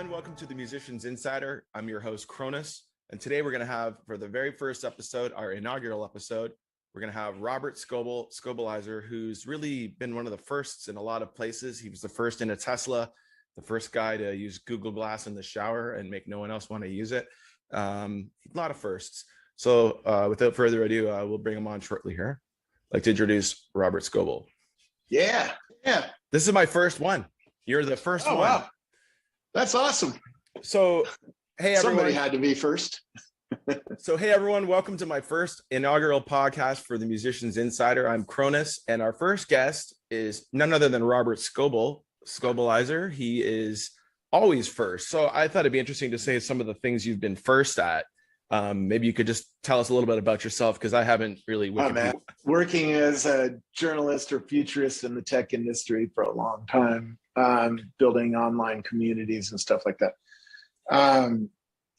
everyone. Welcome to the Musicians Insider. I'm your host, Cronus. And today we're going to have, for the very first episode, our inaugural episode, we're going to have Robert Scobelizer, who's really been one of the firsts in a lot of places. He was the first in a Tesla, the first guy to use Google Glass in the shower and make no one else want to use it. A lot of firsts. So without further ado, we'll bring him on shortly here. I'd like to introduce Robert Scoble. Yeah. This is my first one. You're the first one. Wow. That's awesome. So, hey, everyone. Somebody had to be first. So, hey, everyone. Welcome to my first inaugural podcast for the Musicians Insider. I'm Cronus, and our first guest is none other than Robert Scobelizer. He is always first. So I thought it'd be interesting to say some of the things you've been first at. Maybe you could just tell us a little bit about yourself, because I haven't really working as a journalist or futurist in the tech industry for a long time, building online communities and stuff like that.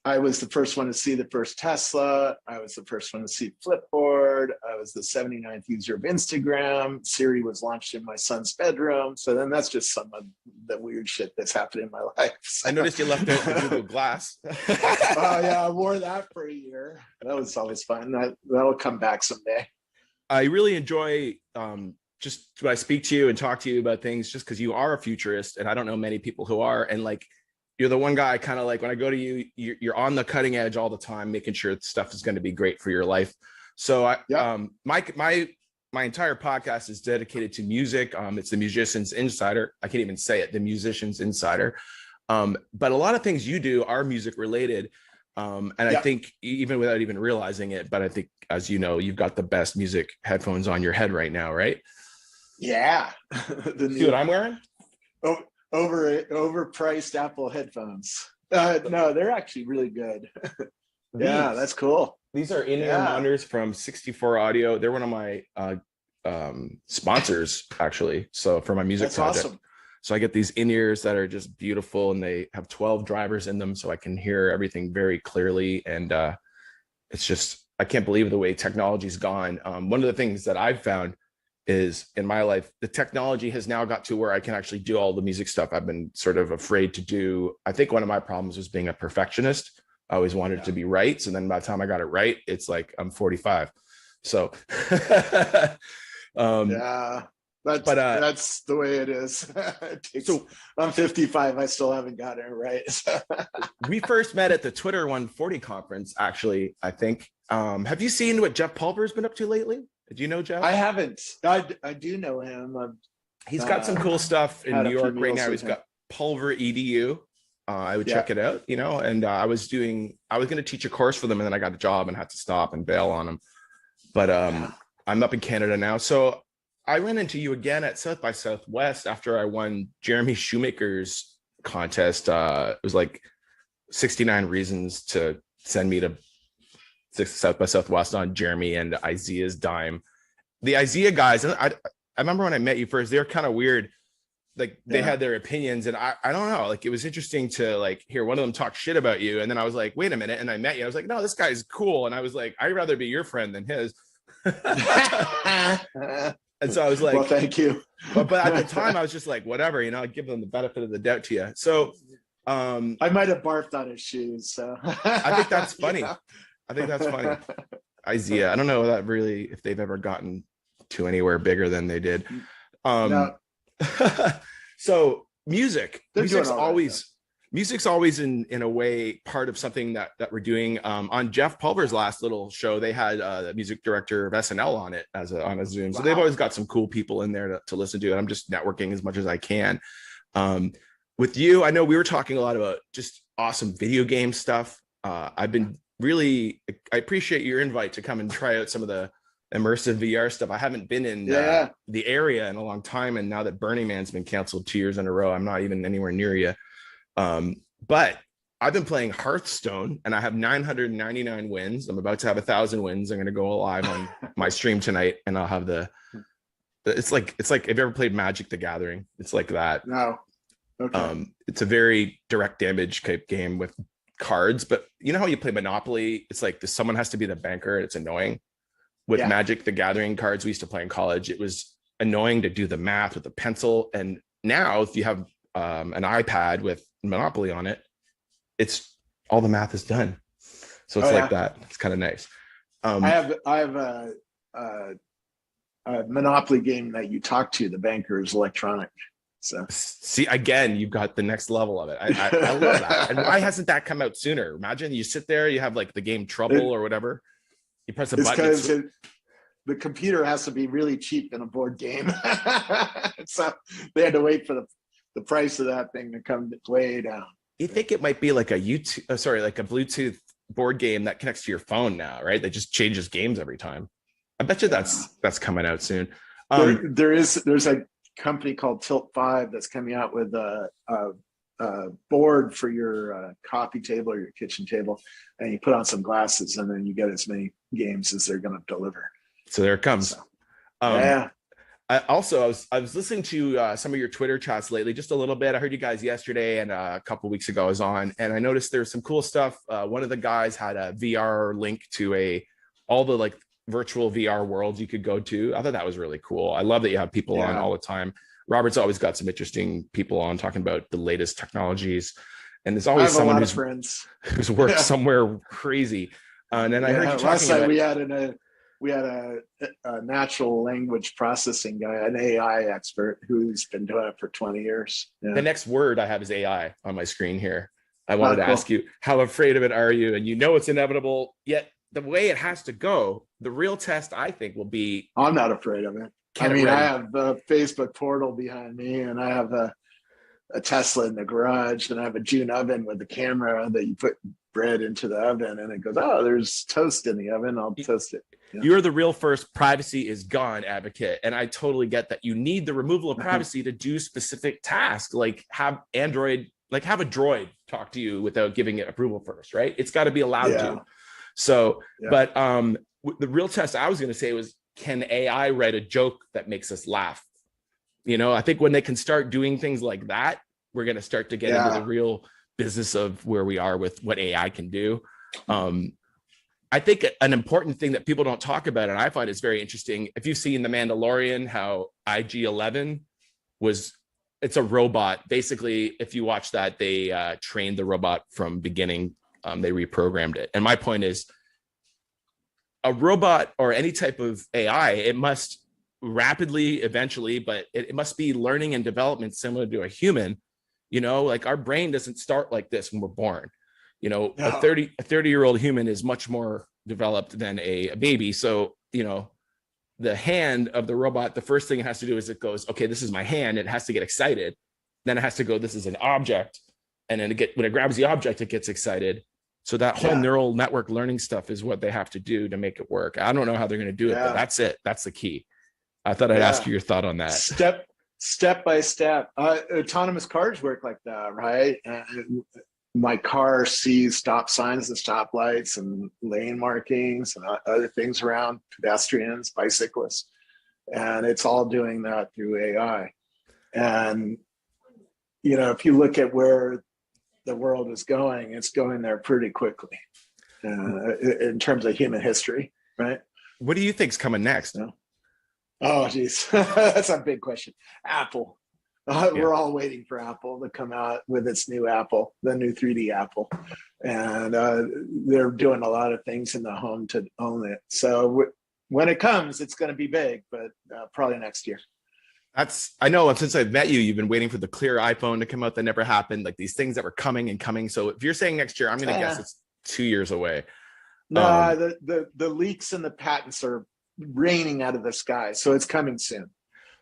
I was the first one to see the first Tesla. I was the first one to see Flipboard. I was the 79th user of Instagram. Siri was launched in my son's bedroom. So then that's just some of the weird shit that's happened in my life. I noticed you left out the Google Glass. Oh yeah, I wore that for a year. That was always fun. That'll come back someday. I really enjoy just when I speak to you and talk to you about things, just because you are a futurist, and I don't know many people who are, and like, you're the one guy kind of like when I go to you, you're on the cutting edge all the time, making sure stuff is going to be great for your life. So my entire podcast is dedicated to music. It's the Musicians Insider. I can't even say it, the Musicians Insider. But a lot of things you do are music related. I think even without even realizing it, but I think, as you know, you've got the best music headphones on your head right now, right? Yeah. See what I'm wearing? Oh, overpriced Apple headphones. No, they're actually really good. Yeah, that's cool. These are in-ear monitors from 64 Audio. They're one of my sponsors, actually. So for my music project. Awesome. So I get these in-ears that are just beautiful, and they have 12 drivers in them, so I can hear everything very clearly. And it's just, I can't believe the way technology's gone. One of the things that I've found is in my life, the technology has now got to where I can actually do all the music stuff I've been sort of afraid to do. I think one of my problems was being a perfectionist. I always wanted it to be right. So then by the time I got it right, it's like I'm 45. So that's the way it is. I'm 55. I still haven't gotten it right. We first met at the Twitter 140 conference, actually, I think. Have you seen what Jeff Pulver's been up to lately? Do you know Jeff? I haven't. I do know him. He's got some cool stuff in New York right now. He's got Pulver EDU. I would check it out, you know, and I was going to teach a course for them, and then I got a job and had to stop and bail on them. But I'm up in Canada now. So I ran into you again at South by Southwest after I won Jeremy Shoemaker's contest. It was like 69 reasons to send me to South by Southwest on Jeremy and Isaiah's dime. The Isaiah guys, I remember when I met you first, they were kind of weird. Like they had their opinions, and I don't know, like it was interesting to like hear one of them talk shit about you, and then I was like, wait a minute, and I met you, I was like, no, this guy's cool, and I was like, I'd rather be your friend than his. And so I was like, well, thank you. but at the time I was just like, whatever, you know, I'd give them the benefit of the doubt to you. So I might have barfed on his shoes, so I think that's funny. I think that's funny. Isaiah, I don't know that really if they've ever gotten to anywhere bigger than they did. No. So music's always in a way part of something that we're doing. On Jeff Pulver's last little show, they had the music director of SNL on it on a Zoom. So they've always got some cool people in there to listen to, and I'm just networking as much as I can. With you, I know we were talking a lot about just awesome video game stuff. I appreciate your invite to come and try out some of the immersive VR stuff. I haven't been in the area in a long time, and now that Burning Man's been canceled 2 years in a row, I'm not even anywhere near you. But I've been playing Hearthstone, and I have 999 wins. I'm about to have 1,000 wins. I'm going to go live on my stream tonight, and I'll have it's like have you ever played Magic the Gathering? It's like that. No. Okay. It's a very direct damage type game with cards, but you know how you play Monopoly? It's like someone has to be the banker, and it's annoying. With Magic the Gathering cards we used to play in college, it was annoying to do the math with a pencil. And now if you have an iPad with Monopoly on it, it's all the math is done. So it's like that. It's kind of nice. I have a Monopoly game that you talk to the banker is electronic. So see, again, you've got the next level of it. I love that. And why hasn't that come out sooner? Imagine you sit there, you have like the game Trouble or whatever. You press a button. It's because the computer has to be really cheap in a board game. So they had to wait for the price of that thing to come way down. You think it might be like a like a Bluetooth board game that connects to your phone now, right? That just changes games every time. I bet you that's coming out soon. There's a company called Tilt 5 that's coming out with a board for your coffee table or your kitchen table, and you put on some glasses, and then you get as many games as they're going to deliver. So there it comes. So, yeah. I was listening to some of your Twitter chats lately, just a little bit. I heard you guys yesterday and a couple of weeks ago I was on, and I noticed there's some cool stuff. One of the guys had a VR link to all the like virtual VR worlds you could go to. I thought that was really cool. I love that you have people on all the time. Robert's always got some interesting people on talking about the latest technologies, and there's always someone who's worked somewhere crazy. And then I heard you talking about. We had a natural language processing guy, an AI expert who's been doing it for 20 years. Yeah. The next word I have is AI on my screen here. I wanted to ask you, how afraid of it are you? And you know it's inevitable, yet the way it has to go, the real test, I think, will be... I'm not afraid of it. I have the Facebook portal behind me, and I have a Tesla in the garage, and I have a June oven with a camera that you put bread into the oven, and it goes, oh, there's toast in the oven. I'll toast it. Yeah. You're the real first privacy is gone advocate. And I totally get that. You need the removal of privacy to do specific tasks, like have a droid talk to you without giving it approval first, right? It's got to be allowed to. So, but the real test I was going to say was, can AI write a joke that makes us laugh? You know, I think when they can start doing things like that, we're going to start to get into the real business of where we are with what AI can do. I think an important thing that people don't talk about, and I find is very interesting, if you've seen The Mandalorian, how IG-11 it's a robot. Basically, if you watch that, they trained the robot from beginning. They reprogrammed it. And my point is, a robot or any type of AI, it must rapidly, eventually, but it must be learning and development similar to a human. You know, like our brain doesn't start like this when we're born. You know, a 30-year-old human is much more developed than a baby. So, you know, the hand of the robot, the first thing it has to do is it goes, okay, this is my hand. It has to get excited. Then it has to go, this is an object. And then when it grabs the object, it gets excited. So that whole neural network learning stuff is what they have to do to make it work. I don't know how they're going to do it, but that's it. That's the key. I thought I'd ask you your thought on that. Step by step. Autonomous cars work like that, right? My car sees stop signs and stop lights and lane markings and other things around pedestrians, bicyclists. And it's all doing that through AI. And, you know, if you look at where the world is going, it's going there pretty quickly in terms of human history, right? What do you think's coming next? Oh, geez. That's a big question. Apple. We're all waiting for Apple to come out with its new Apple, the new 3D Apple. And they're doing a lot of things in the home to own it. So when it comes, it's going to be big, but probably next year. I know since I've met you, you've been waiting for the clear iPhone to come out that never happened, like these things that were coming and coming. So if you're saying next year, I'm going to guess it's 2 years away. No, the leaks and the patents are raining out of the sky. So it's coming soon.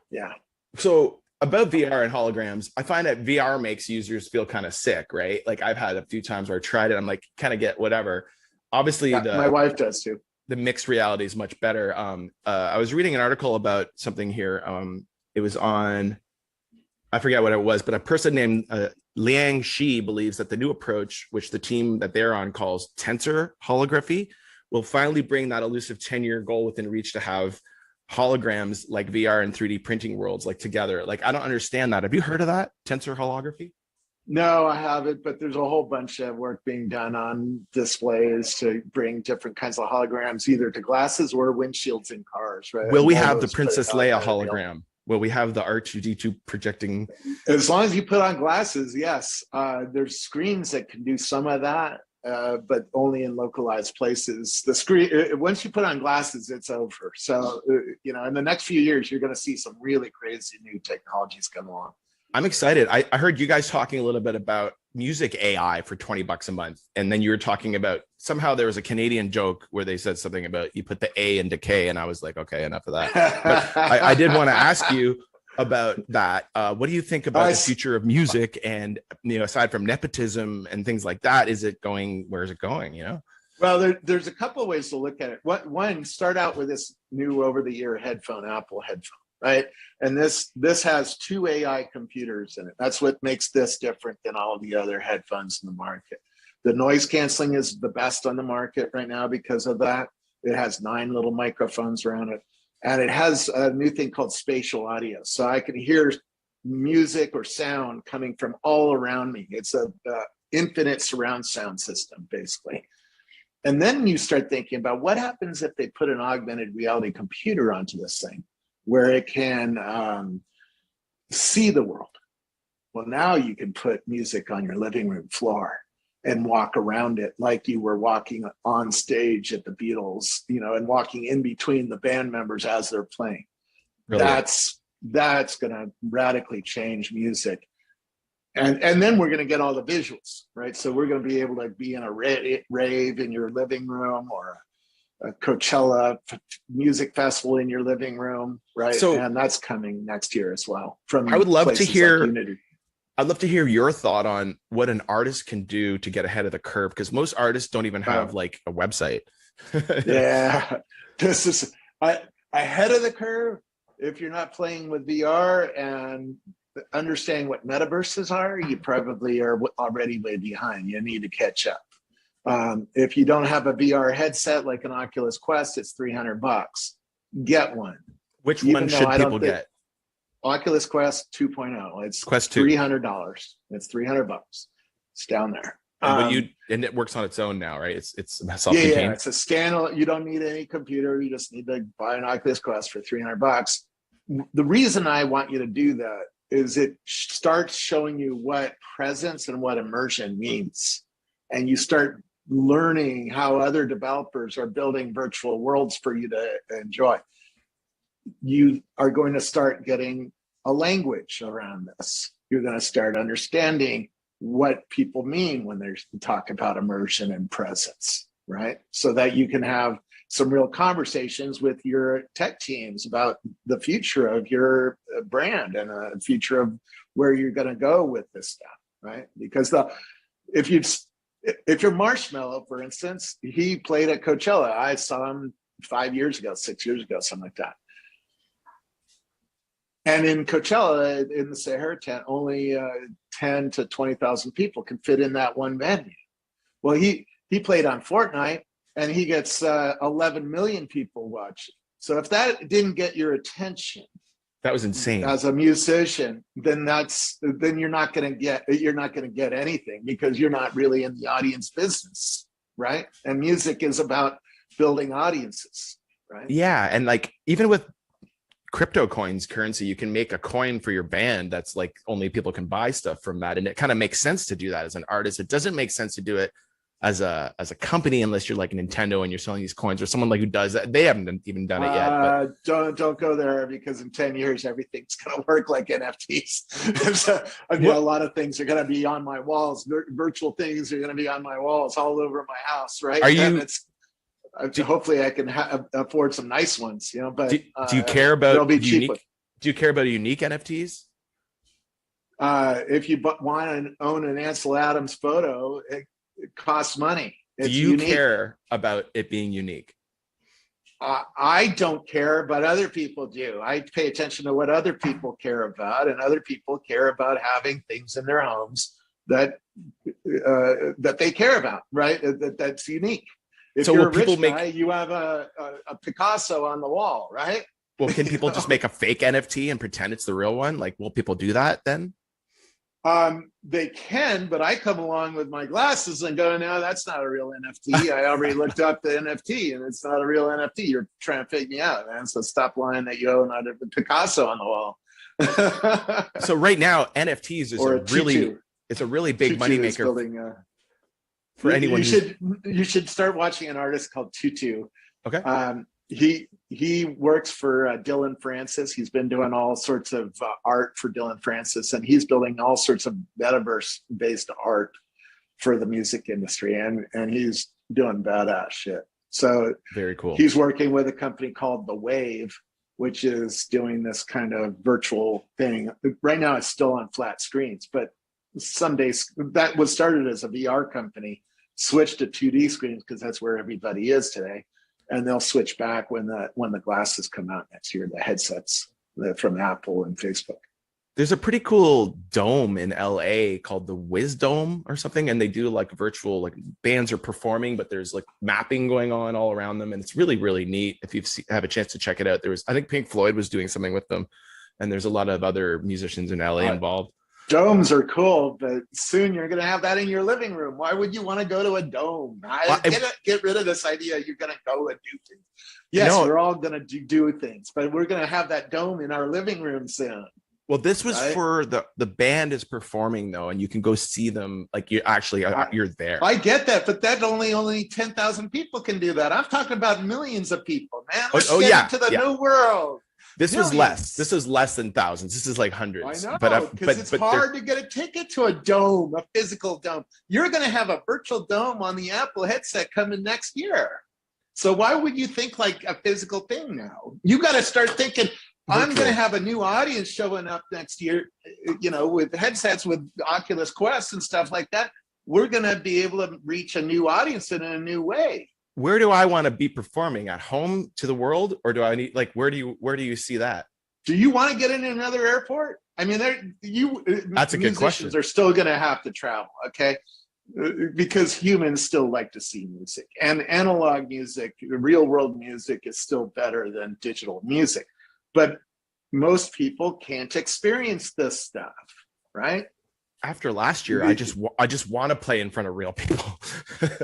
Yeah. So about VR and holograms, I find that VR makes users feel kind of sick, right? Like I've had a few times where I tried it. I'm like, kind of get whatever. Obviously, my wife does too. The mixed reality is much better. I was reading an article about something here. It was on, I forget what it was, but a person named Liang Shi believes that the new approach, which the team that they're on calls tensor holography, will finally bring that elusive 10-year goal within reach to have holograms like VR and 3D printing worlds like together. Like, I don't understand that. Have you heard of that? Tensor holography? No, I haven't, but there's a whole bunch of work being done on displays to bring different kinds of holograms, either to glasses or windshields in cars, right? Will we have the Princess Leia hologram? Will we have the R2D2 projecting? As long as you put on glasses, yes. There's screens that can do some of that, but only in localized places. The screen, once you put on glasses, it's over. So, in the next few years, you're going to see some really crazy new technologies come along. I'm excited. I heard you guys talking a little bit about music AI for $20 a month. And then you were talking about, somehow there was a Canadian joke where they said something about you put the A into K. And I was like, okay, enough of that. But I did want to ask you about that. What do you think about the future of music? And, aside from nepotism and things like that, where is it going, Well, there's a couple of ways to look at it. One, start out with this new over-the-ear headphone, Apple headphone, right? And this has 2 AI computers in it. That's what makes this different than all the other headphones in the market. The noise canceling is the best on the market right now because of that. It has 9 little microphones around it. And it has a new thing called spatial audio. So I can hear music or sound coming from all around me. It's a infinite surround sound system, basically. And then you start thinking about what happens if they put an augmented reality computer onto this thing where it can see the world. Well, now you can put music on your living room floor and walk around it like you were walking on stage at the Beatles, and walking in between the band members as they're playing. Really? That's going to radically change music. And then we're going to get all the visuals, right? So we're going to be able to be in a rave in your living room, or a Coachella music festival in your living room, right? So, and that's coming next year as well. I would love to hear. Like I'd love to hear your thought on what an artist can do to get ahead of the curve, because most artists don't even have like a website. Yeah, this is ahead of the curve. If you're not playing with VR and understanding what metaverses are, you probably are already way behind. You need to catch up. If you don't have a VR headset like an Oculus Quest, it's $300. Get one. Which one should people get? Oculus Quest 2.0. It's Quest 2. $300. It's $300. It's down there. And it works on its own now, right? It's self-contained. Yeah, it's a standalone. You don't need any computer. You just need to buy an Oculus Quest for $300. The reason I want you to do that is it starts showing you what presence and what immersion means. And you start learning how other developers are building virtual worlds for you to enjoy. You are going to start getting a language around this. You're going to start understanding what people mean when they talk about immersion and presence, right? So that you can have some real conversations with your tech teams about the future of your brand and the future of where you're going to go with this stuff, right? Because if you're Marshmello, for instance, he played at Coachella. I saw him 5 years ago, 6 years ago, something like that. And in Coachella, in the Sahara tent, only 10 to 20,000 people can fit in that one venue. Well, he played on Fortnite, and he gets 11 million people watching. So if that didn't get your attention, that was insane. As a musician, then you're not going to get anything, because you're not really in the audience business, right? And music is about building audiences, right? Yeah, and like even with crypto coins currency, you can make a coin for your band that's like only people can buy stuff from that, and it kind of makes sense to do that as an artist. It doesn't make sense to do it as a company unless you're like Nintendo and you're selling these coins, or someone like who does that. They haven't even done it yet. But don't go there, because in 10 years everything's going to work like NFTs. So, a lot of things are going to be on my walls. Virtual things are going to be on my walls all over my house, right? Hopefully I can afford some nice ones, but do you care about unique? Do you care about unique NFTs? If you want to own an Ansel Adams photo, it costs money. Do you care about it being unique? I don't care, but other people do. I pay attention to what other people care about, and other people care about having things in their homes that they care about, right? That's unique. If you're a rich guy, you have a Picasso on the wall, right? Well, can people just make a fake NFT and pretend it's the real one? Like, will people do that then? They can, but I come along with my glasses and go, no, that's not a real NFT. I already looked up the NFT and it's not a real NFT. You're trying to fake me out, man. So stop lying that you own a Picasso on the wall. So right now, NFTs is it's a really big moneymaker for anyone. You should start watching an artist called Tutu. Okay. He works for Dylan Francis. He's been doing all sorts of art for Dylan Francis, and he's building all sorts of metaverse-based art for the music industry, and he's doing badass shit. So very cool. He's working with a company called The Wave, which is doing this kind of virtual thing. Right now, it's still on flat screens, but someday that was started as a VR company, switched to 2D screens because that's where everybody is today. And they'll switch back when the glasses come out next year, the headsets from Apple and Facebook. There's a pretty cool dome in LA called the Wisdome or something, and they do like virtual, like bands are performing, but there's like mapping going on all around them, and it's really, really neat. If you have a chance to check it out, I think Pink Floyd was doing something with them, and there's a lot of other musicians in LA involved. Domes are cool, but soon you're going to have that in your living room. Why would you want to go to a dome? Get rid of this idea you're going to go and do things. Yes, we're all going to do things, but we're going to have that dome in our living room soon. Well, this was for the band is performing though, and you can go see them. Like you're there. I get that, but that only 10,000 people can do that. I'm talking about millions of people, man. Let's get into the new world. This was less. This is less than thousands. This is like hundreds. I know, because it's hard to get a ticket to a dome, a physical dome. You're going to have a virtual dome on the Apple headset coming next year. So why would you think like a physical thing now? You got to start thinking, I'm going to have a new audience showing up next year, with headsets, with Oculus Quest and stuff like that. We're going to be able to reach a new audience in a new way. Where do I want to be performing? At home to the world, or do I need where do you see that? Do you want to get in another airport? I mean, that's a good question. They're still going to have to travel, okay? Because humans still like to see music, and analog music, real world music, is still better than digital music. But most people can't experience this stuff, right? After last year, I just want to play in front of real people.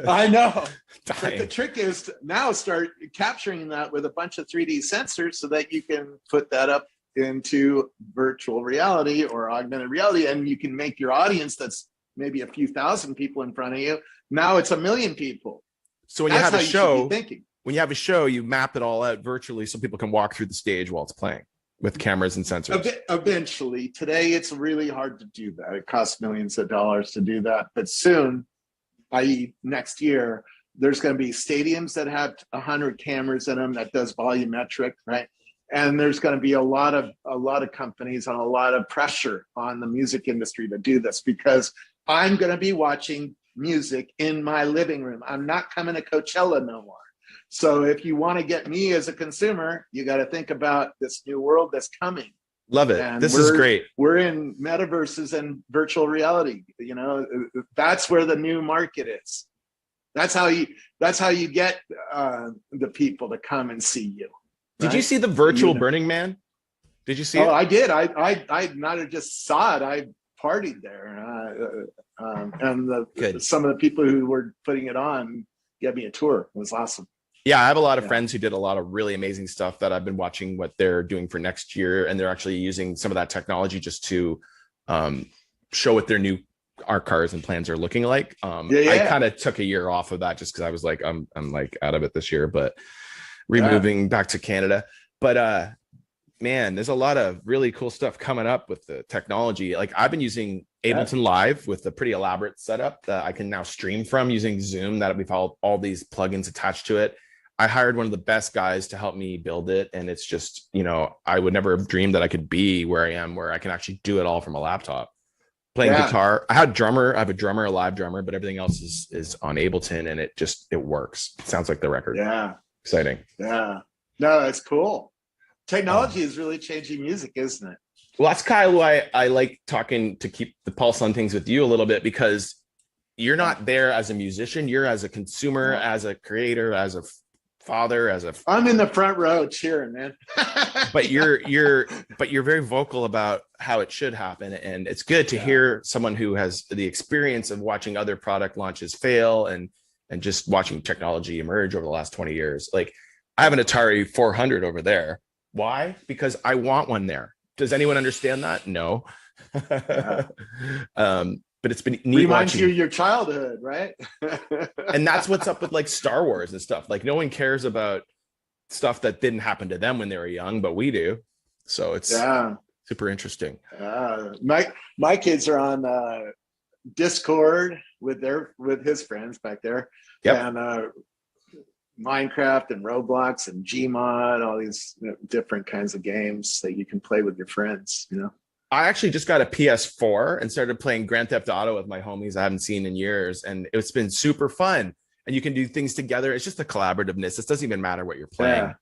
I know. But the trick is to now start capturing that with a bunch of 3D sensors so that you can put that up into virtual reality or augmented reality, and you can make your audience that's maybe a few thousand people in front of you. Now it's 1 million people. So when you have a show, you map it all out virtually so people can walk through the stage while it's playing with cameras and sensors. Eventually. Today, it's really hard to do that. It costs millions of dollars to do that. But soon, i.e. next year, there's going to be stadiums that have 100 cameras in them that does volumetric, right? And there's going to be a lot of companies and a lot of pressure on the music industry to do this, because I'm going to be watching music in my living room. I'm not coming to Coachella no more. So if you want to get me as a consumer, you got to think about this new world that's coming. Love it. And this is great. We're in metaverses and virtual reality. That's where the new market is. That's how you get the people to come and see you. Right? Did you see the virtual Burning Man? Did you see it? Oh, I did. I not just saw it. I partied there, and some of the people who were putting it on gave me a tour. It was awesome. Yeah, I have a lot of friends who did a lot of really amazing stuff that I've been watching what they're doing for next year, and they're actually using some of that technology just to show what their new art cars and plans are looking like. I kind of took a year off of that just because I was like, I'm like out of it this year, but removing back to Canada. But man, there's a lot of really cool stuff coming up with the technology. Like I've been using Ableton Live with a pretty elaborate setup that I can now stream from using Zoom, that we've all these plugins attached to it. I hired one of the best guys to help me build it. And it's just, I would never have dreamed that I could be where I am, where I can actually do it all from a laptop. Playing guitar. I have a drummer, a live drummer, but everything else is on Ableton, and it works. It sounds like the record. Yeah. Exciting. Yeah. No, that's cool. Technology is really changing music, isn't it? Well, that's kind of why I like talking, to keep the pulse on things with you a little bit, because you're not there as a musician. You're as a consumer, as a creator, as a father, as a I'm in the front row cheering, man. but you're very vocal about how it should happen, and it's good to hear someone who has the experience of watching other product launches fail and just watching technology emerge over the last 20 years. Like, I have an Atari 400 over there. Why? Because I want one there. Does anyone understand that? No. But it's been neat reminds watching. you of your childhood, right? And that's what's up with like Star Wars and stuff. Like, no one cares about stuff that didn't happen to them when they were young, but we do. So it's super interesting. My kids are on Discord with his friends back there. Yep. And Minecraft and Roblox and Gmod, all these different kinds of games that you can play with your friends, you know. I actually just got a PS4 and started playing Grand Theft Auto with my homies I haven't seen in years, and it's been super fun. And you can do things together. It's just a collaborativeness. It doesn't even matter what you're playing. Yeah.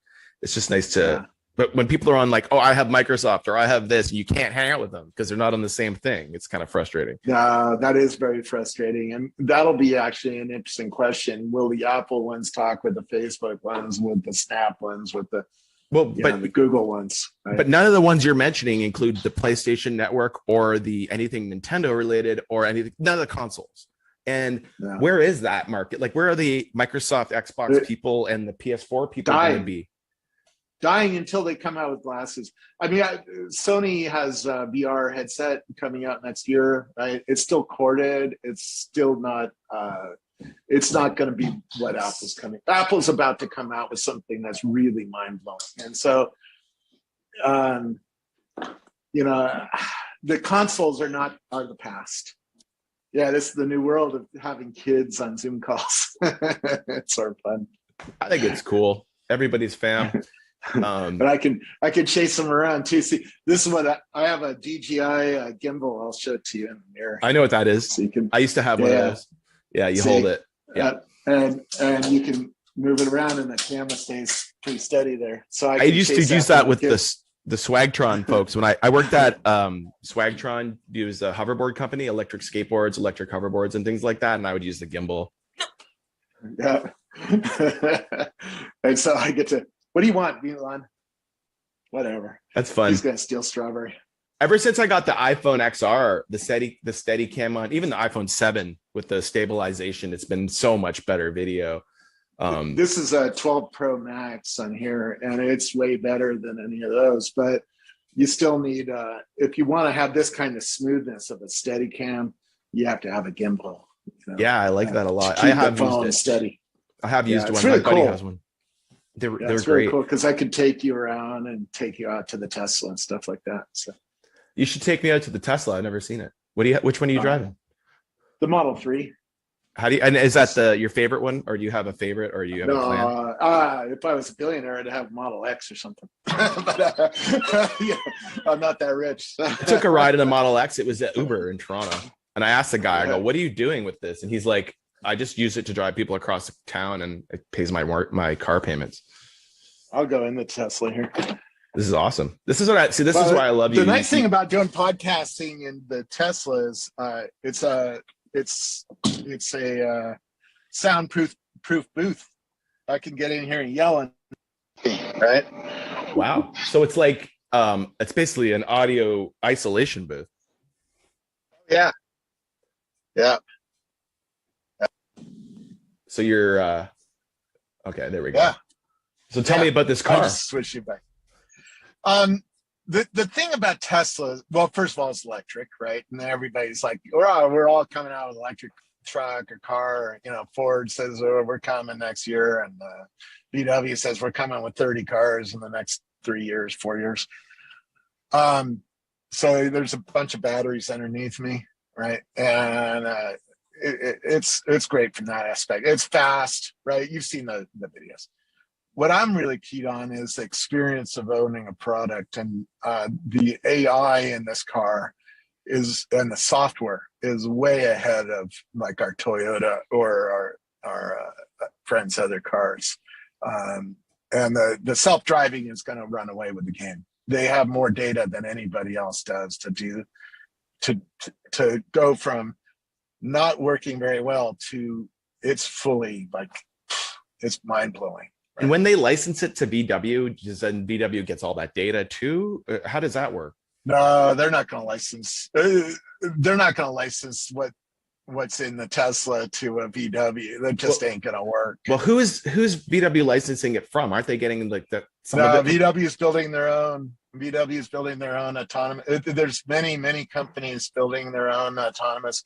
It's just nice to. But when people are on like, oh, I have Microsoft or I have this, you can't hang out with them because they're not on the same thing. It's kind of frustrating. That is very frustrating, and that'll be actually an interesting question. Will the Apple ones talk with the Facebook ones, with the Snap ones, with the the Google ones, right? But none of the ones you're mentioning include the PlayStation Network or the anything Nintendo related or anything, none of the consoles. And where is that market? Like, where are the Microsoft Xbox people and the PS4 people going to be? Dying until they come out with glasses. I mean, Sony has a VR headset coming out next year, right? It's still corded. It's still not. It's not going to be what Apple's coming. Apple's about to come out with something that's really mind blowing, and so, the consoles are the past. Yeah, this is the new world of having kids on Zoom calls. It's sort of fun. I think it's cool. Everybody's fam. But I can chase them around too. See, this is what I have, a DJI gimbal. I'll show it to you in the mirror. I know what that is. So I used to have one of those. Yeah, you hold it. Yeah, and you can move it around, and the camera stays pretty steady there. So I used to use that with the Swagtron folks when I worked at Swagtron. Used a hoverboard company, electric skateboards, electric hoverboards, and things like that, and I would use the gimbal. Yeah, and so I get to. What do you want, Elon? Whatever. That's fun. He's gonna steal strawberry. Ever since I got the iPhone XR, the Steadicam on, even the iPhone 7 with the stabilization, it's been so much better video. This is a 12 Pro Max on here, and it's way better than any of those. But you still need, if you want to have this kind of smoothness of a Steadicam, you have to have a gimbal. You know? Yeah, I like that a lot. I have used it. Steady. I have used one. My buddy has one. They're great. Really cool because I could take you around and take you out to the Tesla and stuff like that. So you should take me out to the Tesla. I've never seen it. Which one are you driving? The Model 3. How do you, and is that your favorite one, or do you have a favorite, or you have a plan? If I was a billionaire, I'd have Model X or something. But I'm not that rich. I took a ride in a Model X. It was at Uber in Toronto, and I asked the guy, I go, "What are you doing with this?" And he's like, "I just use it to drive people across town, and it pays my car payments." I'll go in the Tesla here. This is awesome. This is what I see. This is why I love you. The nice thing about doing podcasting in the Tesla is it's a soundproof booth. I can get in here and yell, right? Wow. So it's like it's basically an audio isolation booth. Yeah. Yeah. So you're okay. There we go. Yeah. So tell me about this car. I just switched you back. The thing about Tesla, well, first of all, it's electric, right? And everybody's like, we're all coming out with an electric truck or car. You know, Ford says we're coming next year, and VW says we're coming with 30 cars in the next 4 years. So there's a bunch of batteries underneath me, right? And it's great from that aspect. It's fast, right? You've seen the videos. What I'm really keyed on is the experience of owning a product, and the AI in this car and the software is way ahead of like our Toyota or our friends' other cars. And the self-driving is going to run away with the game. They have more data than anybody else does to go from not working very well to it's fully like it's mind blowing. And when they license it to VW, then VW gets all that data too? How does that work? No, they're not going to license. They're not going to license what's in the Tesla to a VW. That just ain't going to work. Well, who's VW licensing it from? Aren't they getting like the some of it? VW is building their own. VW is building their own autonomous. There's many companies building their own autonomous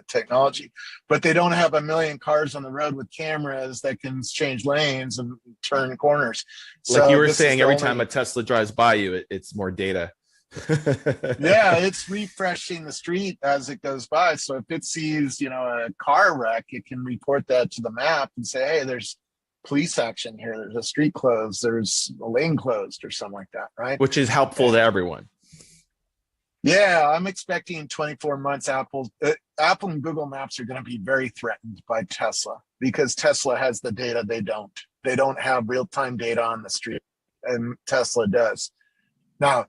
technology, but they don't have a million cars on the road with cameras that can change lanes and turn corners. Like you were saying, every time a Tesla drives by you, it's more data. Yeah, it's refreshing the street as it goes by. So if it sees, a car wreck, it can report that to the map and say, hey, there's police action here, there's a street closed, there's a lane closed, or something like that, right? Which is helpful to everyone. Yeah, I'm expecting in 24 months Apple and Google Maps are going to be very threatened by Tesla, because Tesla has the data they don't have real-time data on the street, and Tesla does. Now,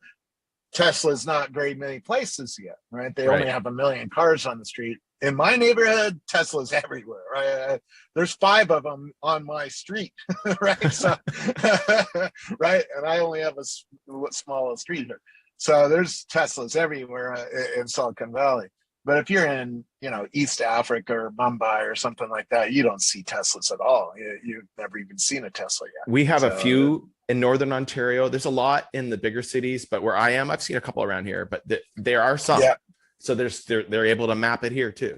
Tesla's not very many places yet, right? They only have 1 million cars on the street. In my neighborhood, Tesla's everywhere, right? There's 5 of them on my street, right? So, right, and I only have a small street here, so there's Teslas everywhere in Silicon Valley. But if you're in, East Africa or Mumbai or something like that, you don't see Teslas at all. You've never even seen a Tesla yet. We have a few in Northern Ontario. There's a lot in the bigger cities, but where I am, I've seen a couple around here, but there are some. Yeah. So they're able to map it here too,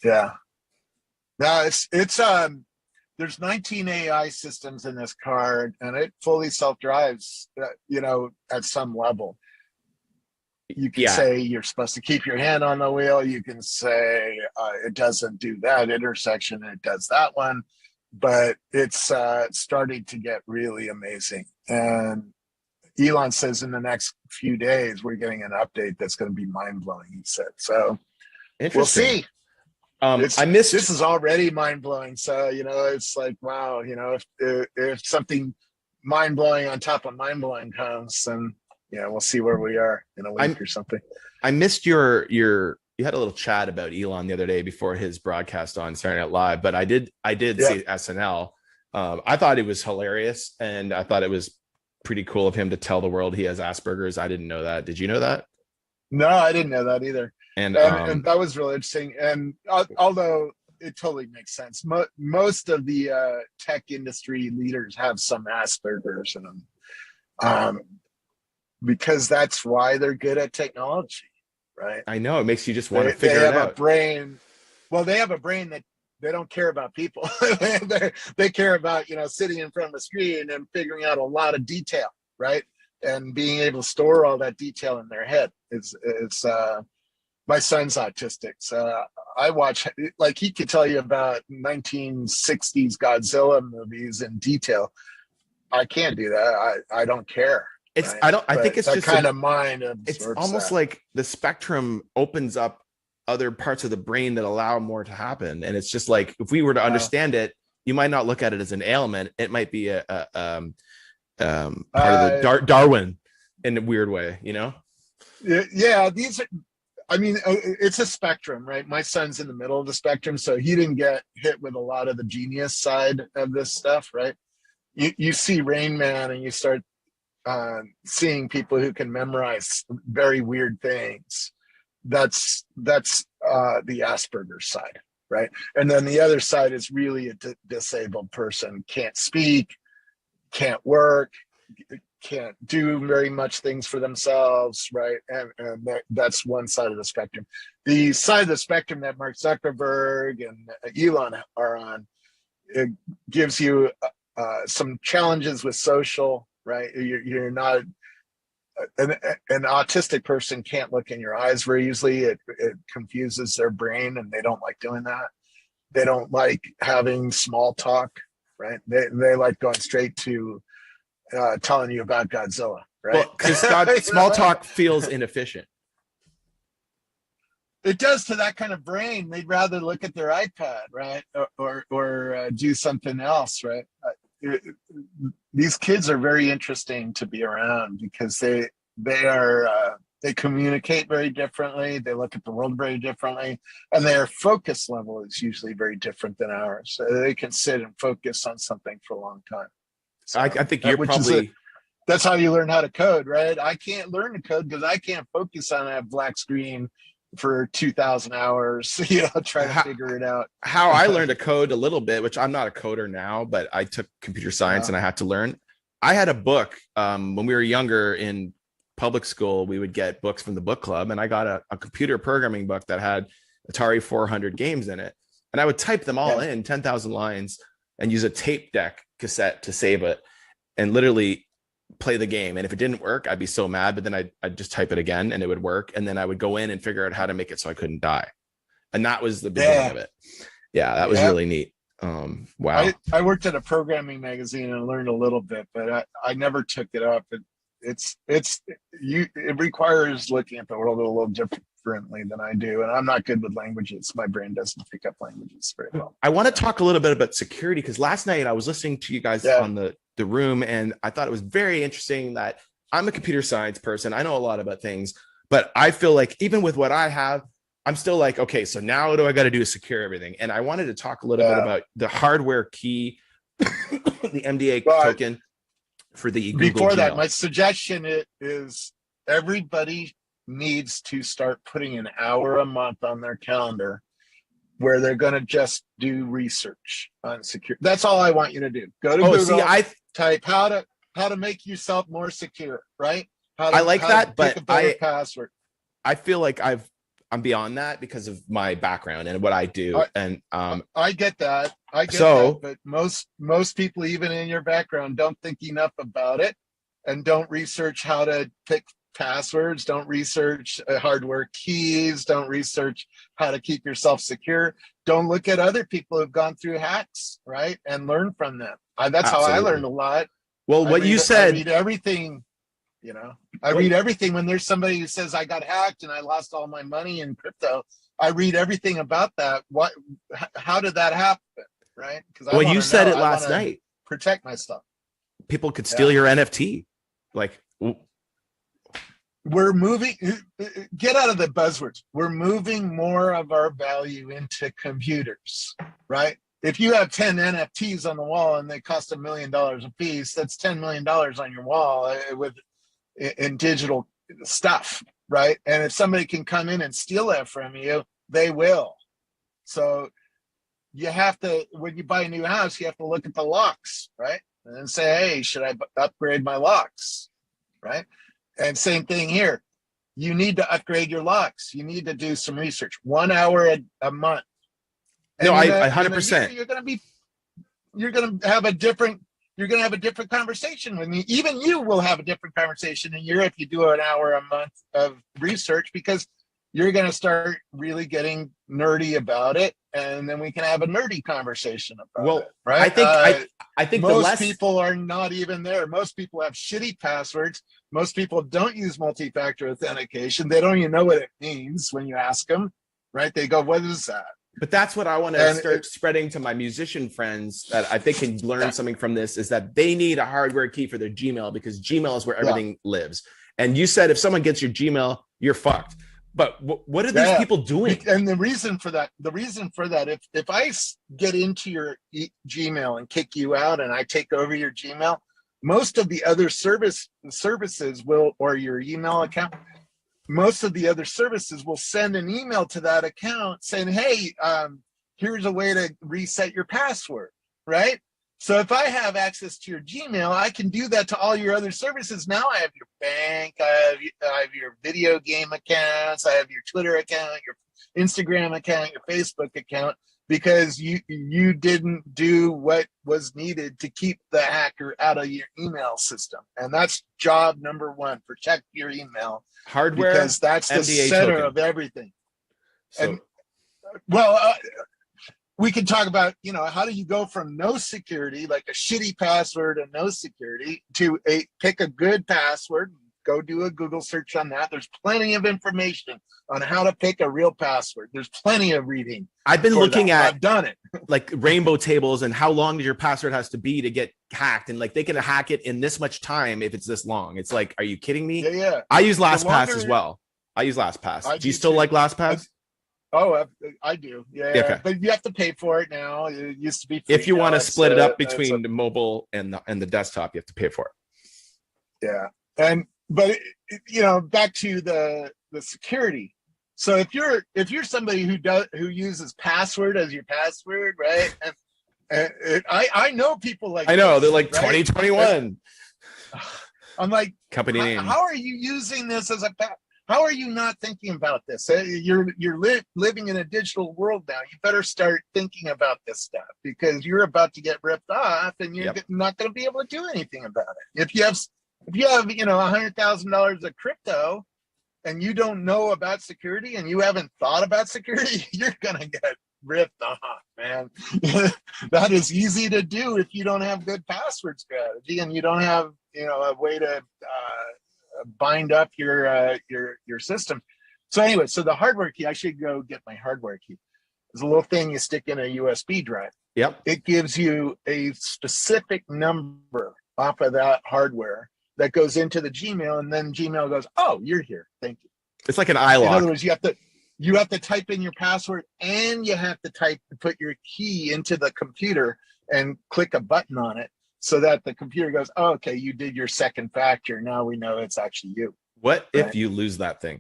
Yeah. No, it's there's 19 AI systems in this car, and it fully self-drives, at some level. You can say you're supposed to keep your hand on the wheel. You can say it doesn't do that intersection, it does that one. But it's starting to get really amazing. And Elon says in the next few days, we're getting an update that's going to be mind-blowing, he said. So we'll see. This is already mind-blowing. So, it's like, wow, if something mind-blowing on top of mind-blowing comes, then, we'll see where we are in a week or something. I missed you had a little chat about Elon the other day before his broadcast on Saturday Night Live, but I did see SNL. I thought it was hilarious, and I thought it was pretty cool of him to tell the world he has Asperger's. I didn't know that. Did you know that? No, I didn't know that either. And that was really interesting. And although it totally makes sense, most of the tech industry leaders have some Asperger's in them, because that's why they're good at technology. Right. I know, it makes you just want to figure it out. They have a brain. Well, they have a brain that they don't care about people. They care about, sitting in front of a screen and figuring out a lot of detail, right? And being able to store all that detail in their head. My son's autistic, so I watch, like, he could tell you about 1960s Godzilla movies in detail. I can't do that. I don't care. I think it's just kind of mind. It's almost like the spectrum opens up other parts of the brain that allow more to happen. And it's just like, if we were to understand it, you might not look at it as an ailment. It might be a part of the Darwin in a weird way, Yeah, it's a spectrum, right? My son's in the middle of the spectrum, so he didn't get hit with a lot of the genius side of this stuff, right? You see Rain Man, and you start seeing people who can memorize very weird things. That's the Asperger's side, right? And then the other side is really a disabled person, can't speak, can't work, can't do very much things for themselves, right? And that's one side of the spectrum. The side of the spectrum that Mark Zuckerberg and Elon are on, it gives you some challenges with social. Right, you're not an autistic person can't look in your eyes very easily. It confuses their brain, and they don't like doing that. They don't like having small talk, right? They like going straight to telling you about Godzilla, right? Well, because small talk feels inefficient. It does to that kind of brain. They'd rather look at their iPad, right, or do something else, right? These kids are very interesting to be around, because they are They communicate very differently. They look at the world very differently, and their focus level is usually very different than ours. So they can sit and focus on something for a long time. So, I think you're probably that's how you learn how to code, right? I can't learn to code because I can't focus on a black screen for 2,000 hours, trying to figure it out. How I learned to code a little bit, which I'm not a coder now, but I took computer science and I had to learn. I had a book when we were younger in public school. We would get books from the book club, and I got a computer programming book that had Atari 400 games in it, and I would type them all in 10,000 lines and use a tape deck cassette to save it and literally play the game. And if it didn't work, I'd be so mad, but then I'd just type it again and it would work. And then I would go in and figure out how to make it so I couldn't die. And that was the beginning of it. Yeah, that was really neat. Wow. I worked at a programming magazine and learned a little bit, but I never took it up. It requires looking at the world a little differently than I do. And I'm not good with languages. My brain doesn't pick up languages very well. I want to talk a little bit about security, because last night I was listening to you guys on the room, and I thought it was very interesting that I'm a computer science person. I know a lot about things, but I feel like even with what I have, I'm still like, okay, so now what do I got to do to secure everything? And I wanted to talk a little bit about the hardware key, the MDA token for the Google Before Gmail. That, my suggestion is everybody needs to start putting an hour a month on their calendar where they're going to just do research on security. That's all I want you to do. Go to Google, type how to make yourself more secure, right? I like that, but password. I feel like I'm beyond that because of my background and what I do. I get that. That, but most people, even in your background, don't think enough about it and don't research how to pick passwords, don't research hardware keys, don't research how to keep yourself secure. Don't look at other people who've gone through hacks, right? And learn from them. That's how I learned a lot. Well, I read everything. I read everything when there's somebody who says I got hacked and I lost all my money in crypto. I read everything about that. How did that happen? Right? Because you said it last night. Protect my stuff. People could steal your NFT. Like, we're moving. Get out of the buzzwords. We're moving more of our value into computers, right? If you have 10 NFTs on the wall and they cost $1 million a piece, that's $10 million on your wall in digital stuff, right? And if somebody can come in and steal that from you, they will. So you have to, when you buy a new house, you have to look at the locks, right? And then say, hey, should I upgrade my locks, right? And same thing here. You need to upgrade your locks. You need to do some research. 1 hour a month. No, I 100%. You're going to have a different conversation with me. Even you will have a different conversation in a year if you do an hour a month of research, because you're going to start really getting nerdy about it, and then we can have a nerdy conversation about it. Right? I think most people are not even there. Most people have shitty passwords. Most people don't use multi-factor authentication. They don't even know what it means when you ask them. Right? They go, "What is that?" But that's what I want to start spreading to my musician friends, that I think can learn something from this, is that they need a hardware key for their Gmail, because Gmail is where everything lives. And you said if someone gets your Gmail, you're fucked. But what are these people doing? And the reason for that, if I get into your Gmail and kick you out and I take over your Gmail, most of the other services will, or your email account, most of the other services will send an email to that account saying, hey, here's a way to reset your password, right? So if I have access to your Gmail, I can do that to all your other services. Now I have your bank, I have your video game accounts, I have your Twitter account, your Instagram account, your Facebook account, because you didn't do what was needed to keep the hacker out of your email system. And that's job number one: protect your email. Hardware, because that's the MDA center token of everything. So, we can talk about, how do you go from no security, like a shitty password and no security, to pick a good password, go do a Google search on that. There's plenty of information on how to pick a real password. There's plenty of reading. I've been looking at, I've done it. Like rainbow tables and how long your password has to be to get hacked. And like they can hack it in this much time if it's this long. It's like, are you kidding me? Yeah. I use LastPass as well. I use LastPass. Do you still like LastPass? I do. Yeah. Okay. But you have to pay for it now. It used to be free. If you want to split it up between the mobile and the desktop, you have to pay for it. Yeah. But back to the security. So if you're somebody who uses password as your password, right? And I know people like, I know they're like, right? 2021. I'm like, company name. How are you using this as a how are you not thinking about this? You're living in a digital world now. You better start thinking about this stuff, because you're about to get ripped off, and you're not going to be able to do anything about it. If you have $100,000 of crypto and you don't know about security and you haven't thought about security, you're going to get ripped off, man. That is easy to do if you don't have good password strategy and you don't have a way to bind up your system. So anyway, so the hardware key, I should go get my hardware key. There's a little thing you stick in a USB drive. Yep. It gives you a specific number off of that hardware that goes into the Gmail, and then Gmail goes, "Oh, you're here. Thank you." It's like an iLock. In other words, you have to type in your password, and you have to put your key into the computer and click a button on it, so that the computer goes, "Oh, okay, you did your second factor. Now we know it's actually you." What if you lose that thing?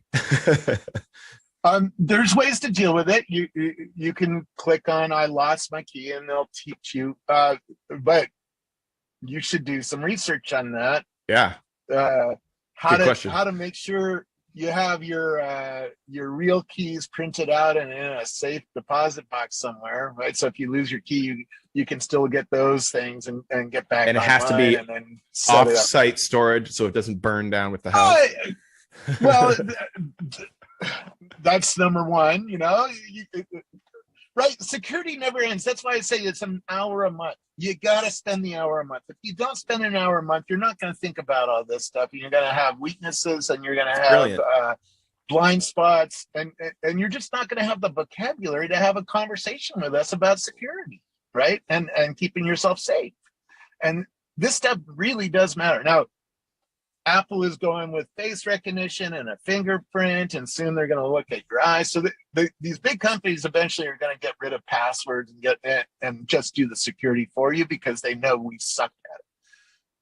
There's ways to deal with it. You can click on "I lost my key" and they'll teach you. But you should do some research on that. Yeah. How to make sure you have your real keys printed out and in a safe deposit box somewhere, right? So if you lose your key, you can still get those things and get back. And it has to be off-site storage so it doesn't burn down with the house. Well, that's number one. Right? Security never ends. That's why I say it's an hour a month. You got to spend the hour a month. If you don't spend an hour a month, you're not going to think about all this stuff. You're going to have weaknesses, and you're going to have blind spots, and you're just not going to have the vocabulary to have a conversation with us about security, right? And keeping yourself safe. And this stuff really does matter. Now, Apple is going with face recognition and a fingerprint, and soon they're going to look at your eyes. So these big companies eventually are going to get rid of passwords and just do the security for you, because they know we suck at it.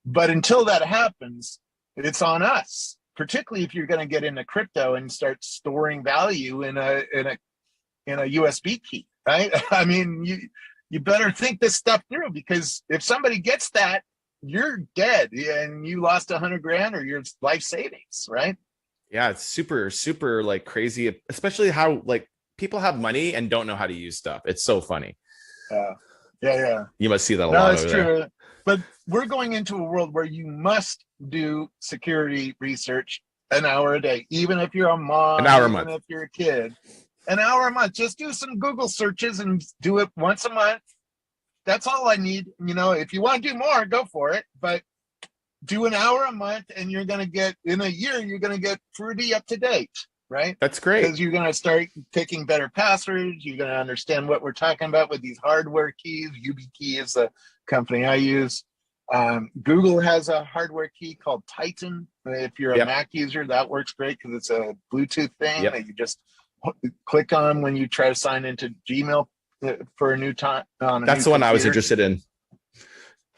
But until that happens, it's on us, particularly if you're going to get into crypto and start storing value in a USB key, right? I mean, you better think this stuff through, because if somebody gets that, you're dead and you lost $100,000 or your life savings, right? Yeah, it's super, super like crazy, especially how like people have money and don't know how to use stuff. It's so funny. Yeah. You must see that a lot. That's true. There. But we're going into a world where you must do security research an hour a day, even if you're a mom, an hour a month, if you're a kid, an hour a month. Just do some Google searches and do it once a month. That's all I need. If you want to do more, go for it. But do an hour a month, and you're going to get, in a year, you're going to get pretty up to date, right? That's great. Because you're going to start picking better passwords. You're going to understand what we're talking about with these hardware keys. YubiKey is the company I use. Google has a hardware key called Titan. If you're a Mac user, that works great because it's a Bluetooth thing that you just click on when you try to sign into Gmail for a new time. That's the one I was interested in.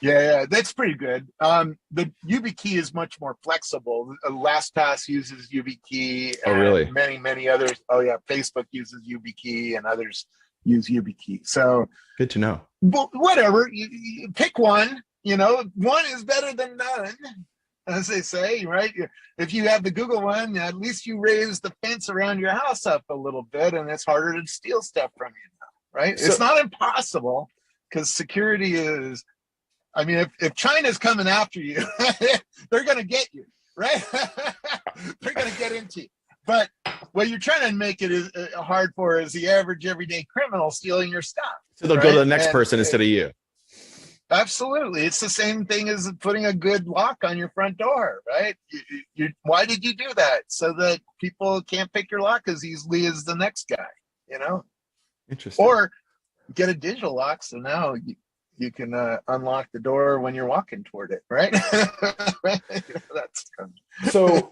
Yeah, that's pretty good. The YubiKey is much more flexible. LastPass uses YubiKey. Oh, really? Many others. Oh, yeah. Facebook uses YubiKey, and others use YubiKey. So good to know. Whatever. You pick one. One is better than none, as they say, right? If you have the Google one, at least you raise the fence around your house up a little bit, and it's harder to steal stuff from you now, right? So, it's not impossible, because security is, I mean, if China's coming after you, they're going to get you, right? They're going to get into you. But what you're trying to make it hard for is the average everyday criminal stealing your stuff. So they'll go to the next person instead of you. Absolutely. It's the same thing as putting a good lock on your front door, right? Why did you do that? So that people can't pick your lock as easily as the next guy, you know? Interesting. Or get a digital lock, so now you can unlock the door when you're walking toward it, right? That's so.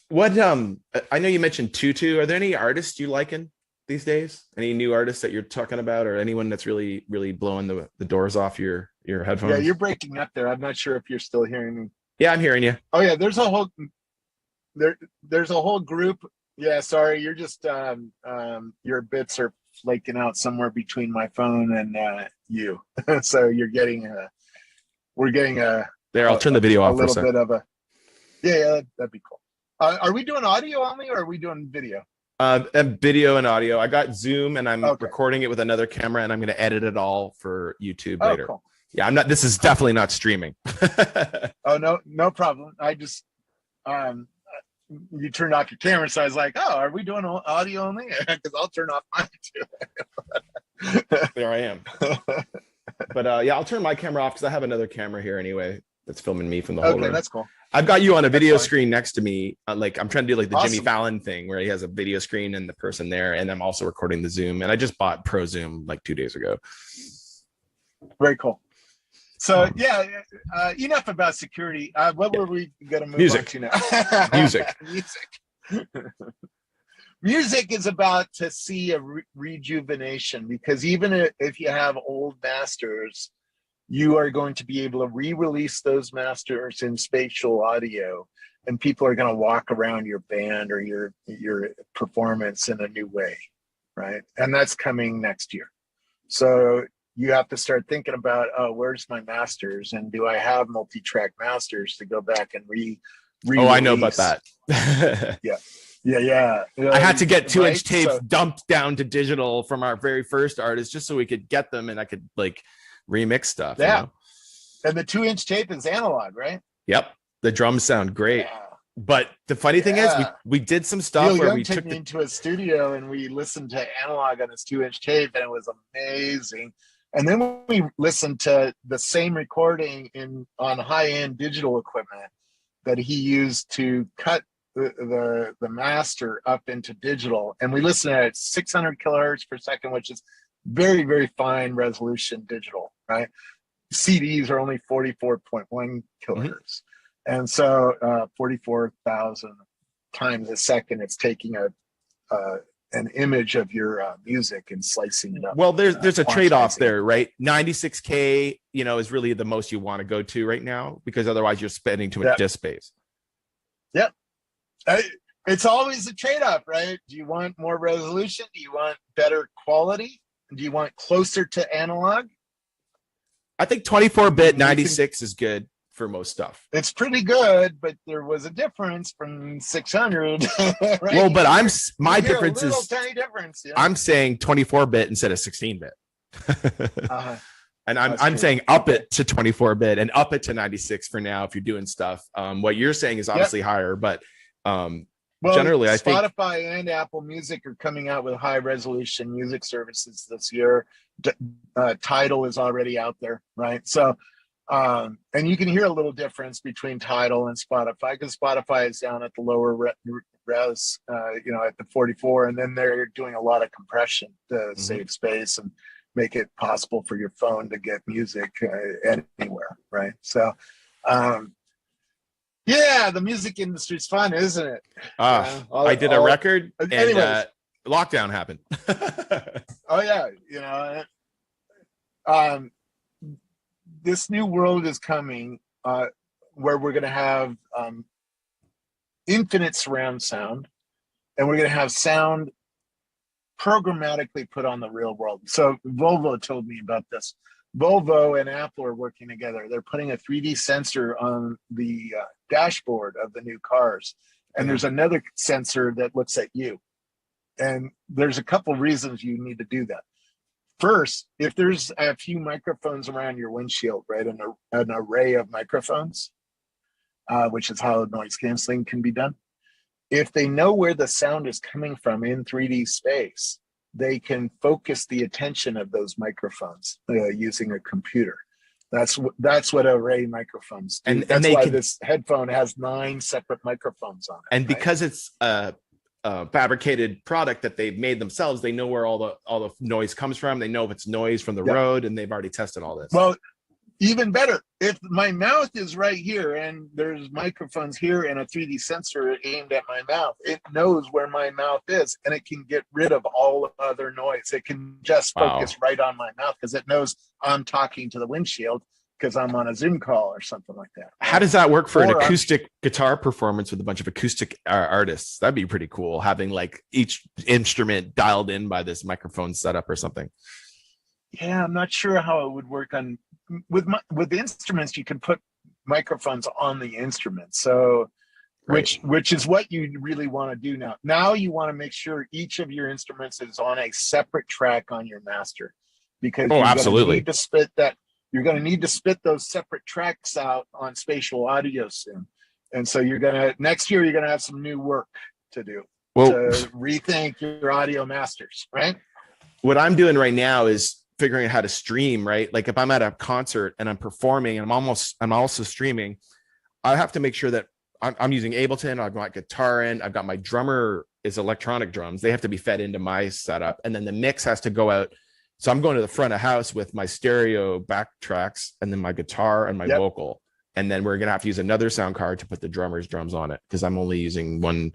What I know you mentioned Tutu. Are there any artists you liking these days? Any new artists that you're talking about, or anyone that's really blowing the doors off your headphones? Yeah, you're breaking up there. I'm not sure if you're still hearing me. Yeah, I'm hearing you. Oh yeah, there's a whole group. Yeah, sorry, you're just your bits are flaking out somewhere between my phone and you. So we're getting a there. I'll turn the video off for a second. Bit of a yeah, that'd be cool. Are we doing audio only, or are we doing video? Video and audio. I got Zoom, and I'm recording it with another camera, and I'm going to edit it all for YouTube later. Cool. Yeah, I'm not. This is definitely not streaming. Oh no problem. I just you turned off your camera, so I was like, oh, are we doing audio only? Because I'll turn off mine too. There I am. But yeah, I'll turn my camera off because I have another camera here anyway that's filming me from the whole room. Okay, that's cool. I've got you on a video screen next to me. Like I'm trying to do like the Jimmy Fallon thing where he has a video screen and the person there, and I'm also recording the Zoom. And I just bought Pro Zoom like 2 days ago. Very cool. So yeah, enough about security. What were we going to move on to now? Music. Music is about to see a rejuvenation, because even if you have old masters, you are going to be able to re-release those masters in spatial audio, and people are going to walk around your band or your performance in a new way, right? And that's coming next year. So you have to start thinking about, oh, where's my masters, and do I have multi-track masters to go back and re-release? Oh, I know about that. Yeah. I had to get 2-inch tapes dumped down to digital from our very first artist just so we could get them, and I could like remix stuff. Yeah. You know? And the 2-inch tape is analog, right? Yep. The drums sound great. Yeah. But the funny thing is we did some stuff Neil where Young we took me into a studio and we listened to analog on his 2-inch tape, and it was amazing. And then we listened to the same recording on high-end digital equipment that he used to cut the master up into digital. And we listened at 600 kilohertz per second, which is very, very fine resolution digital, right? CDs are only 44.1 kilohertz. Mm-hmm. And so 44,000 times a second, it's taking an image of your music and slicing it up. Well, there's a trade-off there, right? 96K, is really the most you want to go to right now, because otherwise you're spending too much disk space. Yep. It's always a trade-off, right? Do you want more resolution? Do you want better quality? Do you want closer to analog? I think 24-bit 96 is good for most stuff. It's pretty good, but there was a difference from 600. Right? Well, but my difference is tiny difference. Yeah? I'm saying 24-bit instead of 16-bit. And I'm saying up it to 24-bit and up it to 96 for now if you're doing stuff. What you're saying is obviously higher, but generally, I think Spotify and Apple Music are coming out with high resolution music services this year. Tidal is already out there, right? So, and you can hear a little difference between Tidal and Spotify, because Spotify is down at the lower res, at the 44, and then they're doing a lot of compression to save space and make it possible for your phone to get music anywhere, right? So, yeah, the music industry is fun, isn't it? I did a record, and lockdown happened. Oh yeah, this new world is coming where we're going to have infinite surround sound, and we're going to have sound programmatically put on the real world. So Volvo told me about this. Volvo and Apple are working together. They're putting a 3D sensor on the dashboard of the new cars. And there's another sensor that looks at you. And there's a couple reasons you need to do that. First, if there's a few microphones around your windshield, right, an array of microphones, which is how noise canceling can be done. If they know where the sound is coming from in 3D space, they can focus the attention of those microphones using a computer. That's what array microphones do. And that's they why can, this headphone has 9 separate microphones on it. and right? because it's a fabricated product that they've made themselves, they know where all the noise comes from. They know if it's noise from the road, and they've already tested all this. Well, even better, if my mouth is right here and there's microphones here and a 3D sensor aimed at my mouth, it knows where my mouth is, and it can get rid of all other noise. It can just focus right on my mouth because it knows I'm talking to the windshield because I'm on a Zoom call or something like that. Right? How does that work for an acoustic guitar performance with a bunch of acoustic artists? That'd be pretty cool, having like each instrument dialed in by this microphone setup or something. Yeah, I'm not sure how it would work on with instruments. You can put microphones on the instrument, so which is what you really want to do now. Now you want to make sure each of your instruments is on a separate track on your master, because absolutely, you're going to need to spit those separate tracks out on spatial audio soon. And so next year you're gonna have some new work to do to rethink your audio masters, right? What I'm doing right now is figuring out how to stream, right? Like if I'm at a concert and I'm performing and I'm also streaming, I have to make sure that I'm using Ableton. I've got guitar in, I've got my drummer is electronic drums. They have to be fed into my setup. And then the mix has to go out. So I'm going to the front of house with my stereo backtracks and then my guitar and my vocal. And then we're going to have to use another sound card to put the drummer's drums on it, because I'm only using one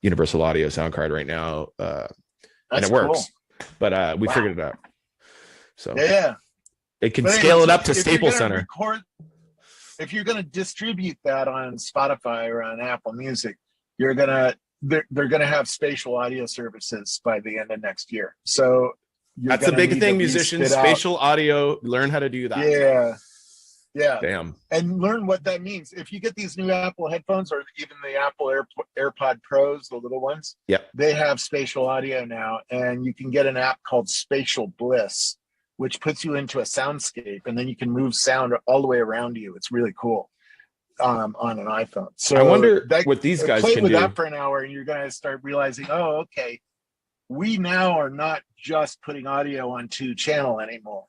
Universal Audio sound card right now. And it works. Cool. But we figured it out. So it can scale it up to Staples Center. If you're going to distribute that on Spotify or on Apple Music, they're going to have spatial audio services by the end of next year. So that's a big thing, musicians. Spatial audio, learn how to do that. Yeah. Damn. And learn what that means. If you get these new Apple headphones or even the Apple AirPod Pros, the little ones, they have spatial audio now, and you can get an app called Spatial Bliss, which puts you into a soundscape, and then you can move sound all the way around you. It's really cool on an iPhone. So I wonder what these guys play can with do. that for an hour, and you're going to start realizing, oh, okay, we now are not just putting audio on 2-channel anymore,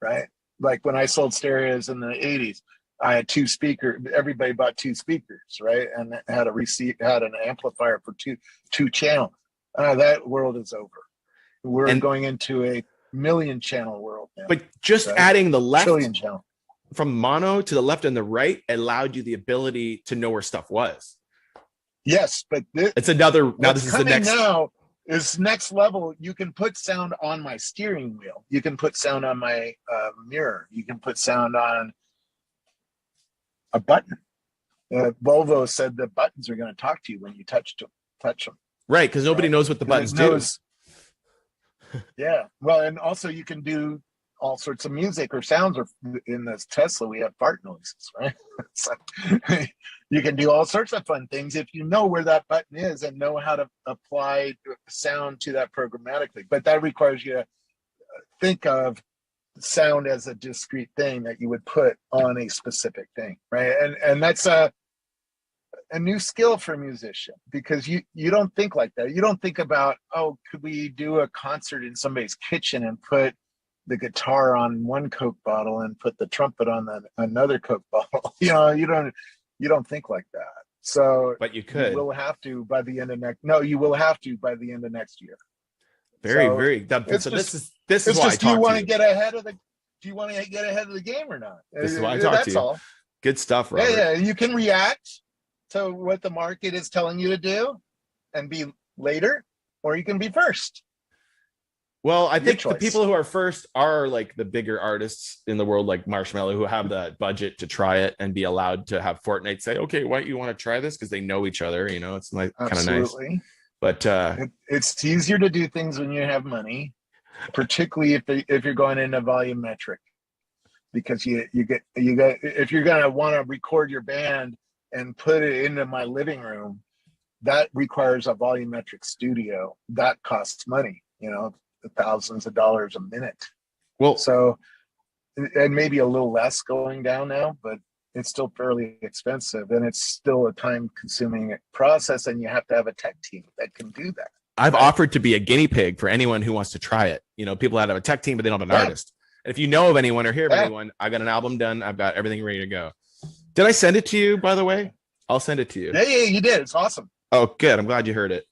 right? Like when I sold stereos in the 80s, I had 2 speakers. Everybody bought 2 speakers, right? And had an amplifier for two channel. That world is over. We're going into a 1,000,000-channel world now. But just adding the left channel from mono to the left and the right allowed you the ability to know where stuff was. Yes, but it's another. Now this is the next. Now is next level. You can put sound on my steering wheel. You can put sound on my mirror. You can put sound on a button. Volvo said the buttons are going to talk to you when you touch them. Right, because nobody knows what the buttons do. Yeah, well, and also you can do all sorts of music or sounds. Or in this Tesla, we have fart noises, right? So you can do all sorts of fun things if you know where that button is and know how to apply sound to that programmatically. But that requires you to think of sound as a discrete thing that you would put on a specific thing, right? And that's a new skill for a musician, because you don't think like that. You don't think about, oh, could we do a concert in somebody's kitchen and put the guitar on one Coke bottle and put the trumpet on another Coke bottle? You don't think like that. So, but you could. You will have to by the end of next. No, you will have to by the end of next year. Very. So this is why I talk to you. Do you want to get ahead of the game or not? This is why I talk to you. That's all. Good stuff, Robert. Yeah. You can react to what the market is telling you to do and be later, or you can be first. Well, I think the people who are first are like the bigger artists in the world, like Marshmello, who have the budget to try it and be allowed to have Fortnite say, okay, why you want to try this? Because they know each other, it's like kind of nice. But it's easier to do things when you have money, particularly if you're going into volumetric, because you get if you're going to want to record your band and put it into my living room, that requires a volumetric studio. That costs money, thousands of dollars a minute. Well, so, and maybe a little less going down now, but it's still fairly expensive, and it's still a time-consuming process, and you have to have a tech team that can do that. I've offered to be a guinea pig for anyone who wants to try it. People that have a tech team, but they don't have an artist. And if you know of anyone or hear of Yeah. anyone, I got an album done. I've got everything ready to go. Did I send it to you, by the way? I'll send it to you. Yeah, you did. It's awesome. Oh, good. I'm glad you heard it.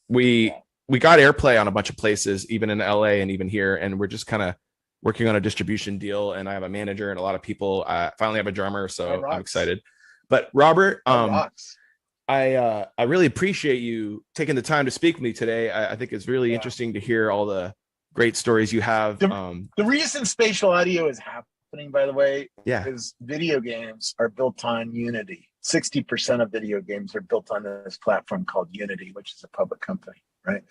We got airplay on a bunch of places, even in LA and even here, and we're just kind of working on a distribution deal. And I have a manager and a lot of people. I finally have a drummer, so I'm excited. But Robert, I really appreciate you taking the time to speak with me today. I think it's really interesting to hear all the great stories you have. The reason spatial audio is happening, by the way, yeah, is video games are built on Unity. 60% of video games are built on this platform called Unity, which is a public company, right?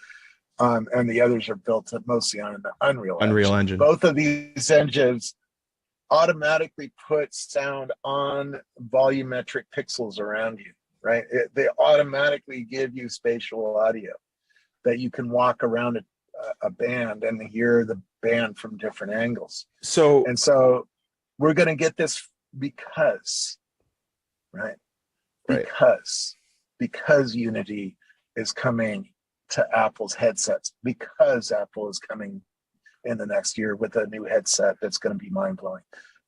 And the others are built mostly on the Unreal Engine. Both of these engines automatically put sound on volumetric pixels around you, right? They automatically give you spatial audio that you can walk around a band and hear the band from different angles. So we're going to get this because Unity is coming to Apple's headsets, because Apple is coming in the next year with a new headset that's going to be mind-blowing,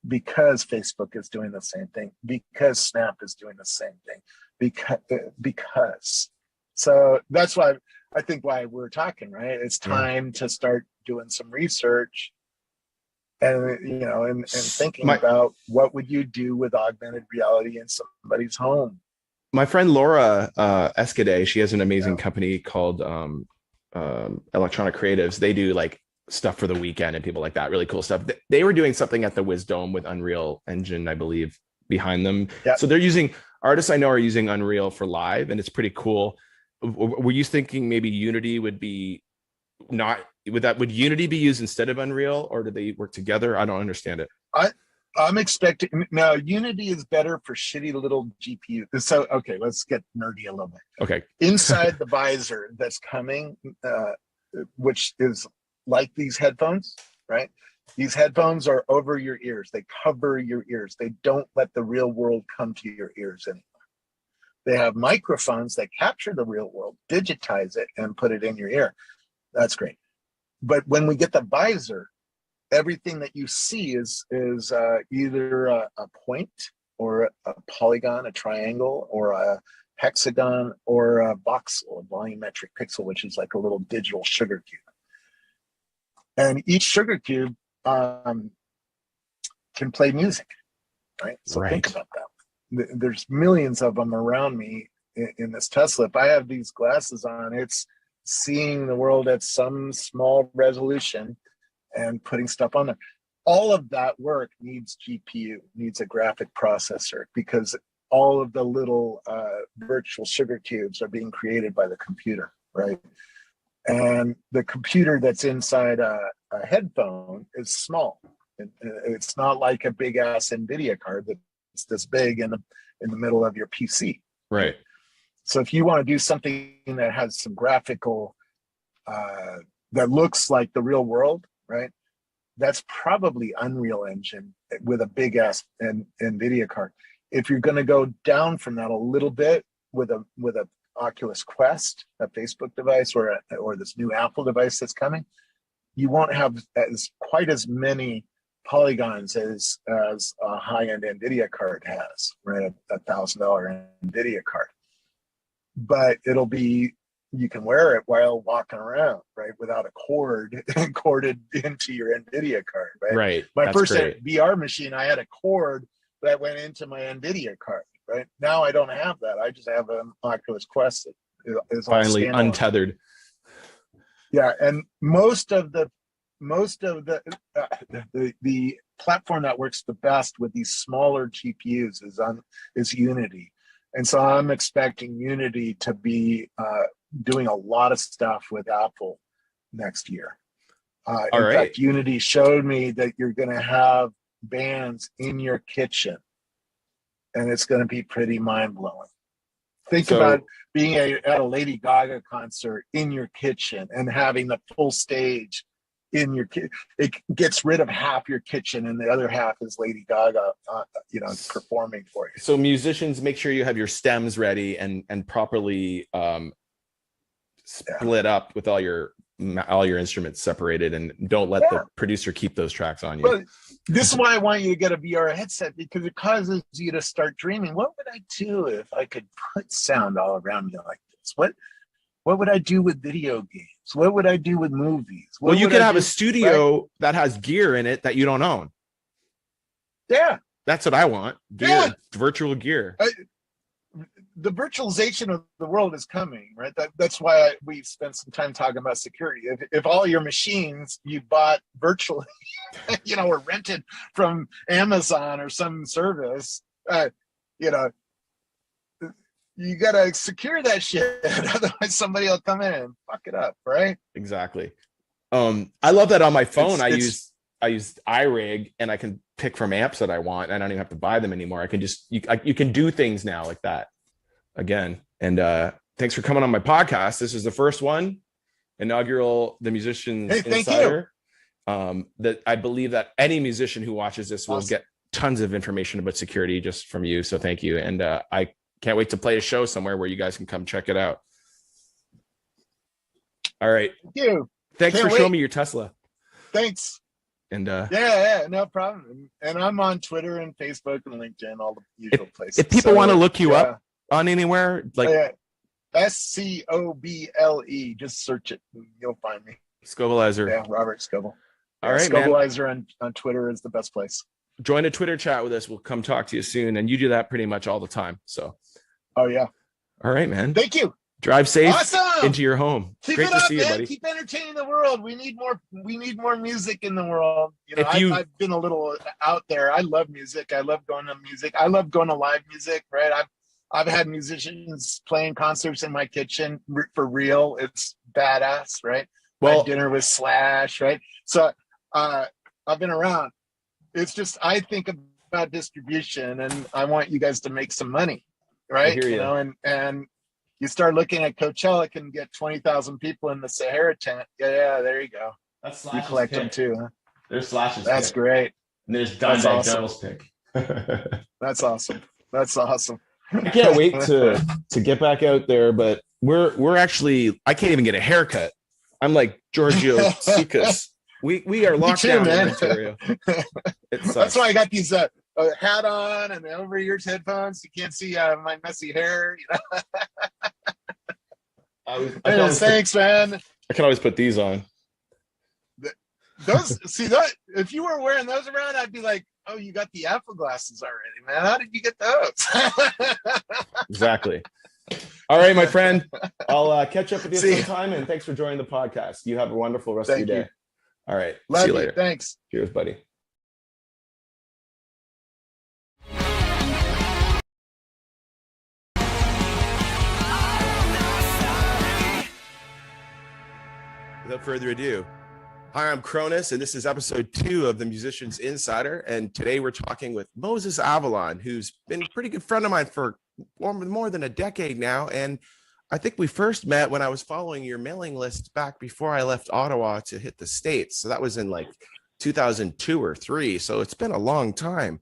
because Facebook is doing the same thing, because Snap is doing the same thing, because. So that's why I think why we're talking, right? It's time to start doing some research and thinking about what would you do with augmented reality in somebody's home. My friend Laura Escade, she has an amazing company called Electronic Creatives. They do like stuff for the weekend and people like that, really cool stuff. They were doing something at the Wisdom with Unreal Engine, I believe, behind them. Yep. So they're using, artists I know are using Unreal for live, and it's pretty cool. Were you thinking maybe Unity would be would Unity be used instead of Unreal, or do they work together? I don't understand it. I'm expecting now. Unity is better for shitty little GPU. So okay, let's get nerdy a little bit. Okay. Inside the visor that's coming, which is like these headphones, right? These headphones are over your ears. They cover your ears. They don't let the real world come to your ears anymore. They have microphones that capture the real world, digitize it, and put it in your ear. That's great. But when we get the visor, everything that you see is either a point or a polygon, a triangle, or a hexagon, or a voxel, a volumetric pixel, which is like a little digital sugar cube. And each sugar cube can play music, right? So think about that. There's millions of them around me in this Tesla. If I have these glasses on, it's seeing the world at some small resolution and putting stuff on there. All of that work needs GPU, needs a graphic processor, because all of the little virtual sugar cubes are being created by the computer, right? And the computer that's inside a headphone is small. It's not like a big ass NVIDIA card that's this big in the middle of your PC. Right. So if you want to do something that has some graphical, that looks like the real world, right? That's probably Unreal Engine with a big ass NVIDIA card. If you're going to go down from that a little bit with a Oculus Quest, a Facebook device, or this new Apple device that's coming, you won't have quite as many polygons as a high-end NVIDIA card has, right? $1,000 NVIDIA card. But it'll be, you can wear it while walking around, right? Without a cord corded into your NVIDIA card, right? Right. My first VR machine, I had a cord that went into my NVIDIA card, right? Now I don't have that. I just have an Oculus Quest that is finally untethered. Yeah, and most of the platform that works the best with these smaller GPUs is Unity. And so I'm expecting Unity to be doing a lot of stuff with Apple next year. In fact, Unity showed me that you're going to have bands in your kitchen, and it's going to be pretty mind-blowing. Think about being at a Lady Gaga concert in your kitchen and having the full stage in your kitchen. It gets rid of half your kitchen, and the other half is Lady Gaga, performing for you. So musicians, make sure you have your stems ready and properly split up with all your all your instruments separated, and don't let the producer keep those tracks on you. But this is why I want you to get a VR headset, because it causes you to start dreaming. What would I do if I could put sound all around me like this? What would I do with video games? What would I do with movies? Well, you could have a studio that has gear in it that you don't own. Yeah. That's what I want. Gear, virtual gear. The virtualization of the world is coming, right? That's why we spent some time talking about security. If all your machines you bought virtually, or rented from Amazon or some service, you gotta secure that shit. Otherwise, somebody will come in and fuck it up, right? Exactly. I love that on my phone. I use iRig, and I can pick from amps that I want. I don't even have to buy them anymore. I can just you can do things now like that again. And thanks for coming on my podcast. This is the first one, inaugural The Musicians Insider. That I believe that any musician who watches this will get tons of information about security just from you. So thank you. And I can't wait to play a show somewhere where you guys can come check it out. All right. Thank you. Thanks for showing me your Tesla. Thanks. And yeah, no problem. And I'm on Twitter and Facebook and LinkedIn, all the usual places. If people want to look you up on anywhere, like SCOBLE, just search it and you'll find me. Scobleizer. Yeah, Robert Scoble. All right, Scobleizer on Twitter is the best place. Join a Twitter chat with us. We'll come talk to you soon. And you do that pretty much all the time. So. Oh yeah. All right, man. Thank you. Drive safe awesome. into your home. Keep Great it to up, see you, man. buddy. Keep entertaining the world. We need more music in the world. I've been a little out there. I love music. I love going to music. I love going to live music, right? I've had musicians playing concerts in my kitchen for real. It's badass, right? Well, dinner with Slash, right? So I've been around. It's just I think about distribution, and I want you guys to make some money, right? I hear you. And you start looking at Coachella can get 20,000 people in the Sahara tent. Yeah, there you go. That's Slash's you collect pick. them too, huh? There's Slash's That's pick. Great. And there's Dimebag Darrell's pick. That's awesome. That's awesome. I can't wait to get back out there, but we're actually I can't even get a haircut. I'm like Giorgio Tsoukas. We are locked down in Ontario. That's why I got these hat on and the over-ears headphones. You can't see my messy hair. Thanks, man. I can always put these on. That if you were wearing those around, I'd be like, oh, you got the Apple glasses already, man. How did you get those? Exactly. All right, my friend. I'll catch up with you sometime, and thanks for joining the podcast. You have a wonderful rest of your day. All right. Love see you later. Thanks. Cheers, buddy. Without further ado, hi, I'm Cronus, and this is episode 2 of the Musicians Insider. And today we're talking with Moses Avalon, who's been a pretty good friend of mine for more than a decade now. And I think we first met when I was following your mailing list back before I left Ottawa to hit the States. So that was in like 2002 or 3. So it's been a long time.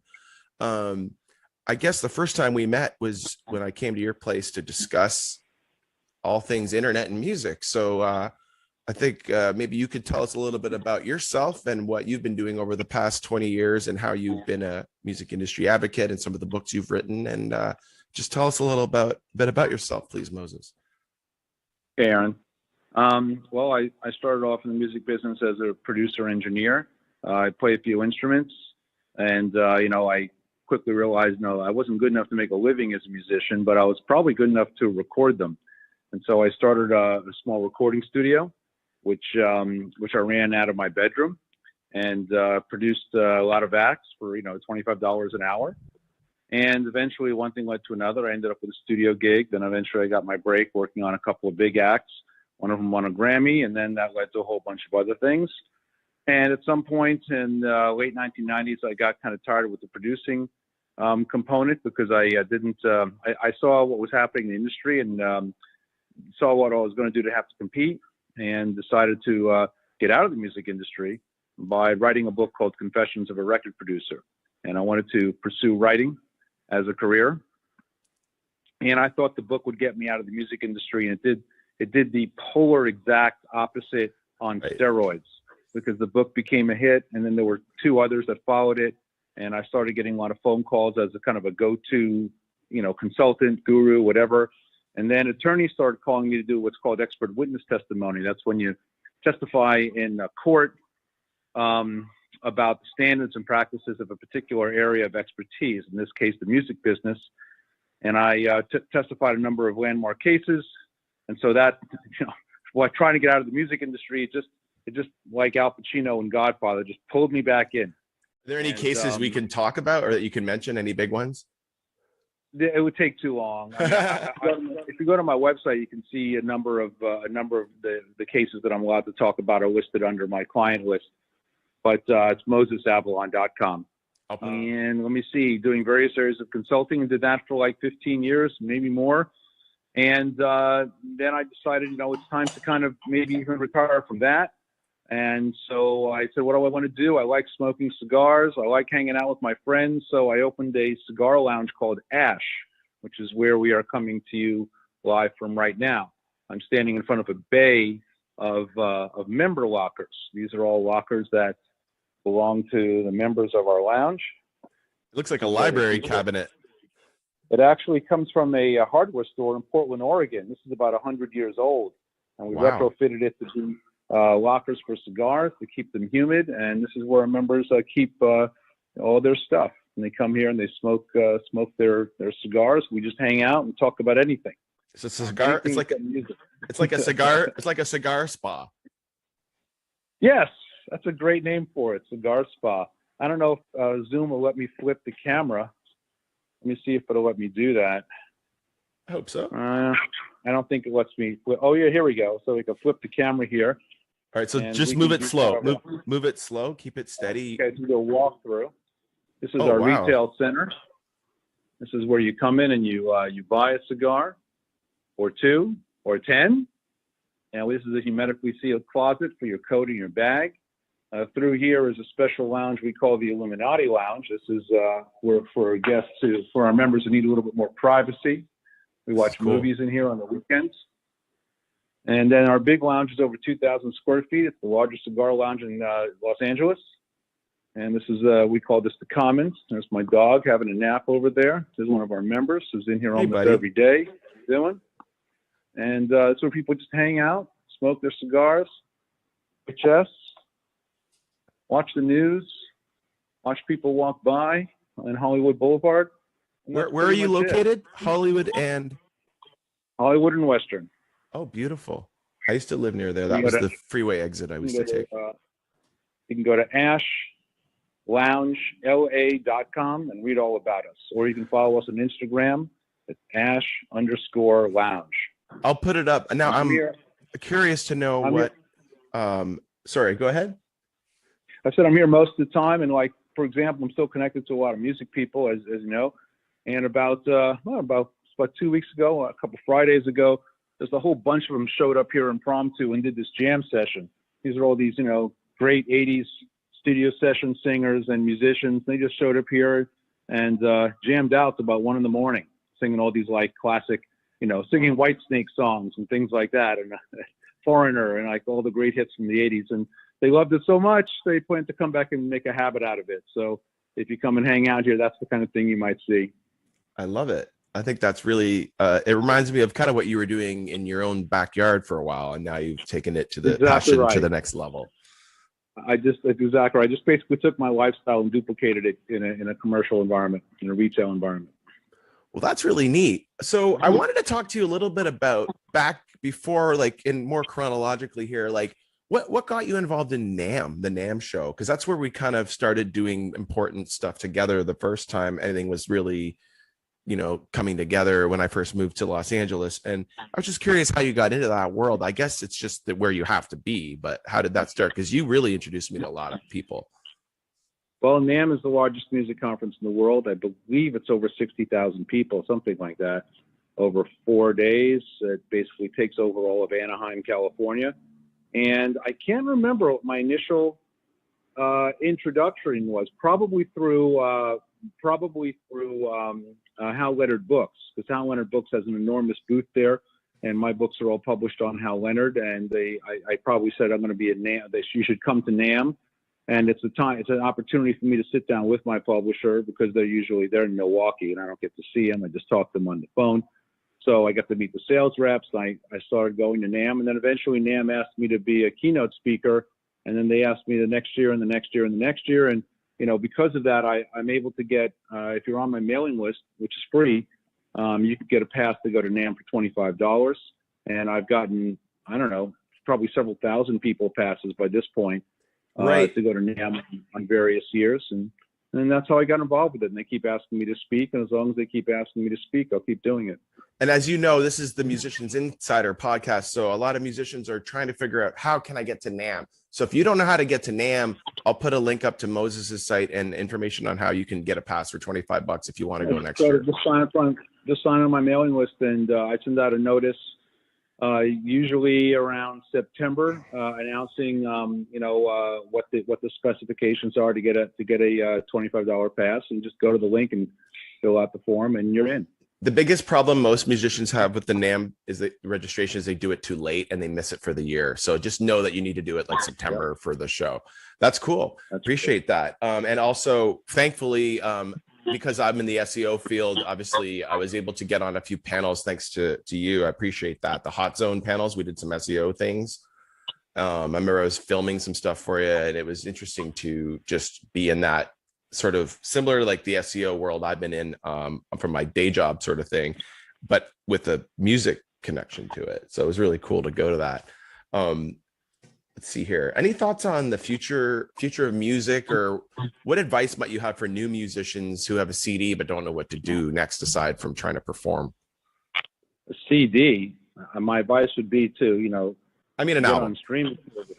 I guess the first time we met was when I came to your place to discuss all things internet and music. So I think maybe you could tell us a little bit about yourself and what you've been doing over the past 20 years and how you've been a music industry advocate and some of the books you've written. And just tell us a little bit about yourself, please, Moses. Hey, Aaron. Well, I started off in the music business as a producer engineer. I play a few instruments, and I quickly realized I wasn't good enough to make a living as a musician, but I was probably good enough to record them. And so I started a small recording studio, which I ran out of my bedroom, and produced a lot of acts for $25 an hour. And eventually one thing led to another. I ended up with a studio gig. Then eventually I got my break working on a couple of big acts. One of them won a Grammy, and then that led to a whole bunch of other things. And at some point in late 1990s, I got kind of tired with the producing component because I saw what was happening in the industry and saw what I was going to do to have to compete, and decided to get out of the music industry by writing a book called Confessions of a Record Producer. And I wanted to pursue writing as a career. And I thought the book would get me out of the music industry, and it did the polar exact opposite on Right. steroids, because the book became a hit, and then there were 2 others that followed it, and I started getting a lot of phone calls as a kind of a go-to, consultant, guru, whatever. And then attorneys started calling me to do what's called expert witness testimony. That's when you testify in a court about the standards and practices of a particular area of expertise, in this case, the music business. And I testified a number of landmark cases. And so that, while trying to get out of the music industry, it just like Al Pacino and Godfather, just pulled me back in. Are there any cases we can talk about or that you can mention? Any big ones? It would take too long. If you go to my website, you can see a number of the cases that I'm allowed to talk about are listed under my client list. But it's mosesavalon.com. And let me see, doing various areas of consulting, and did that for like 15 years, maybe more. And then I decided, it's time to kind of maybe even retire from that. And so I said, what do I want to do? I like smoking cigars. I like hanging out with my friends. So I opened a cigar lounge called Ash, which is where we are coming to you live from right now. I'm standing in front of a bay of member lockers. These are all lockers that belong to the members of our lounge. It looks like a library cabinet. It actually comes from a hardware store in Portland, Oregon. This is about 100 years old. And we retrofitted it to be lockers for cigars to keep them humid. And this is where our members keep all their stuff. And they come here and they smoke their cigars. We just hang out and talk about anything. It's a cigar. It's like a cigar. It's like a cigar spa. Yes, that's a great name for it, cigar spa. I don't know if Zoom will let me flip the camera. Let me see if it'll let me do that. I hope so. I don't think it lets me. Oh yeah, here we go. So we can flip the camera here. All right, so just move it slow. Move it slow. Keep it steady. Okay, so we'll walk through. This is our retail center. This is where you come in and you buy a cigar, or 2, or 10. And this is a hermetically sealed closet for your coat and your bag. Through here is a special lounge we call the Illuminati Lounge. This is for guests for our members who need a little bit more privacy. We watch movies in here on the weekends. And then our big lounge is over 2,000 square feet. It's the largest cigar lounge in Los Angeles. And this is, we call this the Commons. There's my dog having a nap over there. This is one of our members who's in here almost every day. How you doing? And it's where people just hang out, smoke their cigars, play chess, watch the news, watch people walk by on Hollywood Boulevard. Where are you located? Hollywood and Western. Oh, beautiful. I used to live near there. That was the freeway exit I used to take. You can go to ashloungela.com and read all about us. Or you can follow us on Instagram at ash_lounge. I'll put it up. Now I'm curious to know what sorry, go ahead. I said I'm here most of the time, and like, for example, I'm still connected to a lot of music people, as you know. And about 2 weeks ago, a couple Fridays ago, there's a whole bunch of them showed up here impromptu and did this jam session. These are all these, great 80s studio session singers and musicians. They just showed up here and jammed out to about 1 a.m, singing all these like classic, singing Whitesnake songs and things like that, and Foreigner and like all the great hits from the 80s. And they loved it so much, they plan to come back and make a habit out of it. So if you come and hang out here, that's the kind of thing you might see. I love it. I think that's really, it reminds me of kind of what you were doing in your own backyard for a while, and now you've taken it to the passion to the next level. Exactly. I just basically took my lifestyle and duplicated it in a commercial environment, in a retail environment. Well, that's really neat. So I wanted to talk to you a little bit about back before, like, in more chronologically here, like what got you involved in NAMM, the NAMM show? Because that's where we kind of started doing important stuff together the first time anything was really, coming together when I first moved to Los Angeles. And I was just curious how you got into that world. I guess it's just where you have to be, but how did that start? Because you really introduced me to a lot of people. Well, NAMM is the largest music conference in the world. I believe it's over 60,000 people, something like that, over 4 days. It basically takes over all of Anaheim, California. And I can't remember what my initial introduction was, probably through Hal Leonard Books, because Hal Leonard Books has an enormous booth there. and my books are all published on Hal Leonard. And I probably said I'm going to be at NAMM. You should come to NAMM, and it's an opportunity for me to sit down with my publisher, because they're in Milwaukee, and I don't get to see them. I just talk to them on the phone. So I got to meet the sales reps. I started going to NAMM, and then eventually NAMM asked me to be a keynote speaker, and then they asked me the next year and the next year and the next year. And because of that, I'm able to get, if you're on my mailing list, which is free, you could get a pass to go to NAMM for $25. And I've gotten, I don't know, probably several thousand people passes by this point, Right. to go to NAMM on various years. And that's how I got involved with it. And they keep asking me to speak. And as long as they keep asking me to speak, I'll keep doing it. And as you know, this is the Musicians Insider podcast. So a lot of musicians are trying to figure out, how can I get to NAMM? So if you don't know how to get to NAMM, I'll put a link up to Moses's site and information on how you can get a pass for $25 if you want to go next year. Just sign on my mailing list, and I send out a notice usually around September, announcing what the specifications are to get a $25 pass, and just go to the link and fill out the form, and you're in. The biggest problem most musicians have with the NAMM is the registration is they do it too late and they miss it for the year. So just know that you need to do it like September for the show. That's cool. Appreciate that. And also, thankfully, because I'm in the SEO field, obviously I was able to get on a few panels thanks to you. I appreciate that. The Hot Zone panels, we did some SEO things. I remember I was filming some stuff for you, and it was interesting to just be in that sort of similar, like the SEO world I've been in from my day job sort of thing, but with a music connection to it. So it was really cool to go to that. Let's see here. Any thoughts on the future of music, or what advice might you have for new musicians who have a CD but don't know what to do next aside from trying to perform? A CD, my advice would be to, an album. On streaming service.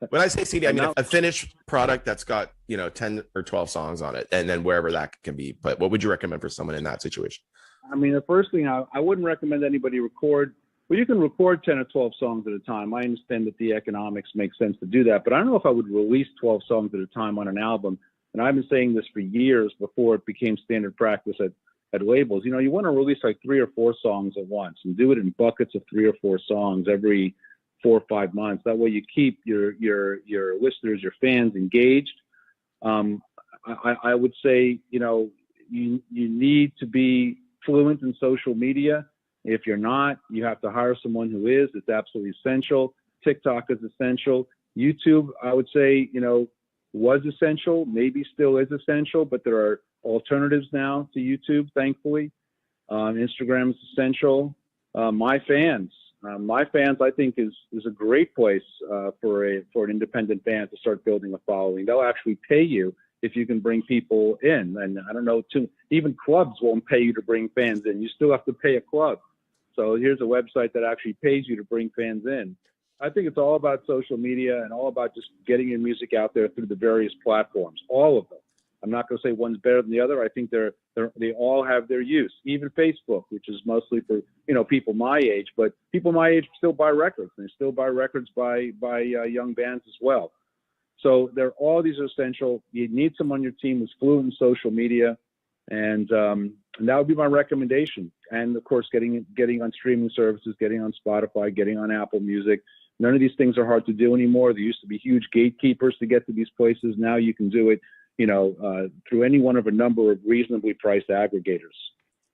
When I say CD, I mean a finished product that's got 10 or 12 songs on it, and then wherever that can be. But what would you recommend for someone in that situation? The first thing, I wouldn't recommend anybody record. Well, you can record 10 or 12 songs at a time. I understand that the economics make sense to do that, but I don't know if I would release 12 songs at a time on an album. And I've been saying this for years before it became standard practice at labels. You want to release like 3 or 4 songs at once, and do it in buckets of 3 or 4 songs every 4 or 5 months. That way you keep your listeners, your fans engaged. I would say, you need to be fluent in social media. If you're not, you have to hire someone who is. It's absolutely essential. TikTok is essential. YouTube, I would say, was essential, maybe still is essential, but there are alternatives now to YouTube, thankfully. Instagram is essential. My Fans, I think, is a great place for an independent band to start building a following. They'll actually pay you if you can bring people in. And I don't know, even clubs won't pay you to bring fans in. You still have to pay a club. So here's a website that actually pays you to bring fans in. I think it's all about social media and all about just getting your music out there through the various platforms, all of them. I'm not going to say one's better than the other. I think they all have their use. Even Facebook, which is mostly for people my age, but people my age still buy records. And they still buy records by young bands as well. So all these are essential. You need someone on your team who's fluent in social media, and that would be my recommendation. And of course, getting on streaming services, getting on Spotify, getting on Apple Music. None of these things are hard to do anymore. There used to be huge gatekeepers to get to these places. Now you can do it, through any one of a number of reasonably priced aggregators.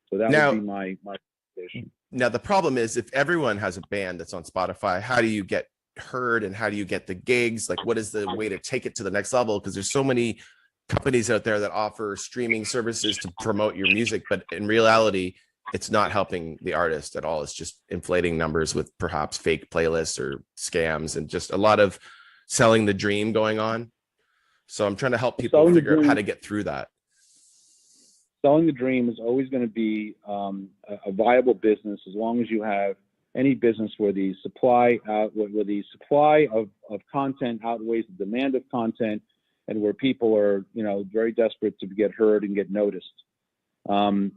So that would be my recommendation. Now, the problem is, if everyone has a band that's on Spotify, how do you get heard and how do you get the gigs? Like, what is the way to take it to the next level? Because there's so many companies out there that offer streaming services to promote your music, but in reality, it's not helping the artist at all. It's just inflating numbers with perhaps fake playlists or scams, and just a lot of selling the dream going on. So I'm trying to help people figure out how to get through that. Selling the dream is always going to be a viable business as long as you have any business where the supply of content outweighs the demand of content, and where people are very desperate to get heard and get noticed. I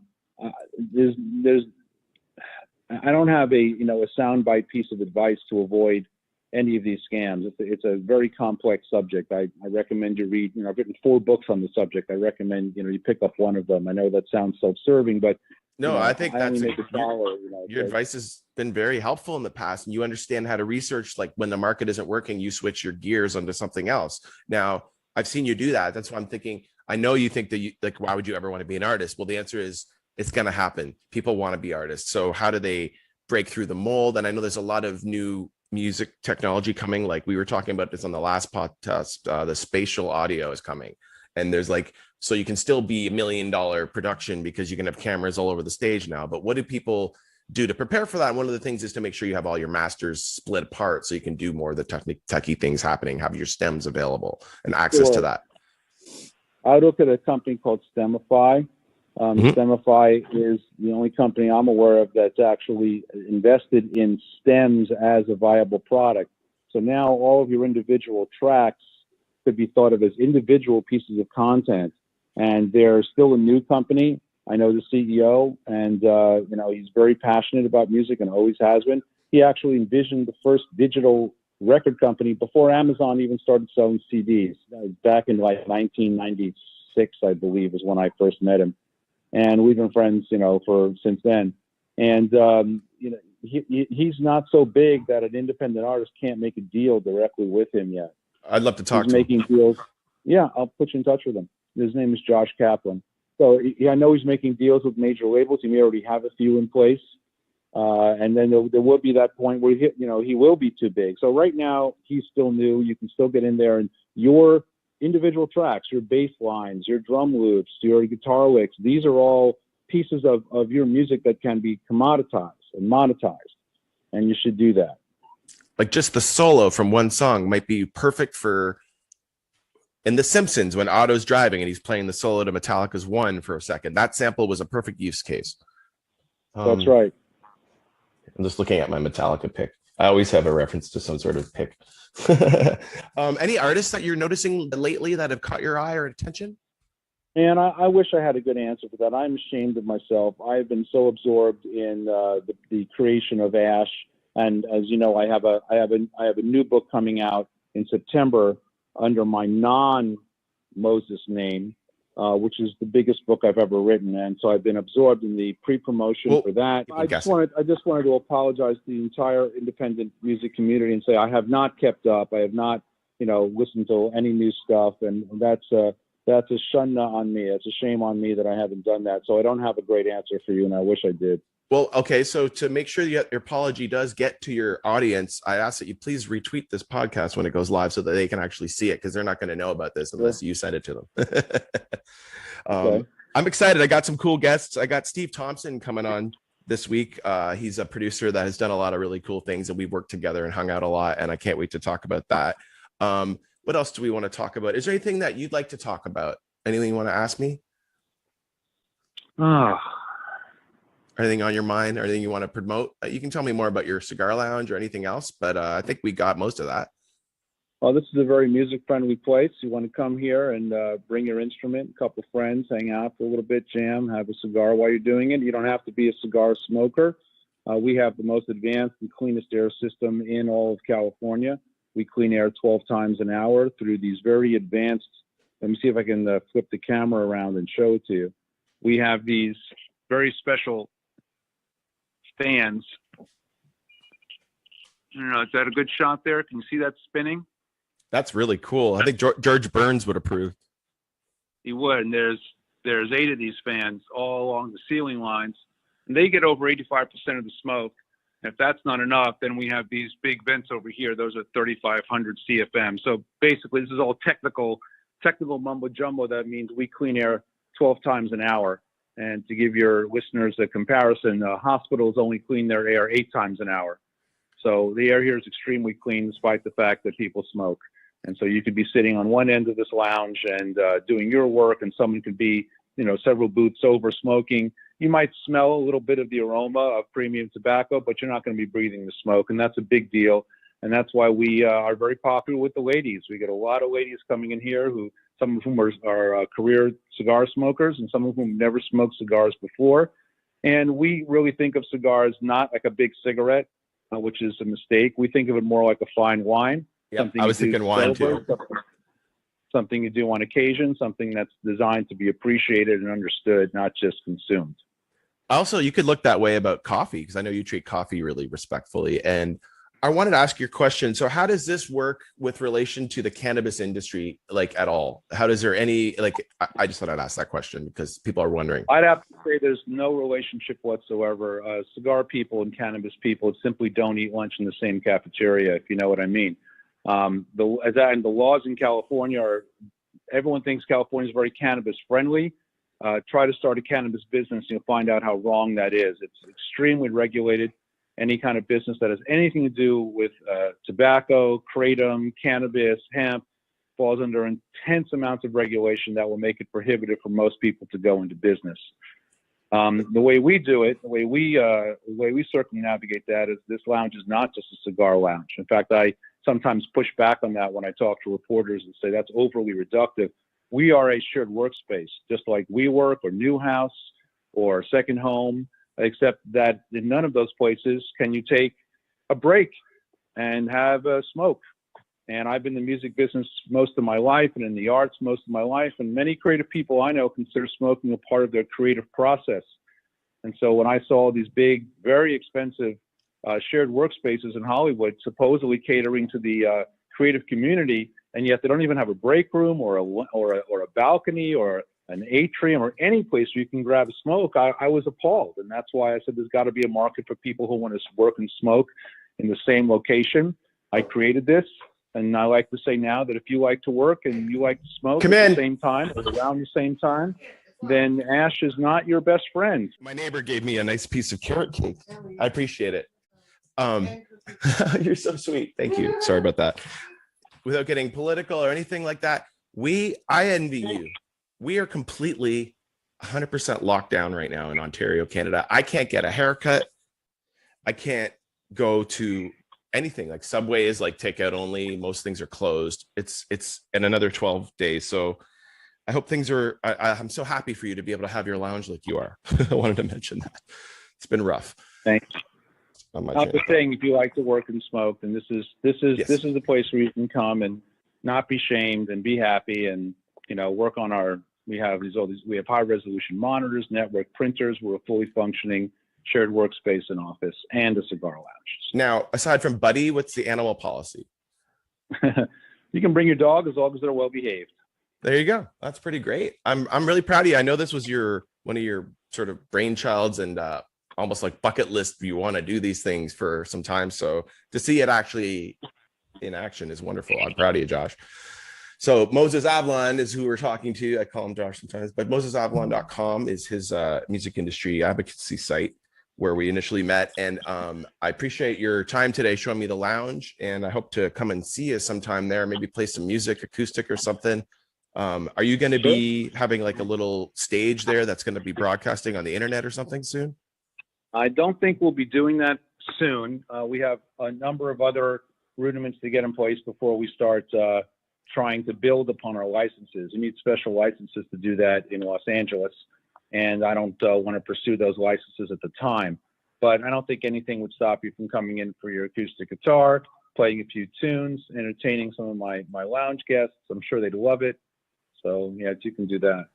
don't have a soundbite piece of advice to avoid any of these scams. It's a very complex subject. I recommend you read. I've written 4 books on the subject. I recommend you pick up one of them. I know that sounds self-serving, but No, I think I only that's make a dollar. your advice has been very helpful in the past, and you understand how to research. Like when the market isn't working, you switch your gears onto something else. Now, I've seen you do that. That's why I'm thinking. I know you think that you like. Why would you ever want to be an artist? Well, the answer is it's going to happen. People want to be artists. So how do they break through the mold? And I know there's a lot of new music technology coming. Like we were talking about this on the last podcast. The spatial audio is coming, and there's like so you can still be $1 million production because you can have cameras all over the stage now. But what do people do to prepare for that? One of the things is to make sure you have all your masters split apart so you can do more of the techie things happening, have your stems available and access to that. I look at a company called Stemify. Stemify is the only company I'm aware of that's actually invested in stems as a viable product. So now all of your individual tracks could be thought of as individual pieces of content. And they're still a new company. I know the CEO, and he's very passionate about music and always has been. He actually envisioned the first digital record company before Amazon even started selling CDs. Back in like 1996, I believe, is when I first met him, and we've been friends, for since then. And he's not so big that an independent artist can't make a deal directly with him yet. I'd love to talk to him. He's making deals. Yeah, I'll put you in touch with him. His name is Josh Kaplan. So I know he's making deals with major labels. He may already have a few in place. And then there will be that point where he will be too big. So right now he's still new. You can still get in there, and your individual tracks, your bass lines, your drum loops, your guitar licks, these are all pieces of your music that can be commoditized and monetized. And you should do that. Like just the solo from one song might be perfect for in The Simpsons when Otto's driving and he's playing the solo to Metallica's One for a second. That sample was a perfect use case. That's right. I'm just looking at my Metallica pick. I always have a reference to some sort of pick. Any artists that you're noticing lately that have caught your eye or attention? And I wish I had a good answer for that. I'm ashamed of myself. I've been so absorbed in the creation of Ash. And as you know, I have a new book coming out in September under my non-Moses name, which is the biggest book I've ever written. And so I've been absorbed in the pre-promotion for that. I just wanted to apologize to the entire independent music community and say I have not kept up. I have not, listened to any new stuff. And that's a shunna on me. It's a shame on me that I haven't done that. So I don't have a great answer for you, and I wish I did. Well, okay. So to make sure your apology does get to your audience, I ask that you please retweet this podcast when it goes live so that they can actually see it, because they're not going to know about this unless you send it to them. Okay. I'm excited. I got some cool guests. I got Steve Thompson coming on this week. He's a producer that has done a lot of really cool things, and we've worked together and hung out a lot, and I can't wait to talk about that. What else do we want to talk about? Is there anything that you'd like to talk about? Anything you want to ask me? Anything on your mind or anything you want to promote? You can tell me more about your cigar lounge or anything else, but I think we got most of that. Well, this is a very music-friendly place. You want to come here and bring your instrument, a couple friends, hang out for a little bit, jam, have a cigar while you're doing it. You don't have to be a cigar smoker. We have the most advanced and cleanest air system in all of California. We clean air 12 times an hour through these very advanced, let me see if I can flip the camera around and show it to you. We have these very special fans. I don't know, is that a good shot there? Can you see that spinning? That's really cool. I think George Burns would approve. He would, and there's 8 of these fans all along the ceiling lines, and they get over 85% of the smoke. And if that's not enough, then we have these big vents over here. Those are 3,500 CFM. So basically, this is all technical mumbo jumbo. That means we clean air 12 times an hour. And to give your listeners a comparison, hospitals only clean their air 8 times an hour. So the air here is extremely clean despite the fact that people smoke. And so you could be sitting on one end of this lounge and doing your work, and someone could be, several booths over smoking. You might smell a little bit of the aroma of premium tobacco, but you're not going to be breathing the smoke. And that's a big deal. And that's why we are very popular with the ladies. We get a lot of ladies coming in here some of whom are career cigar smokers, and some of whom never smoked cigars before. And we really think of cigars not like a big cigarette, which is a mistake. We think of it more like a fine wine. Yeah, I was thinking wine too. Something you do on occasion, something that's designed to be appreciated and understood, not just consumed. Also, you could look that way about coffee because I know you treat coffee really respectfully. And I wanted to ask your question. So, how does this work with relation to the cannabis industry, like at all? How does there any like? I just thought I'd ask that question because people are wondering. I'd have to say there's no relationship whatsoever. Cigar people and cannabis people simply don't eat lunch in the same cafeteria, if you know what I mean. The laws in California are, everyone thinks California is very cannabis friendly. Try to start a cannabis business, you'll find out how wrong that is. It's extremely regulated. Any kind of business that has anything to do with tobacco, kratom, cannabis, hemp falls under intense amounts of regulation that will make it prohibitive for most people to go into business. The way we do it, the way we circumnavigate that is this lounge is not just a cigar lounge. In fact, I sometimes push back on that when I talk to reporters and say that's overly reductive. We are a shared workspace, just like WeWork or Newhouse or Second Home, except that in none of those places can you take a break and have a smoke. And I've been in the music business most of my life and in the arts most of my life, and many creative people I know consider smoking a part of their creative process. And so when I saw these big, very expensive shared workspaces in Hollywood supposedly catering to the creative community, and yet they don't even have a break room or a balcony or an atrium or any place where you can grab a smoke, I was appalled. And that's why I said there's got to be a market for people who want to work and smoke in the same location. I created this, and I like to say now that if you like to work and you like to smoke at the same time or around the same time, then Ash is not your best friend. My neighbor gave me a nice piece of carrot cake. I appreciate it. You're so sweet. Thank you. Sorry about that. Without getting political or anything like that, I envy you. We are completely 100% locked down right now in Ontario, Canada. I can't get a haircut. I can't go to anything. Like Subway is like takeout only. Most things are closed. It's in another 12 days. So I hope things are, I'm so happy for you to be able to have your lounge like you are. I wanted to mention that. It's been rough. Thanks. I'm just saying, if you like to work and smoke, then this is the place where you can come and not be shamed and be happy and, you know, work on we have high resolution monitors, network printers. We're a fully functioning shared workspace and office and a cigar lounge. Now, aside from Buddy, what's the animal policy? You can bring your dog as long as they're well behaved. There you go. That's pretty great. I'm really proud of you. I know this was one of your sort of brainchilds and almost like bucket list. You want to do these things for some time. So to see it actually in action is wonderful. I'm proud of you, Josh. So Moses Avalon is who we're talking to. I call him Josh sometimes, but mosesavalon.com is his music industry advocacy site where we initially met. And I appreciate your time today showing me the lounge, and I hope to come and see you sometime there, maybe play some music, acoustic or something. Are you going to be having like a little stage there that's going to be broadcasting on the internet or something soon? I don't think we'll be doing that soon. We have a number of other rudiments to get in place before we start trying to build upon our licenses. We need special licenses to do that in Los Angeles, and I don't want to pursue those licenses at the time. But I don't think anything would stop you from coming in for your acoustic guitar, playing a few tunes, entertaining some of my lounge guests. I'm sure they'd love it. So yeah, you can do that.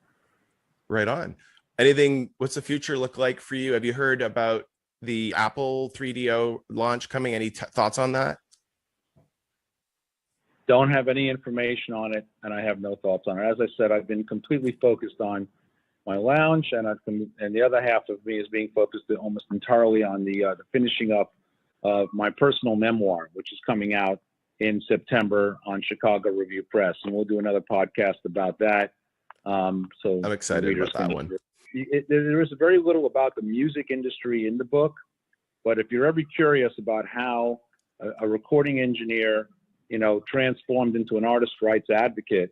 Right on. Anything, what's the future look like for you? Have you heard about the Apple 3DO launch coming? Any thoughts on that? Don't have any information on it, and I have no thoughts on it. As I said, I've been completely focused on my lounge, and the other half of me is being focused almost entirely on the finishing up of my personal memoir, which is coming out in September on Chicago Review Press, and we'll do another podcast about that. So I'm excited about that one. There is very little about the music industry in the book, but if you're ever curious about how a recording engineer, you know, transformed into an artist rights advocate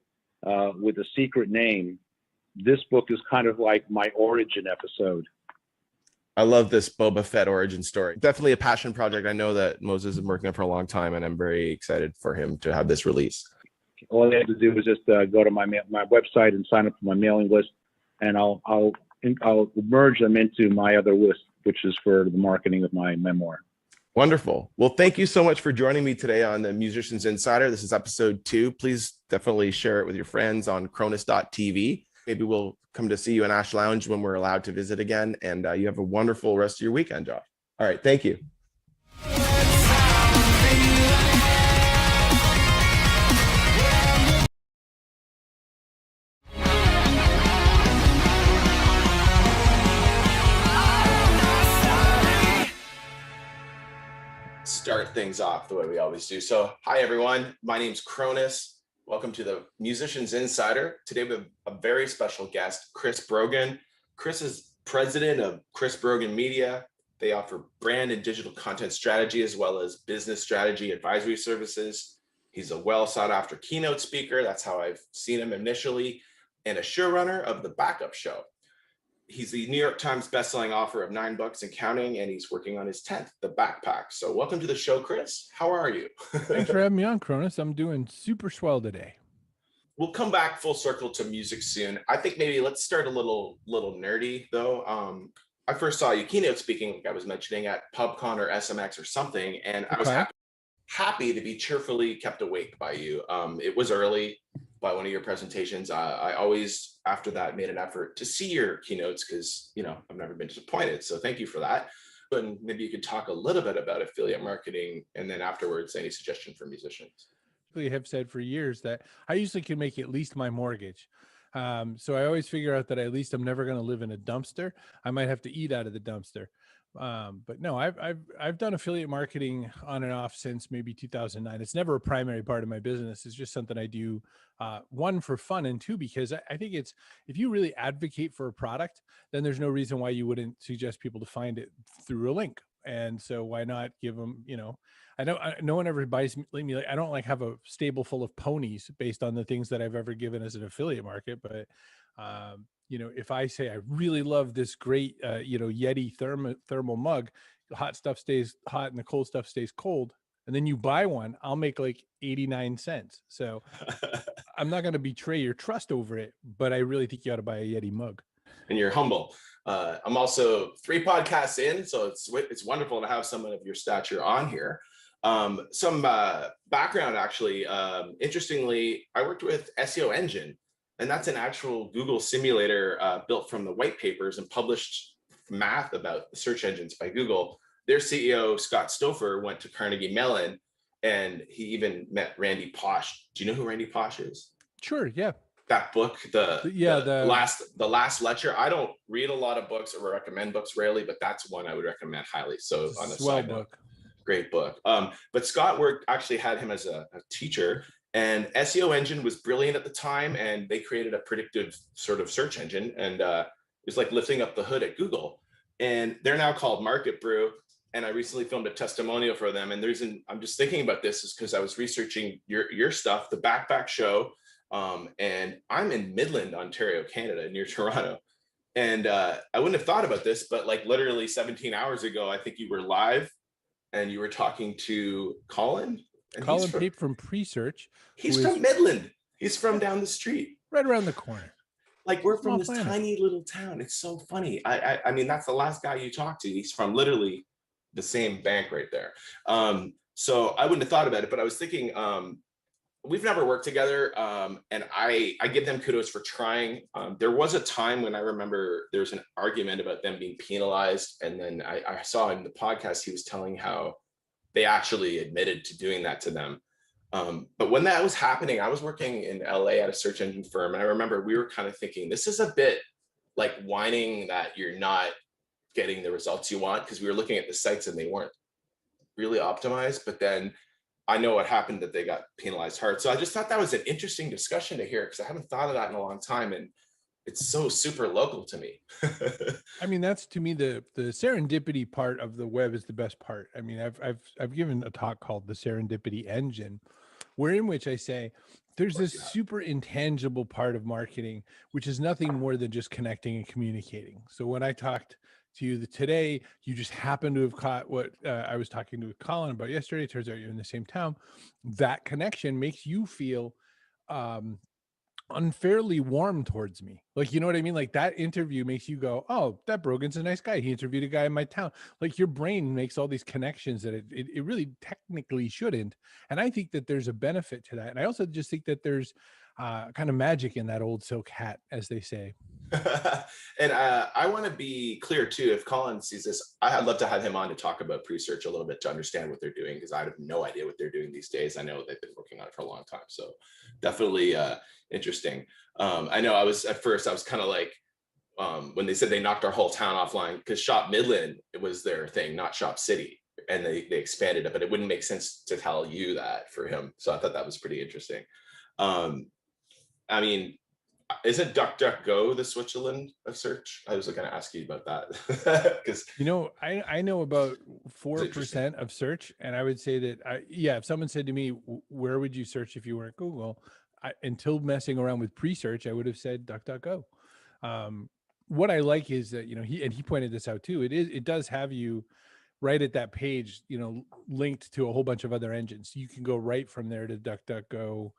with a secret name, this book is kind of like my origin episode. I love this Boba Fett origin story. Definitely a passion project. I know that Moses has been working on for a long time, and I'm very excited for him to have this release. All they have to do is just go to my website and sign up for my mailing list, and I'll merge them into my other list, which is for the marketing of my memoir. Wonderful. Well, thank you so much for joining me today on the Musicians Insider. This is episode 2. Please definitely share it with your friends on Cronus.tv. Maybe we'll come to see you in Ash Lounge when we're allowed to visit again. And you have a wonderful rest of your weekend, Josh. All right. Thank you. Start things off the way we always do. So, hi everyone. My name's Cronus. Welcome to the Musicians Insider. Today we have a very special guest, Chris Brogan. Chris is president of Chris Brogan Media. They offer brand and digital content strategy as well as business strategy advisory services. He's a well sought after keynote speaker. That's how I've seen him initially, and a showrunner of The Backup Show. He's the New York Times bestselling author of 9 books and counting, and he's working on his 10th, The Backpack. So welcome to the show, Chris. How are you? Thanks for having me on, Cronus. I'm doing super swell today. We'll come back full circle to music soon. I think maybe let's start a little nerdy though. I first saw you keynote speaking, like I was mentioning, at PubCon or SMX or something, and I was happy to be cheerfully kept awake by you. It was early by one of your presentations. I always, after that, made an effort to see your keynotes because, you know, I've never been disappointed. So thank you for that. And maybe you could talk a little bit about affiliate marketing, and then afterwards, any suggestion for musicians. I have said for years that I usually can make at least my mortgage. So I always figure out that at least I'm never going to live in a dumpster. I might have to eat out of the dumpster. But no, I've done affiliate marketing on and off since maybe 2009. It's never a primary part of my business. It's just something I do, one, for fun, and two, because I think it's, if you really advocate for a product, then there's no reason why you wouldn't suggest people to find it through a link. And so why not give them, you know, I know no one ever buys me, like, I don't like have a stable full of ponies based on the things that I've ever given as an affiliate market, but you know, if I say I really love this great, you know, Yeti thermal mug, the hot stuff stays hot and the cold stuff stays cold, and then you buy one, I'll make like 89 cents. So I'm not going to betray your trust over it, but I really think you ought to buy a Yeti mug. And you're humble. I'm also 3 podcasts in, so it's wonderful to have someone of your stature on here. Some background, actually. Interestingly, I worked with SEO Engine. And that's an actual Google simulator built from the white papers and published math about the search engines by Google. Their CEO, Scott Stouffer, went to Carnegie Mellon, and he even met Randy Pausch. Do you know who Randy Pausch is? Sure, yeah. That book, the last lecture. I don't read a lot of books or recommend books rarely, but that's one I would recommend highly. So on a side note, great book. But Scott actually had him as a teacher. And SEO Engine was brilliant at the time, and they created a predictive sort of search engine, and it was like lifting up the hood at Google. And they're now called Market Brew, and I recently filmed a testimonial for them. And the reason I'm just thinking about this is because I was researching your stuff, The Backpack Show, and I'm in Midland, Ontario, Canada, near Toronto. And I wouldn't have thought about this, but like literally 17 hours ago, I think you were live, and you were talking to Colin. And Colin Pape from Presearch. He's from Midland. He's from down the street. Right around the corner. Like, we're from this tiny little town. It's so funny. I mean, that's the last guy you talked to. He's from literally the same bank right there. So I wouldn't have thought about it, but I was thinking, we've never worked together. And I give them kudos for trying. There was a time when I remember there was an argument about them being penalized. And then I saw in the podcast, he was telling how they actually admitted to doing that to them. But when that was happening, I was working in LA at a search engine firm. And I remember we were kind of thinking, this is a bit like whining that you're not getting the results you want, because we were looking at the sites and they weren't really optimized. But then I know what happened, that they got penalized hard. So I just thought that was an interesting discussion to hear, because I haven't thought of that in a long time. And it's so super local to me. I mean, that's, to me, the serendipity part of the web is the best part. I mean, I've given a talk called The Serendipity Engine, in which I say there's this super intangible part of marketing, which is nothing more than just connecting and communicating. So when I talked to you today, you just happen to have caught what I was talking to Colin about yesterday. It turns out you're in the same town. That connection makes you feel unfairly warm towards me. Like, you know what I mean? Like, that interview makes you go, oh, that Brogan's a nice guy. He interviewed a guy in my town. Like, your brain makes all these connections that it really technically shouldn't. And I think that there's a benefit to that. And I also just think that there's, kind of magic in that old silk hat, as they say. And I want to be clear too. If Colin sees this, I'd love to have him on to talk about Presearch a little bit to understand what they're doing, because I have no idea what they're doing these days. I know they've been working on it for a long time, so definitely interesting. I know I was kind of like when they said they knocked our whole town offline, because Shop Midland, it was their thing, not Shop City, and they expanded it, but it wouldn't make sense to tell you that for him. So I thought that was pretty interesting. I mean, isn't DuckDuckGo the Switzerland of search? I was going to ask you about that because I know about 4% of search, and I would say that if someone said to me, where would you search if you weren't Google, until messing around with Presearch, I would have said DuckDuckGo. What I like is that he pointed this out too. It does have you right at that page, linked to a whole bunch of other engines. You can go right from there to DuckDuckGo.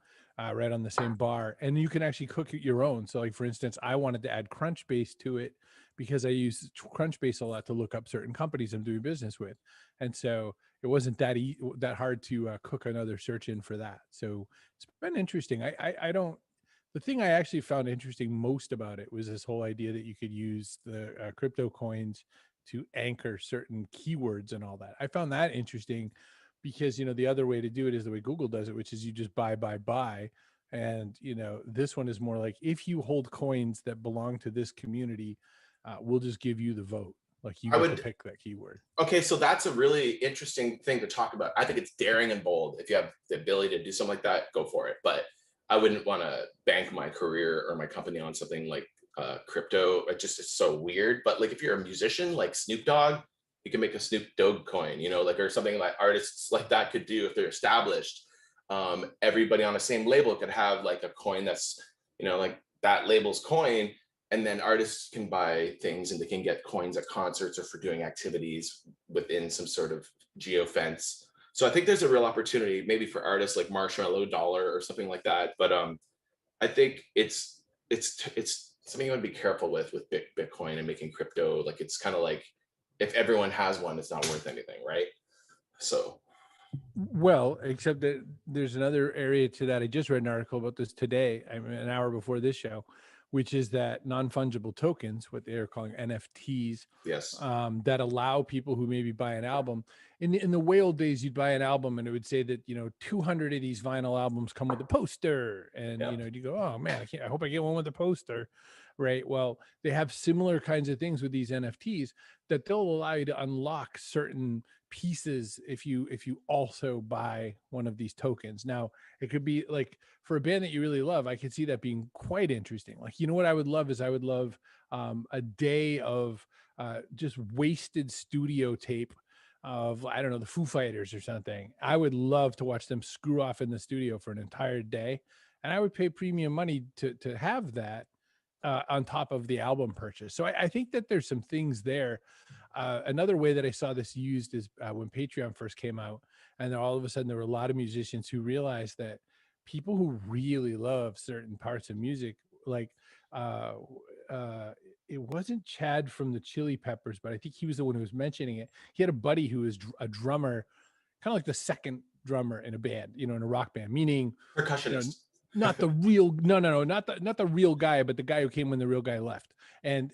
Right on the same bar, and you can actually cook your own. So like, for instance, I wanted to add Crunchbase to it because I use Crunchbase a lot to look up certain companies I'm doing business with. And so it wasn't that hard to cook another search in for that. So it's been interesting. The thing I actually found interesting most about it was this whole idea that you could use the crypto coins to anchor certain keywords and all that. I found that interesting, because the other way to do it is the way Google does it, which is you just buy. And this one is more like, if you hold coins that belong to this community, we'll just give you the vote. Like, you get to pick that keyword. Okay, so that's a really interesting thing to talk about. I think it's daring and bold. If you have the ability to do something like that, go for it. But I wouldn't want to bank my career or my company on something like crypto. It's so weird. But like, if you're a musician like Snoop Dogg, you can make a Snoop Dogg coin, or something like artists like that could do if they're established. Everybody on the same label could have like a coin that's, like that label's coin, and then artists can buy things and they can get coins at concerts or for doing activities within some sort of geofence. So I think there's a real opportunity maybe for artists like Marshmallow Dollar or something like that. But I think it's something you want to be careful with Bitcoin and making crypto. Like, it's kind of like, if everyone has one, it's not worth anything, right? So, well, except that there's another area to that. I just read an article about this today, an hour before this show, which is that non-fungible tokens, what they are calling NFTs, yes, that allow people who maybe buy an album. In the way old days, you'd buy an album and it would say that 200 of these vinyl albums come with a poster, and you go, oh man, I hope I get one with a poster, right? Well, they have similar kinds of things with these NFTs that they'll allow you to unlock certain pieces if you also buy one of these tokens. Now, it could be like, for a band that you really love, I could see that being quite interesting. Like, what I would love is, I would love a day of just wasted studio tape of, I don't know, the Foo Fighters or something. I would love to watch them screw off in the studio for an entire day, and I would pay premium money to have that on top of the album purchase. So I think that there's some things there. Another way that I saw this used is when Patreon first came out, and then all of a sudden there were a lot of musicians who realized that people who really love certain parts of music, like it wasn't Chad from the Chili Peppers, but I think he was the one who was mentioning it. He had a buddy who was a drummer, kind of like the second drummer in a band, in a rock band, meaning percussionist. Not the real, no, not the real guy, but the guy who came when the real guy left. And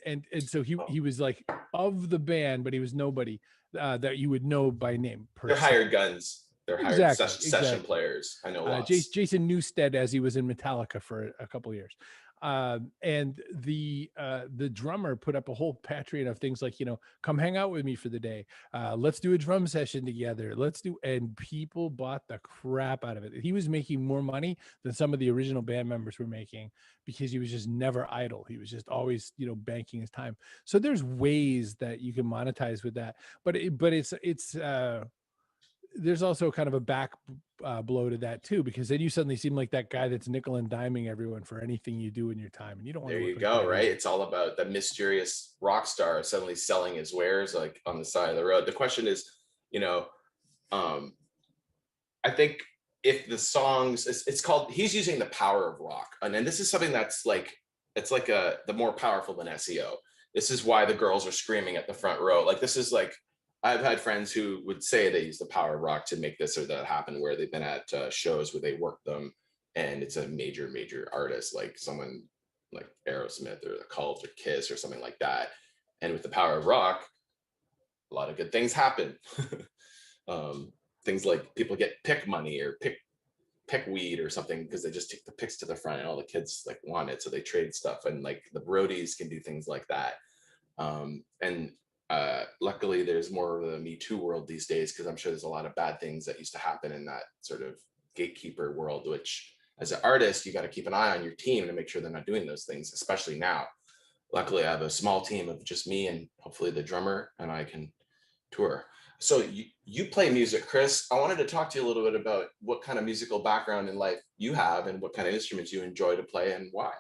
so he was like of the band, but he was nobody that you would know by name. They're hired guns. They're hired session players. I know lots. Jason Newsted, as he was in Metallica for a couple of years. And the drummer put up a whole Patreon of things like, come hang out with me for the day. Let's do a drum session together. And people bought the crap out of it. He was making more money than some of the original band members were making, because he was just never idle. He was just always, banking his time. So there's ways that you can monetize with that, but it's there's also kind of a back blow to that too, because then you suddenly seem like that guy that's nickel and diming everyone for anything you do in your time, and you don't want there to you go, right? It's all about the mysterious rock star suddenly selling his wares like on the side of the road. The question is, I think if the songs, it's called, he's using the power of rock, and then this is something that's like, it's like the more powerful than SEO. This is why the girls are screaming at the front row. Like, this is like, I've had friends who would say they use the power of rock to make this or that happen, where they've been at shows where they work them and it's a major artist, like someone like Aerosmith or the Cult or Kiss or something like that. And with the power of rock, a lot of good things happen. Things like people get pick money or pick weed or something because they just take the picks to the front and all the kids like want it, so they trade stuff. And like the Brodies can do things like that. And luckily there's more of the Me Too world these days, because I'm sure there's a lot of bad things that used to happen in that sort of gatekeeper world, which as an artist you got to keep an eye on your team to make sure they're not doing those things, especially now. Luckily I have a small team of just me and hopefully the drummer, and I can tour. So you play music, Chris. I wanted to talk to you a little bit about what kind of musical background in life you have and what kind of instruments you enjoy to play and why.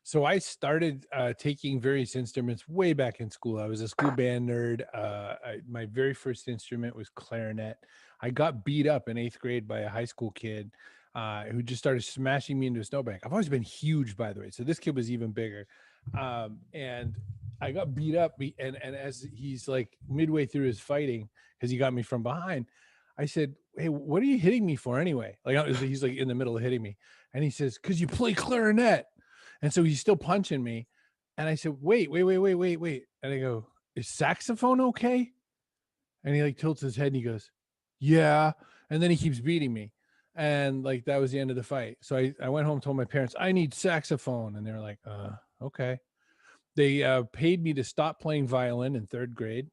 So I started taking various instruments way back in school. I was a school band nerd. My very first instrument was clarinet. I got beat up in 8th grade by a high school kid who just started smashing me into a snowbank. I've always been huge, by the way. So this kid was even bigger. And I got beat up. And as he's like midway through his fighting, because he got me from behind, I said, "Hey, what are you hitting me for anyway?" Like he's like in the middle of hitting me. And he says, "'Cause you play clarinet." And so he's still punching me. And I said, wait. And I go, "Is saxophone okay?" And he like tilts his head and he goes, "Yeah." And then he keeps beating me. And like, that was the end of the fight. So I went home, told my parents, "I need saxophone." And they were like, okay. They paid me to stop playing violin in 3rd grade.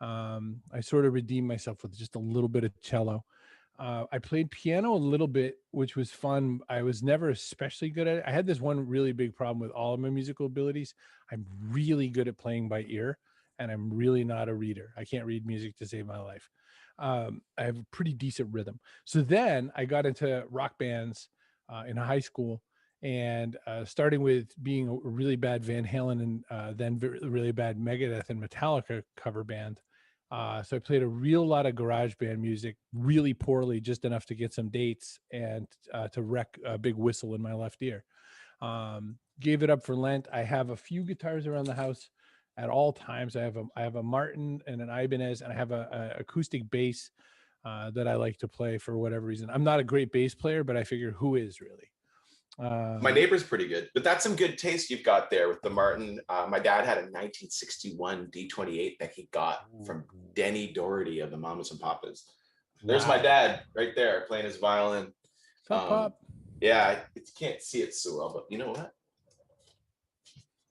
I sort of redeemed myself with just a little bit of cello. I played piano a little bit, which was fun. I was never especially good at it. I had this one really big problem with all of my musical abilities. I'm really good at playing by ear, and I'm really not a reader. I can't read music to save my life. I have a pretty decent rhythm. So then I got into rock bands in high school, and starting with being a really bad Van Halen and then really bad Megadeth and Metallica cover band. So I played a real lot of garage band music really poorly, just enough to get some dates and to wreck a big whistle in my left ear. Gave it up for Lent. I have a few guitars around the house at all times. I have a Martin and an Ibanez, and I have a acoustic bass that I like to play for whatever reason. I'm not a great bass player, but I figure who is really? My neighbor's pretty good, but that's some good taste you've got there with the Martin. My dad had a 1961 D28 that he got from Denny Doherty of the Mamas and Papas. There's my dad right there playing his violin. Pop. Yeah, you can't see it so well, but you know what?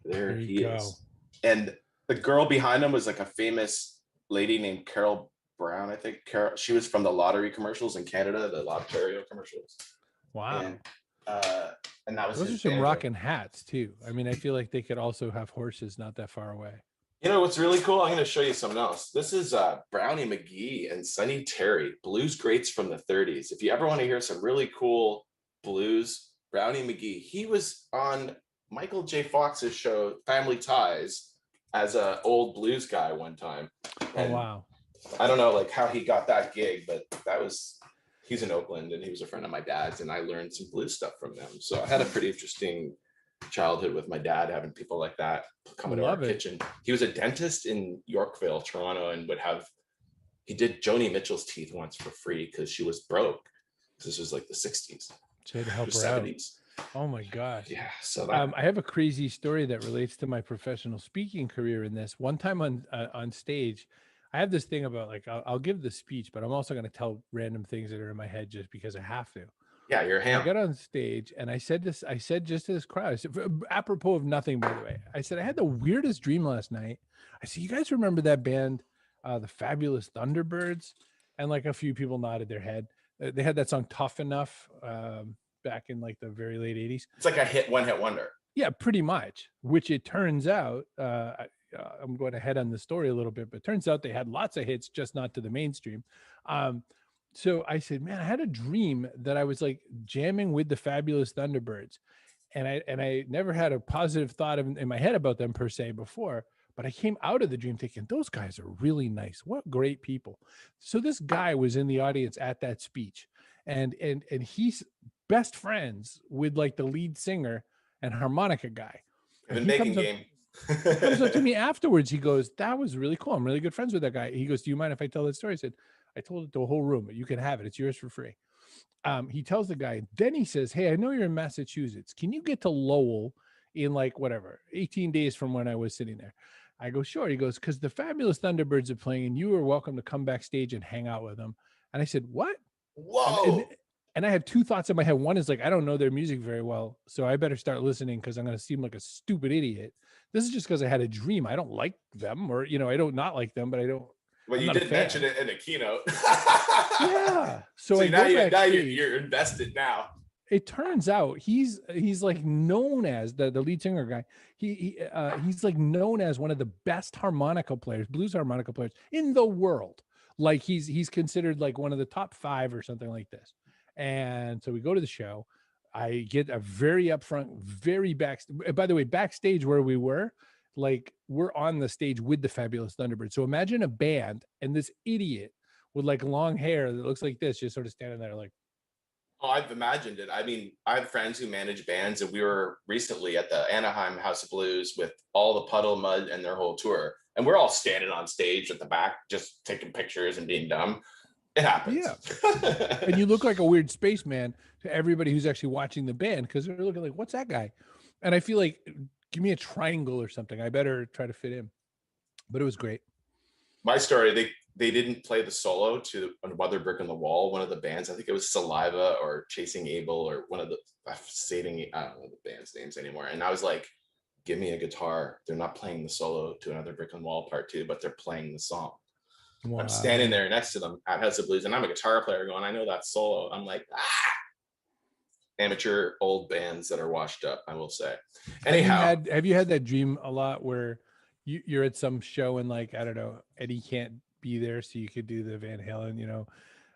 There he is. And the girl behind him was like a famous lady named Carol Brown, I think. Carol, she was from the lottery commercials in Canada, the Lotterio commercials. Wow. And that was those are some rocking hats too. I mean, I feel like they could also have horses not that far away. You know what's really cool? I'm going to show you something else. This is Brownie McGhee and Sonny Terry, blues greats from the 30s. If you ever want to hear some really cool blues, Brownie McGhee. He was on Michael J. Fox's show Family Ties as an old blues guy one time. And oh wow! I don't know like how he got that gig, but that was. He's in Oakland and he was a friend of my dad's, and I learned some blues stuff from them. So I had a pretty interesting childhood with my dad, having people like that come into our kitchen. He was a dentist in Yorkville, Toronto, and he did Joni Mitchell's teeth once for free because she was broke. This was like the 60s. So you had to help her 70s. Out. Oh my gosh. Yeah. So I have a crazy story that relates to my professional speaking career in this. One time on stage, I have this thing about like, I'll give the speech, but I'm also going to tell random things that are in my head just because I have to. Yeah, you're a ham. I got on stage and I said just to this crowd, I said, apropos of nothing, by the way, I said, I had the weirdest dream last night. I said, you guys remember that band, the Fabulous Thunderbirds? And like a few people nodded their head. They had that song Tough Enough back in like the very late 80s. It's like a one hit wonder. Yeah, pretty much, which it turns out, I'm going ahead on the story a little bit, but it turns out they had lots of hits, just not to the mainstream. So I said, man, I had a dream that I was like jamming with the Fabulous Thunderbirds. And I never had a positive thought in my head about them per se before, but I came out of the dream thinking, those guys are really nice. What great people. So this guy was in the audience at that speech, and he's best friends with like the lead singer and harmonica guy. And making game. He comes up to me afterwards. He goes, that was really cool. I'm really good friends with that guy. He goes, do you mind if I tell that story? I said, I told it to a whole room, but you can have it. It's yours for free. He tells the guy, then he says, hey, I know you're in Massachusetts. Can you get to Lowell in like whatever, 18 days from when I was sitting there? I go, sure. He goes, because the Fabulous Thunderbirds are playing and you are welcome to come backstage and hang out with them. And I said, what? And, Whoa. and I had two thoughts in my head. One is like, I don't know their music very well, so I better start listening because I'm going to seem like a stupid idiot. This is just because I had a dream. I don't like them, or I don't not like them, but I don't. Well, you did mention it in the keynote. Yeah. So now you're invested now. It turns out he's like known as the lead singer guy. He's like known as one of the best harmonica players, blues harmonica players in the world. Like he's considered like one of the top 5 or something like this. And so we go to the show. I get a very upfront, very by the way, backstage where we were, like we're on the stage with the Fabulous Thunderbirds. So imagine a band and this idiot with like long hair that looks like this, just sort of standing there like. Oh, I've imagined it. I mean, I have friends who manage bands, and we were recently at the Anaheim House of Blues with all the Puddle Mud and their whole tour. And we're all standing on stage at the back, just taking pictures and being dumb. It happens. Yeah. And you look like a weird spaceman to everybody who's actually watching the band because they're looking like, what's that guy? And I feel like, give me a triangle or something. I better try to fit in. But it was great. My story, they didn't play the solo to Another Brick in the Wall, one of the bands. I think it was Saliva or Chasing Abel or one of the I don't know the band's names anymore. And I was like, give me a guitar. They're not playing the solo to Another Brick in the Wall part 2, but they're playing the song. Wow. I'm standing there next to them at House of Blues, and I'm a guitar player going, I know that solo. I'm like, amateur old bands that are washed up, I will say. Anyhow. Have you had that dream a lot where you're at some show and like, I don't know, Eddie can't be there so you could do the Van Halen,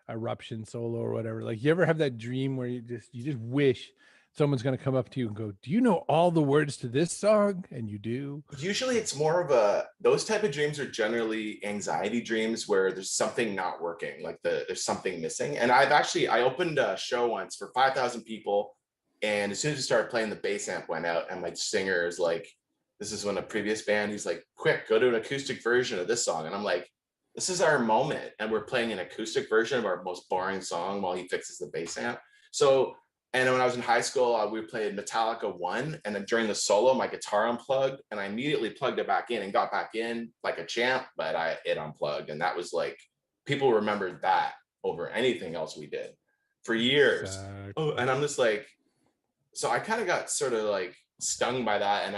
Eruption solo or whatever? Like, you ever have that dream where you just wish someone's going to come up to you and go, do you know all the words to this song? And you do. Usually it's more of those type of dreams are generally anxiety dreams where there's something not working, like there's something missing. And I opened a show once for 5,000 people. And as soon as we started playing, the bass amp went out, and my singer is like, this is when a previous band, he's like, quick, go to an acoustic version of this song. And I'm like, this is our moment. And we're playing an acoustic version of our most boring song while he fixes the bass amp. So, and when I was in high school, we played Metallica 1. And then during the solo, my guitar unplugged, and I immediately plugged it back in and got back in like a champ, but it unplugged. And that was like, people remembered that over anything else we did for years. Exactly. Oh, and I'm just like, so I kind of got sort of like stung by that. And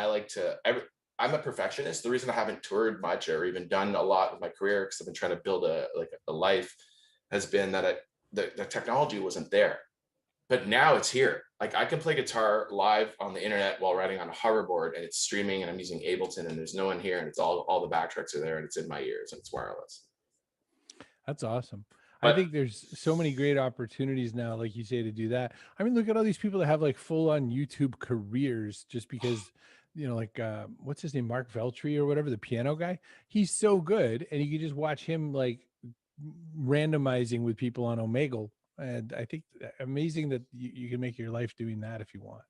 I'm a perfectionist. The reason I haven't toured much or even done a lot with my career, because I've been trying to build a life, has been that the technology wasn't there. But now it's here. Like, I can play guitar live on the internet while riding on a hoverboard, and it's streaming, and I'm using Ableton, and there's no one here, and it's all the backtracks are there, and it's in my ears, and it's wireless. That's awesome. But I think there's so many great opportunities now, like you say, to do that. I mean, look at all these people that have like full on YouTube careers just because, like what's his name, Mark Veltri or whatever, the piano guy. He's so good, and you can just watch him like randomizing with people on Omegle. And I think amazing that you can make your life doing that if you want.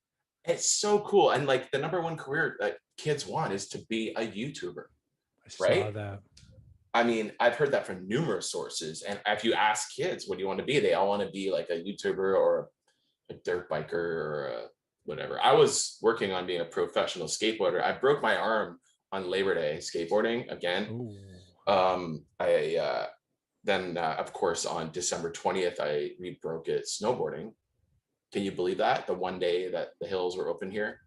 It's so cool. And like, the number one career that kids want is to be a YouTuber. I saw that. I mean, I've heard that from numerous sources. And if you ask kids, what do you want to be? They all want to be like a YouTuber or a dirt biker or whatever. I was working on being a professional skateboarder. I broke my arm on Labor Day skateboarding again. Then, of course, on December 20th, I re-broke it snowboarding. Can you believe that? The one day that the hills were open here.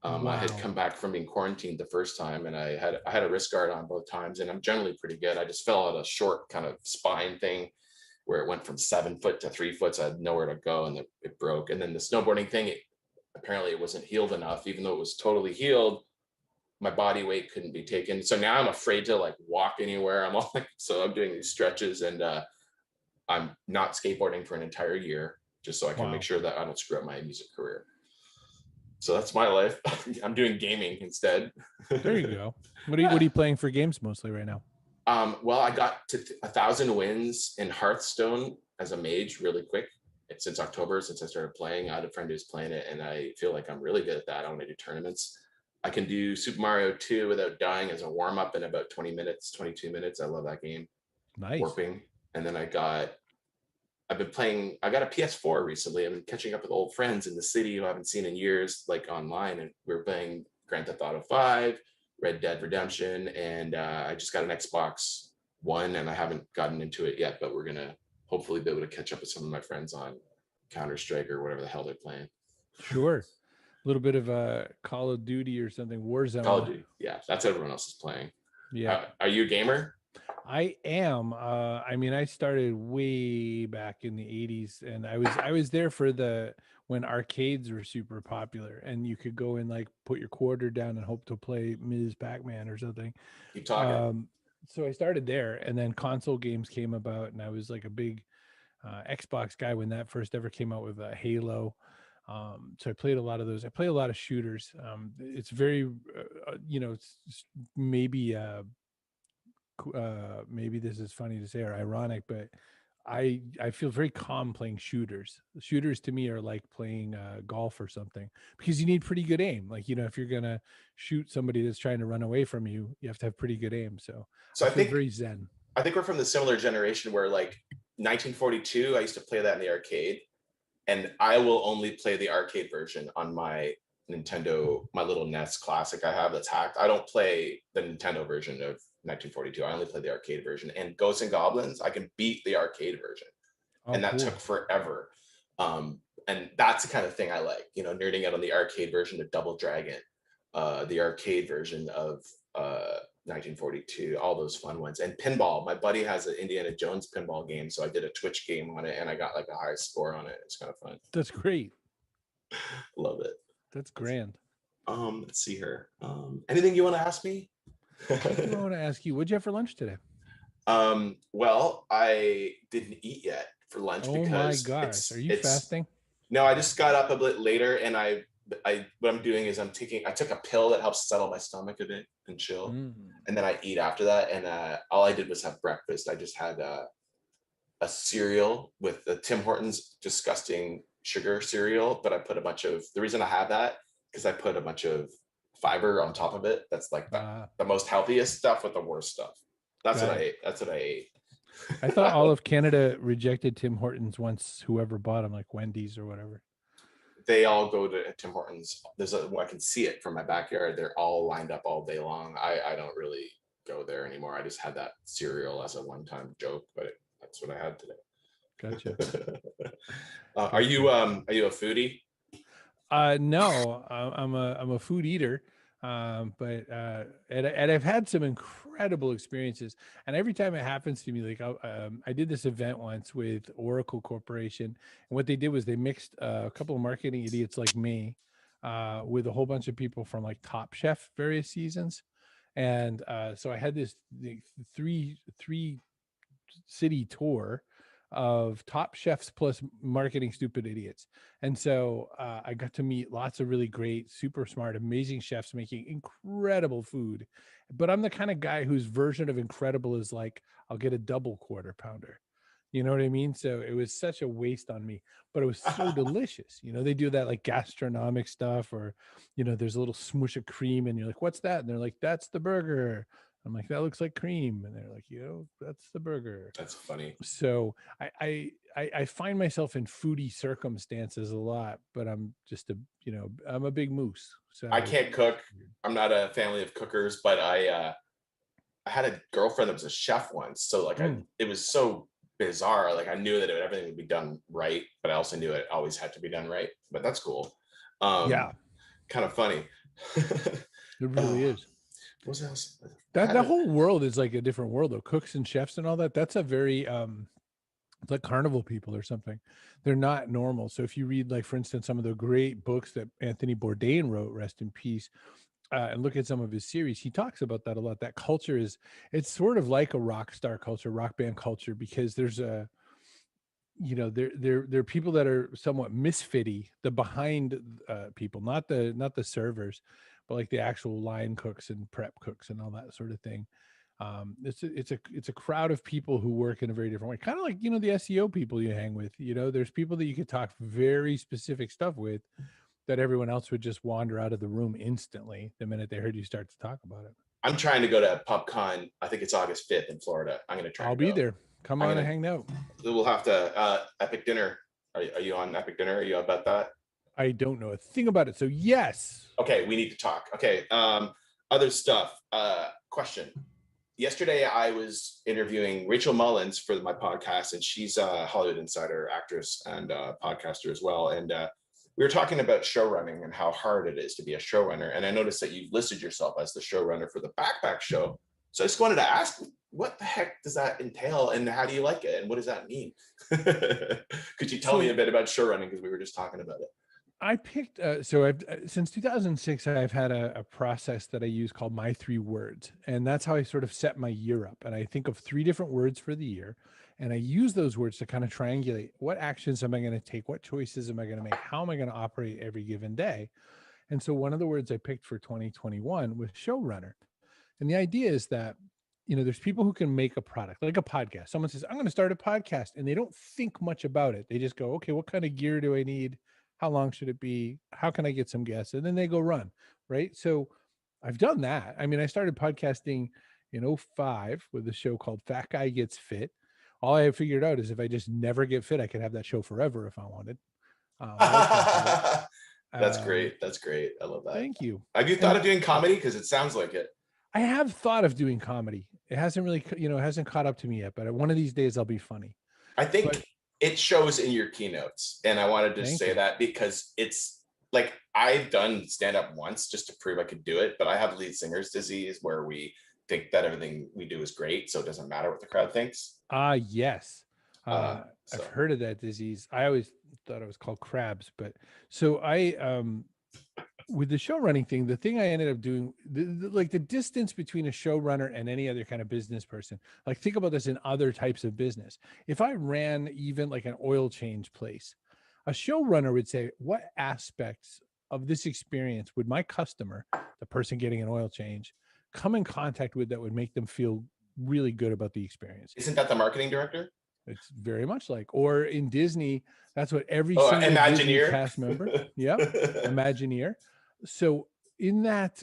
Wow. I had come back from being quarantined the first time, and I had a wrist guard on both times, and I'm generally pretty good. I just fell out a short kind of spine thing where it went from 7 foot to 3 foot, so I had nowhere to go, and it broke. And then the snowboarding thing, apparently it wasn't healed enough, even though it was totally healed. My body weight couldn't be taken. So now I'm afraid to like walk anywhere. I'm all like, so I'm doing these stretches, and I'm not skateboarding for an entire year just so I can make sure that I don't screw up my music career. So that's my life. I'm doing gaming instead. There you go. What are you playing for games mostly right now? Well, I got to 1,000 wins in Hearthstone as a mage really quick. Since October, since I started playing. I had a friend who's playing it, and I feel like I'm really good at that. I want to do tournaments. I can do Super Mario 2 without dying as a warm-up in about 20 minutes, 22 minutes. I love that game. Nice. Warping. And then I got I've been playing. I got a PS4 recently. I've been catching up with old friends in the city who I haven't seen in years, like online, and we're playing Grand Theft Auto 5, Red Dead Redemption, and I just got an Xbox One, and I haven't gotten into it yet, but we're gonna hopefully be able to catch up with some of my friends on Counter Strike or whatever the hell they're playing. Sure. A little bit of a Call of Duty or something, Warzone. Call of Duty, yeah, that's what everyone else is playing. Yeah. Are you a gamer? I am. I mean, I started way back in the 80s, and I was there for the when arcades were super popular and you could go and like put your quarter down and hope to play Ms. Pac-Man or something. Keep talking. So I started there, and then console games came about, and I was like a big Xbox guy when that first ever came out with Halo. So I played a lot of those. I play a lot of shooters. It's very, it's maybe maybe this is funny to say or ironic, but I feel very calm playing shooters. Shooters to me are like playing golf or something, because you need pretty good aim. Like, if you're gonna shoot somebody that's trying to run away from you, you have to have pretty good aim. So I feel very zen. I think we're from the similar generation where, like, 1942, I used to play that in the arcade, and I will only play the arcade version on my Nintendo, my little NES Classic I have that's hacked. I don't play the Nintendo version of 1942. I only play the arcade version. And Ghosts and Goblins, I can beat the arcade version, and that took forever. And that's the kind of thing I like, nerding out on the arcade version of Double Dragon, the arcade version of 1942, all those fun ones. And pinball, my buddy has an Indiana Jones pinball game, so I did a Twitch game on it and I got like a high score on it. It's kind of fun. That's great. Love it. That's grand. Let's see here. Anything you want to ask me? I want to ask you, what'd you have for lunch today? Well, I didn't eat yet for lunch because my gosh, are you fasting? No, I just got up a bit later, and I what I'm doing is I took a pill that helps settle my stomach a bit and chill, and then I eat after that. And all I did was have breakfast. I just had a cereal with the Tim Hortons disgusting sugar cereal, but I put the reason I have that because I put a bunch of fiber on top of it. That's like the most healthiest stuff with the worst stuff. That's what I ate. I thought all of Canada rejected Tim Hortons once whoever bought them, like Wendy's or whatever. They all go to Tim Hortons. I can see it from my backyard. They're all lined up all day long. I don't really go there anymore. I just had that cereal as a one-time joke, but that's what I had today. Gotcha. Are you a foodie? No, I'm a food eater. But I've had some incredible experiences, and every time it happens to me, like I did this event once with Oracle Corporation, and what they did was they mixed a couple of marketing idiots like me with a whole bunch of people from like Top Chef various seasons, and so I had this three city tour of Top Chefs plus marketing stupid idiots. And so I got to meet lots of really great, super smart, amazing chefs making incredible food. But I'm the kind of guy whose version of incredible is like, I'll get a double quarter pounder. You know what I mean? So it was such a waste on me, but it was so delicious. They do that like gastronomic stuff, or, there's a little smoosh of cream and you're like, what's that? And they're like, that's the burger. I'm like, that looks like cream. And they're like, that's the burger. That's funny. So I find myself in foodie circumstances a lot, but I'm just I'm a big moose. So I can't cook. I'm not a family of cookers, but I had a girlfriend that was a chef once. So like it was so bizarre. Like I knew that everything would be done right, but I also knew it always had to be done right. But that's cool. Yeah. Kind of funny. It really is. What else? That whole world is like a different world though. Cooks and chefs and all that. That's a very it's like carnival people or something. They're not normal. So if you read, like, for instance, some of the great books that Anthony Bourdain wrote, rest in peace, and look at some of his series, he talks about that a lot. That culture it's sort of like a rock star culture, rock band culture, because there's there are people that are somewhat misfitty, the behind people, not the servers, but like the actual line cooks and prep cooks and all that sort of thing. It's a crowd of people who work in a very different way, kind of like the SEO people you hang with. There's people that you could talk very specific stuff with that everyone else would just wander out of the room instantly the minute they heard you start to talk about it. I'm trying to go to PubCon. I think it's August 5th in Florida. I'm going to try. I'll be there. Come on and hang out. We'll have to Epic Dinner. Are you on Epic Dinner? Are you about that? I don't know a thing about it. So yes. Okay, we need to talk. Okay. Other stuff. Question. Yesterday I was interviewing Rachel Mullins for my podcast, and she's a Hollywood Insider actress and podcaster as well. And we were talking about show running and how hard it is to be a showrunner. And I noticed that you've listed yourself as the showrunner for the Backpack Show. So I just wanted to ask, what the heck does that entail, and how do you like it, and what does that mean? Could you tell me a bit about showrunning, because we were just talking about it? I picked, so I've since 2006, I've had a process that I use called My 3 Words. And that's how I sort of set my year up. And I think of 3 different words for the year. And I use those words to kind of triangulate what actions am I going to take? What choices am I going to make? How am I going to operate every given day? And so one of the words I picked for 2021 was showrunner. And the idea is that, you know, there's people who can make a product like a podcast. Someone says, I'm going to start a podcast, and they don't think much about it. They just go, okay, what kind of gear do I need? How long should it be? How can I get some guests? And then they go run, right? So I've done that. I mean, I started podcasting in 2005 with a show called Fat Guy Gets Fit. All I have figured out is if I just never get fit, I could have that show forever if I wanted. That's great. That's great. I love that. Thank you. Have you thought of doing comedy? Because it sounds like it. I have thought of doing comedy. It hasn't really, it hasn't caught up to me yet, but one of these days I'll be funny. I think it shows in your keynotes. And I wanted to say that because it's like, I've done stand-up once just to prove I could do it, but I have lead singer's disease where we think that everything we do is great. So it doesn't matter what the crowd thinks. Yes. I've heard of that disease. I always thought it was called crabs, but so with the show running thing, the thing I ended up doing, like the distance between a showrunner and any other kind of business person, like think about this in other types of business. If I ran even like an oil change place, a showrunner would say, what aspects of this experience would my customer, the person getting an oil change, come in contact with that would make them feel really good about the experience? Isn't that the marketing director? It's very much like, or in Disney, that's what every single Disney cast member, Imagineer. So in that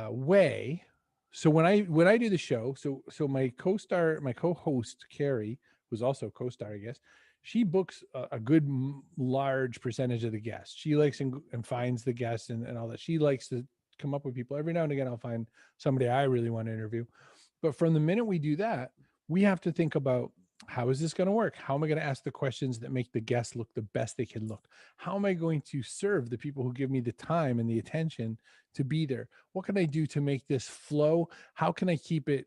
way, so when I do the show, so my co-host Carrie, who's also a co-star, I guess, she books a good large percentage of the guests. She likes and finds the guests and all that. She likes to come up with people. Every now and again, I'll find somebody I really want to interview. But from the minute we do that, we have to think about, how is this going to work? How am I going to ask the questions that make the guests look the best they can look? How am I going to serve the people who give me the time and the attention to be there? What can I do to make this flow? How can I keep it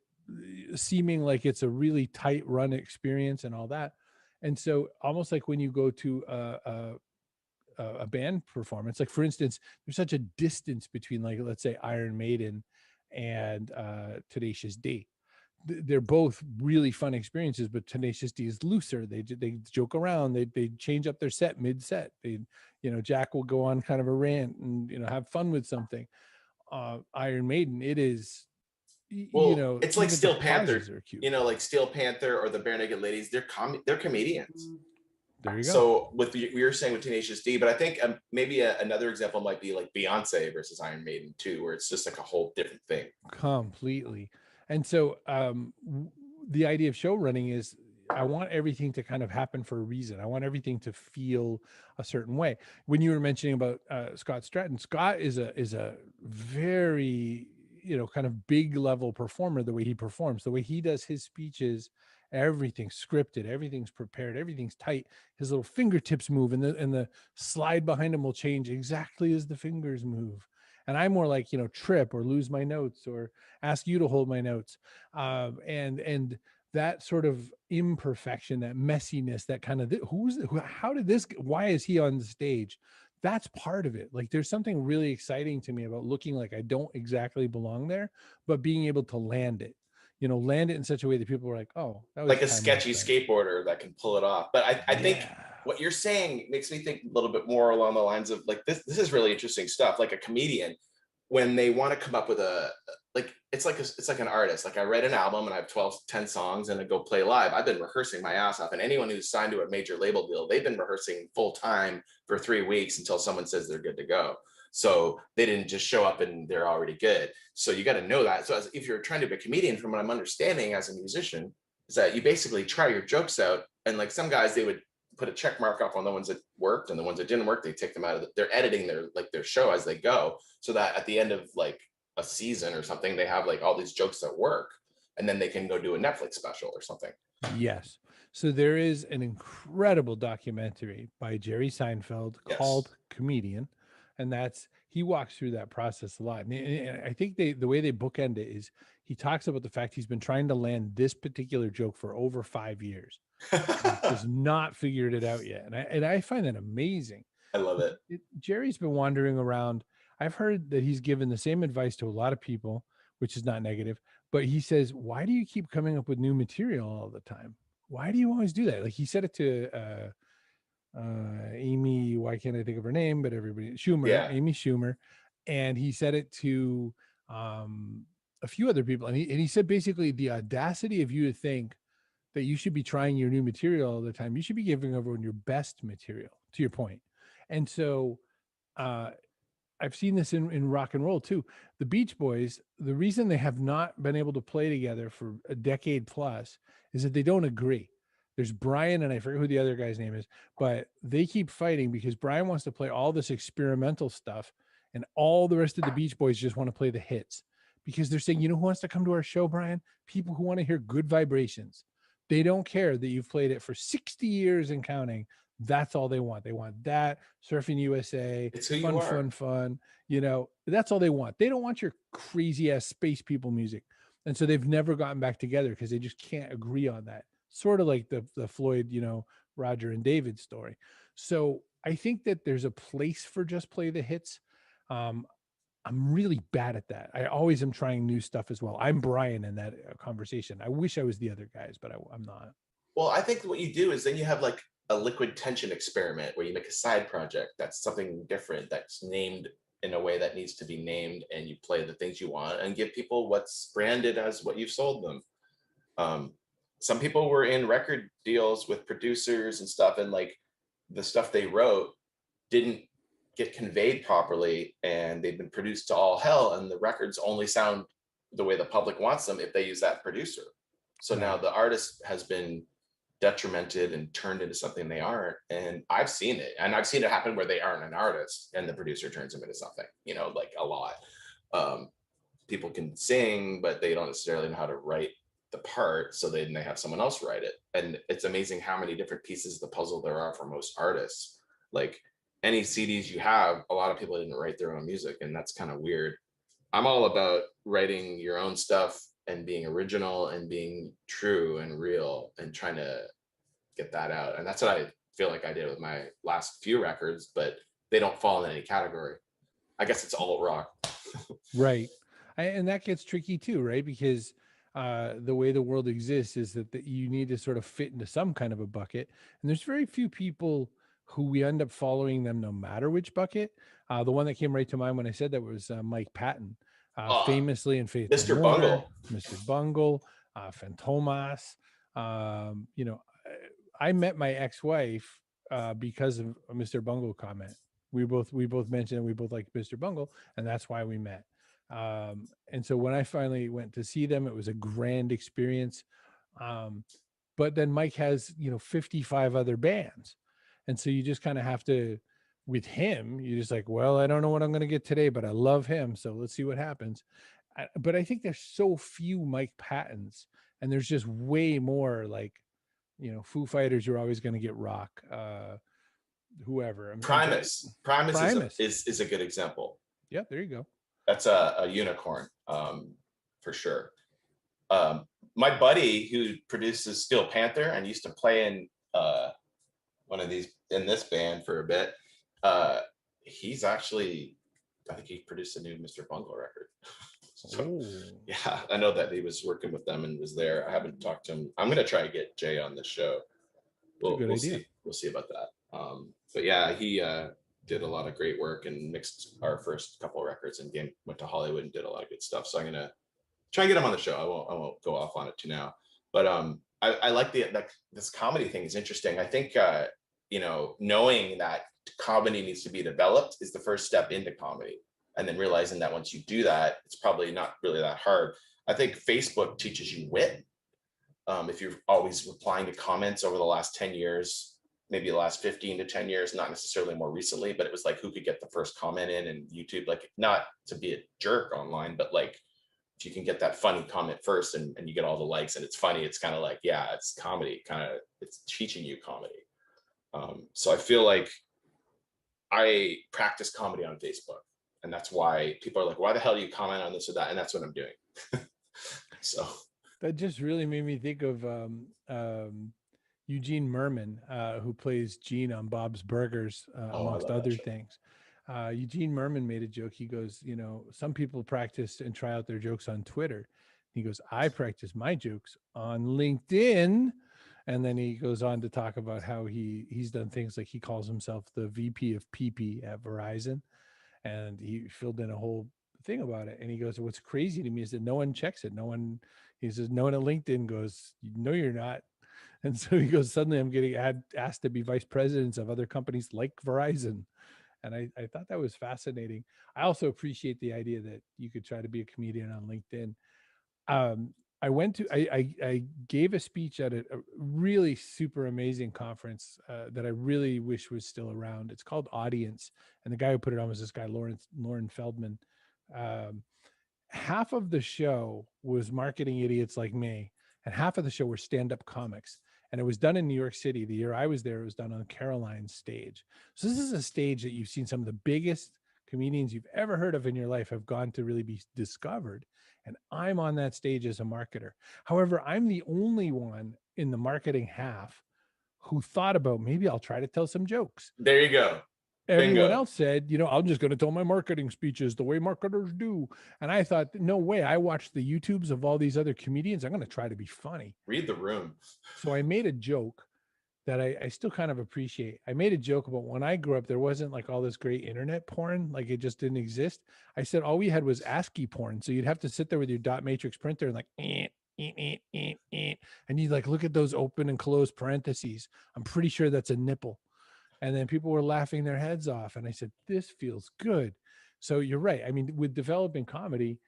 seeming like it's a really tight run experience and all that? And so almost like when you go to a band performance, like for instance, there's such a distance between, like, let's say Iron Maiden and Tenacious D. They're both really fun experiences, but Tenacious D is looser. They joke around. They change up their set mid-set. Jack will go on kind of a rant and have fun with something. Iron Maiden, it is, it's like Steel Panther. Like Steel Panther or the Bare Naked Ladies. They're comedians. There you go. So we were saying with Tenacious D, but I think maybe another example might be like Beyonce versus Iron Maiden too, where it's just like a whole different thing. Completely. And so the idea of show running is, I want everything to kind of happen for a reason. I want everything to feel a certain way. When you were mentioning about Scott Stratton, Scott is a very, kind of big level performer. The way he performs, the way he does his speeches, everything's scripted, everything's prepared, everything's tight. His little fingertips move, and the slide behind him will change exactly as the fingers move. And I'm more like, trip or lose my notes or ask you to hold my notes. And that sort of imperfection, that messiness, that kind of, why is he on the stage? That's part of it. Like, there's something really exciting to me about looking like I don't exactly belong there, but being able to land it, land it in such a way that people are like, oh, that was like a sketchy skateboarder that can pull it off. But I think what you're saying makes me think a little bit more along the lines of like, this is really interesting stuff. Like a comedian, when they want to come up with it's like an artist. Like, I write an album and I have 10 songs and I go play live. I've been rehearsing my ass off. And anyone who's signed to a major label deal, they've been rehearsing full time for 3 weeks until someone says they're good to go. So they didn't just show up and they're already good. So you got to know that. So if you're trying to be a comedian, from what I'm understanding as a musician, is that you basically try your jokes out, and like some guys, they would put a check mark up on the ones that worked, and the ones that didn't work, they take them out of they're editing their show as they go, so that at the end of like a season or something, they have like all these jokes that work, and then they can go do a Netflix special or something. Yes. So there is an incredible documentary by Jerry Seinfeld called Comedian, and he walks through that process a lot. And I think the way they bookend it is he talks about the fact he's been trying to land this particular joke for over 5 years. Has not figured it out yet. And I find that amazing. I love it. Jerry's been wandering around. I've heard that he's given the same advice to a lot of people, which is not negative, but he says, why do you keep coming up with new material all the time? Why do you always do that? Like he said it to Amy, why can't I think of her name, but everybody, Amy Schumer. And he said it to a few other people. And he said basically the audacity of you to think that you should be trying your new material all the time. You should be giving everyone your best material, to your point. And so I've seen this in rock and roll too. The Beach Boys, the reason they have not been able to play together for a decade plus is that they don't agree. There's Brian, and I forget who the other guy's name is, but they keep fighting because Brian wants to play all this experimental stuff, and all the rest of the Beach Boys just want to play the hits, because they're saying, you know who wants to come to our show, Brian? People who want to hear good vibrations. They don't care that you've played it for 60 years and counting. That's all they want. They want that Surfing USA, it's who fun, you are. fun. You know, that's all they want. They don't want your crazy ass space people music. And so they've never gotten back together because they just can't agree on that. Sort of like the Floyd, Roger and David story. So I think that there's a place for just play the hits. I'm really bad at that. I always am trying new stuff as well. I'm Brian in that conversation. I wish I was the other guys, but I'm not. Well, I think what you do is then you have like a liquid tension experiment where you make a side project that's something different, that's named in a way that needs to be named, and you play the things you want and give people what's branded as what you've sold them. Some people were in record deals with producers and stuff, and like the stuff they wrote didn't get conveyed properly, and they've been produced to all hell, and the records only sound the way the public wants them if they use that producer. So now the artist has been detrimented and turned into something they aren't. And I've seen it, and I've seen it happen where they aren't an artist and the producer turns them into something, like a lot. People can sing, but they don't necessarily know how to write the part, so then they have someone else write it. And it's amazing how many different pieces of the puzzle there are for most artists. Like any CDs you have, a lot of people didn't write their own music, and that's kind of weird. I'm all about writing your own stuff and being original and being true and real and trying to get that out. And that's what I feel like I did with my last few records, but they don't fall in any category. I guess it's alt rock. Right. And that gets tricky too, right? Because the way the world exists is that you need to sort of fit into some kind of a bucket. And there's very few people who we end up following them no matter which bucket. The one that came right to mind when I said that was Mike Patton, famously in Faith Mr. Bungle. Mr. Bungle, Fantomas. I met my ex-wife because of a Mr. Bungle comment. We both mentioned we both liked Mr. Bungle, and that's why we met. And so when I finally went to see them, it was a grand experience. But then Mike has 55 other bands, and so you just kind of have to, with him, you're just like, well, I don't know what I'm going to get today, but I love him, so let's see what happens. But I think there's so few Mike Pattons, and there's just way more like, Foo Fighters, you're always going to get rock, whoever. Primus is a good example. Yeah, there you go. That's a unicorn, for sure. My buddy who produces Steel Panther and used to play in in this band for a bit, he's actually, I think he produced a new Mr. Bungle record. So, yeah, I know that he was working with them and was there. I haven't talked to him. I'm gonna try to get Jay on the show. We'll see. We'll see about that. But yeah, he did a lot of great work and mixed our first couple of records, and went to Hollywood and did a lot of good stuff. So I'm gonna try and get him on the show. I won't go off on it too now. But I like this comedy thing is interesting. I think knowing that comedy needs to be developed is the first step into comedy. And then realizing that once you do that, it's probably not really that hard. I think Facebook teaches you wit. If you're always replying to comments over the last 10 years, maybe the last 15 to 10 years, not necessarily more recently, but it was like who could get the first comment in, and YouTube, like, not to be a jerk online, but like if you can get that funny comment first, and you get all the likes and it's funny, it's kind of like, yeah, it's comedy, kind of, it's teaching you comedy. So I feel like I practice comedy on Facebook, and that's why people are like, why the hell do you comment on this or that? And that's what I'm doing. So that just really made me think of Eugene Merman, who plays Gene on Bob's Burgers, amongst other things. Eugene Merman made a joke. He goes, you know, some people practice and try out their jokes on Twitter. He goes, I practice my jokes on LinkedIn. And then he goes on to talk about how he's done things like he calls himself the VP of PP at Verizon. And he filled in a whole thing about it. And he goes, what's crazy to me is that no one checks it. He says, no one at LinkedIn goes, no, you're not. And so he goes, suddenly I'm getting asked to be vice presidents of other companies like Verizon. And I thought that was fascinating. I also appreciate the idea that you could try to be a comedian on LinkedIn. I gave a speech at a really super amazing conference that I really wish was still around. It's called Audience. And the guy who put it on was this guy, Lauren Feldman. Half of the show was marketing idiots like me, and half of the show were stand-up comics. And it was done in New York City. The year I was there, it was done on Caroline's stage. So this is a stage that you've seen some of the biggest comedians you've ever heard of in your life have gone to really be discovered. And I'm on that stage as a marketer. However, I'm the only one in the marketing half who thought about, maybe I'll try to tell some jokes. There you go. Everyone else said, you know, I'm just going to tell my marketing speeches the way marketers do. And I thought, no way. I watched the YouTubes of all these other comedians. I'm going to try to be funny. Read the room. So I made a joke that I still kind of appreciate. I made a joke about when I grew up, there wasn't like all this great internet porn. Like it just didn't exist. I said, all we had was ASCII porn. So you'd have to sit there with your dot matrix printer and like, and you'd like, look at those open and closed parentheses. I'm pretty sure that's a nipple. And then people were laughing their heads off. And I said, this feels good. So you're right. I mean, with developing comedy,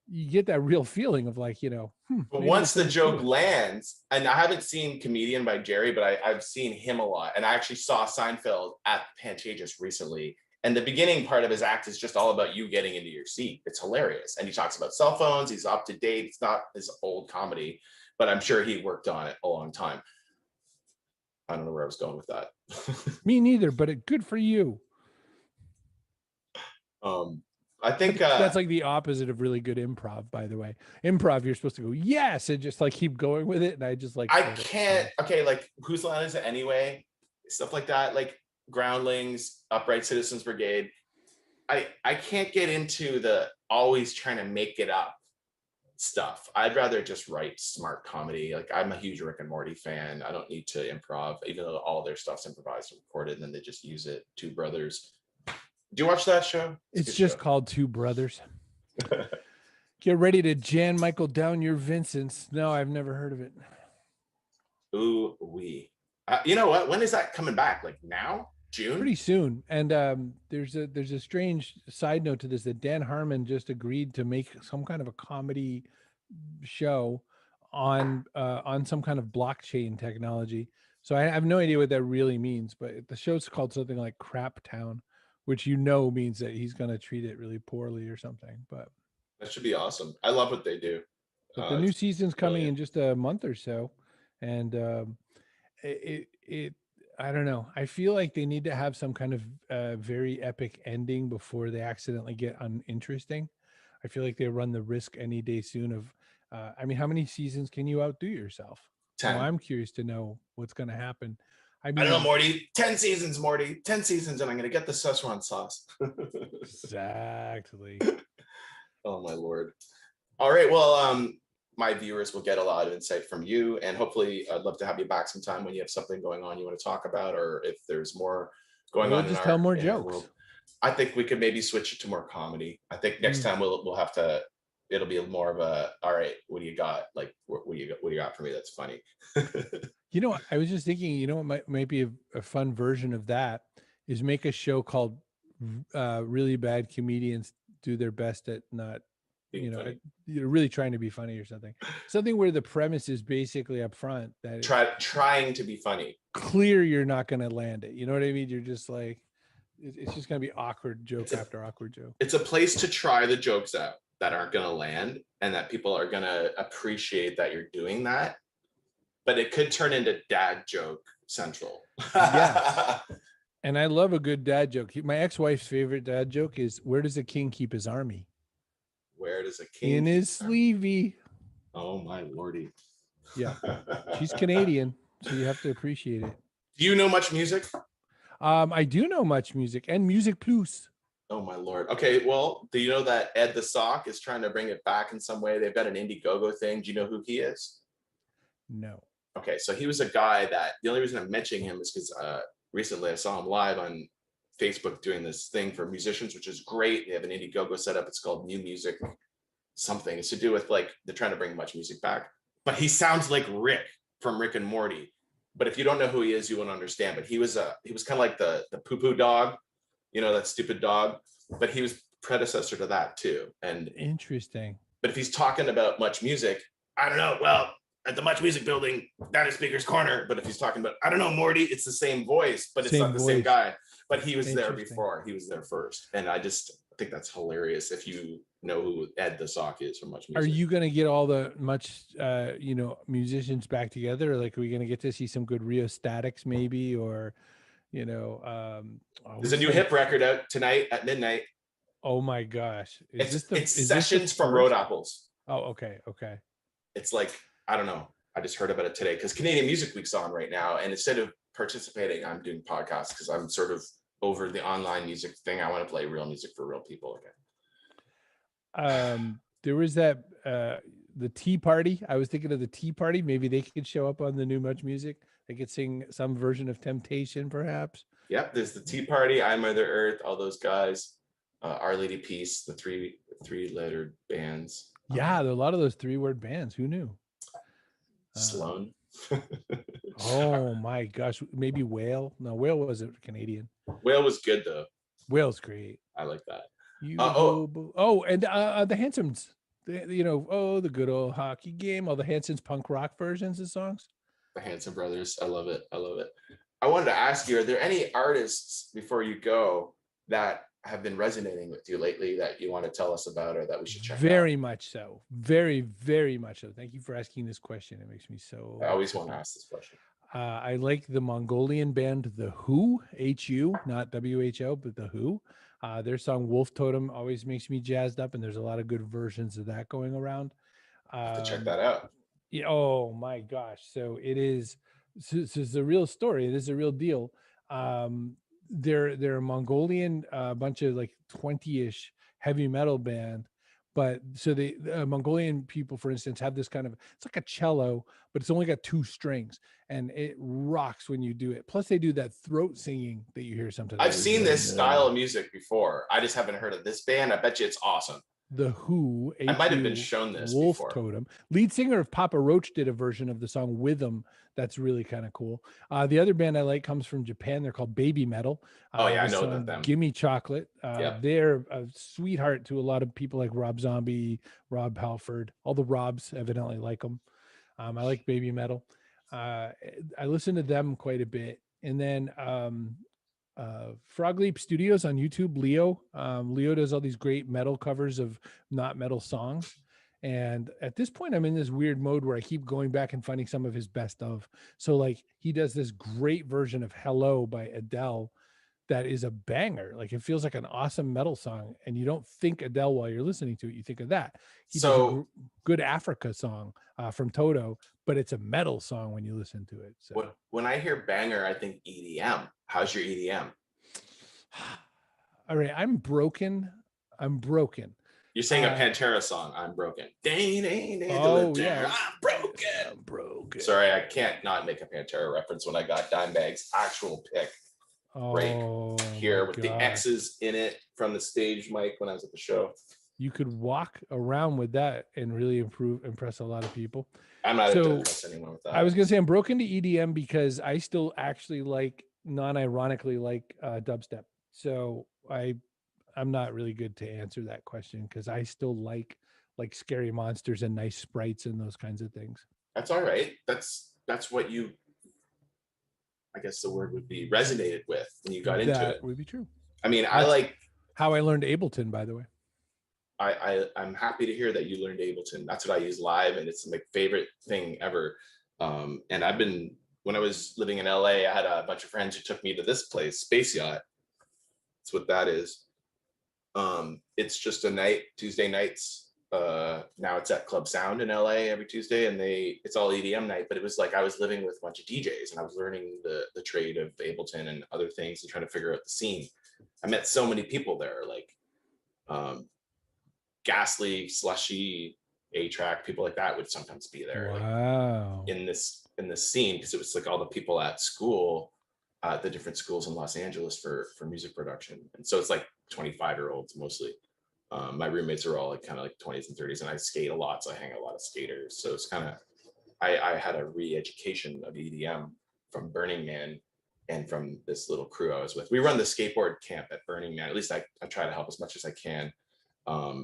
you get that real feeling of like, you know, but once the joke lands, and I haven't seen Comedian by Jerry, but I've seen him a lot. And I actually saw Seinfeld at Pantages recently. And the beginning part of his act is just all about you getting into your seat. It's hilarious. And he talks about cell phones. He's up to date. It's not his old comedy, but I'm sure he worked on it a long time. I don't know where I was going with that. Me neither, but good for you. I think that's like the opposite of really good improv, by the way. Improv, you're supposed to go, yes, and just like keep going with it. And I just like, I can't, okay, like Whose Line Is It Anyway? Stuff like that, like Groundlings, Upright Citizens Brigade. I can't get into the always trying to make it up stuff. I'd rather just write smart comedy. Like I'm a huge Rick and Morty fan. I don't need to improv, even though all their stuff's improvised and recorded, and then they just use it. Two Brothers. Do you watch that show? It's just called Two Brothers. Get ready to Jan Michael down your Vincents. No, I've never heard of it. Ooh wee. You know what? When is that coming back? Like now? June? Pretty soon. And there's a strange side note to this, that Dan Harmon just agreed to make some kind of a comedy show on some kind of blockchain technology. So I have no idea what that really means, but the show's called something like Crap Town, which you know means that he's going to treat it really poorly or something. But that should be awesome. I love what they do. But the new season's coming in just a month or so, and I don't know. I feel like they need to have some kind of very epic ending before they accidentally get uninteresting. I feel like they run the risk any day soon of, I mean, how many seasons can you outdo yourself? 10. So I'm curious to know what's going to happen. I don't know, Morty. 10 seasons, Morty. 10 seasons, and I'm going to get the Szechuan sauce. Exactly. Oh, my Lord. All right. Well, my viewers will get a lot of insight from you, and hopefully I'd love to have you back sometime when you have something going on you want to talk about, or if there's more going on. Just tell more jokes. World. I think we could maybe switch it to more comedy. I think next time we'll have to, it'll be more of a, all right, what do you got? Like, what do you got for me that's funny? You know, I was just thinking, you know, what might be a fun version of that is make a show called Really Bad Comedians Do Their Best at Not being funny. You're really trying to be funny or something where the premise is basically up front that Trying to be funny. Clear you're not going to land it. You know what I mean? You're just like, it's just going to be awkward joke after awkward joke. It's a place to try the jokes out that aren't going to land and that people are going to appreciate that you're doing that. But it could turn into dad joke central. Yeah. And I love a good dad joke. My ex-wife's favorite dad joke is, where does a king keep his army? Where does a king? In his sleevey. Oh my lordy. Yeah. She's Canadian, so you have to appreciate it. Do you know much music? I do know much music and Music Plus. Oh my lord. Okay, well, do you know that Ed the Sock is trying to bring it back in some way? They've got an Indiegogo thing. Do you know who he is? No. Okay, so he was a guy that the only reason I'm mentioning him is because recently I saw him live on Facebook doing this thing for musicians, which is great. They have an Indiegogo set up. It's called New Music something. It's to do with like they're trying to bring much music back. But he sounds like Rick from Rick and Morty. But if you don't know who he is, you won't understand. But he was kind of like the poo-poo dog, you know, that stupid dog. But he was predecessor to that too. And interesting. But if he's talking about Much Music, I don't know. Well, at the Much Music building, down at Speaker's Corner. But if he's talking about, I don't know, Morty, it's the same voice, but it's not the same guy. But he was there before. He was there first. And I think that's hilarious if you know who Ed the Sock is from Much Music. Are you going to get all the Much, musicians back together? Like, are we going to get to see some good Rheostatics maybe? Or, there's a new hip record out tonight at midnight. Oh my gosh. It's Sessions from Road Apples. Oh, okay. Okay. It's like, I don't know. I just heard about it today because Canadian Music Week's on right now. And instead of participating, I'm doing podcasts because I'm sort of over the online music thing. I want to play real music for real people again. There was that the Tea Party. I was thinking of the Tea Party. Maybe they could show up on the new Much Music. They could sing some version of Temptation, perhaps. Yep, there's the Tea Party, I Mother Earth, all those guys. Our Lady Peace, the three-lettered bands. Yeah, there are a lot of those 3-word bands. Who knew? Sloan. Oh my gosh, maybe Whale. No, Whale wasn't Canadian. Whale was good though. Whale's great. I like that. And the Hansons. The good old hockey game. All the Hansons punk rock versions of songs. The Hanson brothers. I love it. I wanted to ask you, are there any artists before you go that have been resonating with you lately that you want to tell us about or that we should check out? Very much so. Very, very much so. Thank you for asking this question. It makes me so... I always want to ask this question. I like the Mongolian band The Who, H-U, not W-H-O, but The Who. Their song Wolf Totem always makes me jazzed up, and there's a lot of good versions of that going around. I have to check that out. Yeah, oh my gosh. So it is... This is a real story. It is a real deal. They're a Mongolian bunch of like 20-ish heavy metal band, but so the Mongolian people, for instance, have this kind of, it's like a cello, but it's only got 2 strings, and it rocks when you do it. Plus they do that throat singing that you hear sometimes. I've seen this style of music before. I just haven't heard of this band. I bet you it's awesome. The Who. I might have been shown this Wolf before. Totem. Lead singer of Papa Roach did a version of the song with them. That's really kind of cool. The other band I like comes from Japan. They're called Baby Metal. I know them. Gimme Chocolate. They're a sweetheart to a lot of people like Rob Zombie, Rob Halford. All the Robs evidently like them. I like Baby Metal. I listen to them quite a bit. And then Frog Leap Studios on YouTube, Leo. Leo does all these great metal covers of not metal songs. And at this point, I'm in this weird mode where I keep going back and finding some of his best of. So like he does this great version of Hello by Adele that is a banger. Like it feels like an awesome metal song. And you don't think Adele while you're listening to it. You think of that. He does a good Africa song from Toto, but it's a metal song when you listen to it. So when I hear banger, I think EDM. How's your EDM? All right. I'm broken. You're saying a Pantera song, I'm Broken. Oh, yeah. I'm broken. Sorry, I can't not make a Pantera reference when I got Dimebag's actual pick right here with the X's in it from the stage mic when I was at the show. You could walk around with that and really impress a lot of people. I'm not able to impress anyone with that. I was going to say I'm broken to EDM because I still actually non-ironically like dubstep. So I'm not really good to answer that question because I still like like scary monsters and nice sprites and those kinds of things. That's all right. That's what you, I guess the word would be, resonated with when you got into it. That would be true. I mean, I like how I learned Ableton, by the way. I'm happy to hear that you learned Ableton. That's what I use live, and it's my favorite thing ever. And I've been, when I was living in LA, I had a bunch of friends who took me to this place, Space Yacht. That's what that is. It's just a night, Tuesday nights. Now it's at Club Sound in LA every Tuesday, and it's all EDM night. But it was like I was living with a bunch of DJs, and I was learning the trade of Ableton and other things and trying to figure out the scene. I met so many people there, like Ghastly, Slushy, A-Track, people like that would sometimes be there. Wow. Like, in this scene, because it was like all the people at school, the different schools in Los Angeles for music production, and so it's like 25-year-olds mostly. My roommates are all like kind of like 20s and 30s, and I skate a lot, so I hang out a lot of skaters. So it's kind of I had a re-education of EDM from Burning Man and from this little crew I was with. We run the skateboard camp at Burning Man. At least I try to help as much as I can.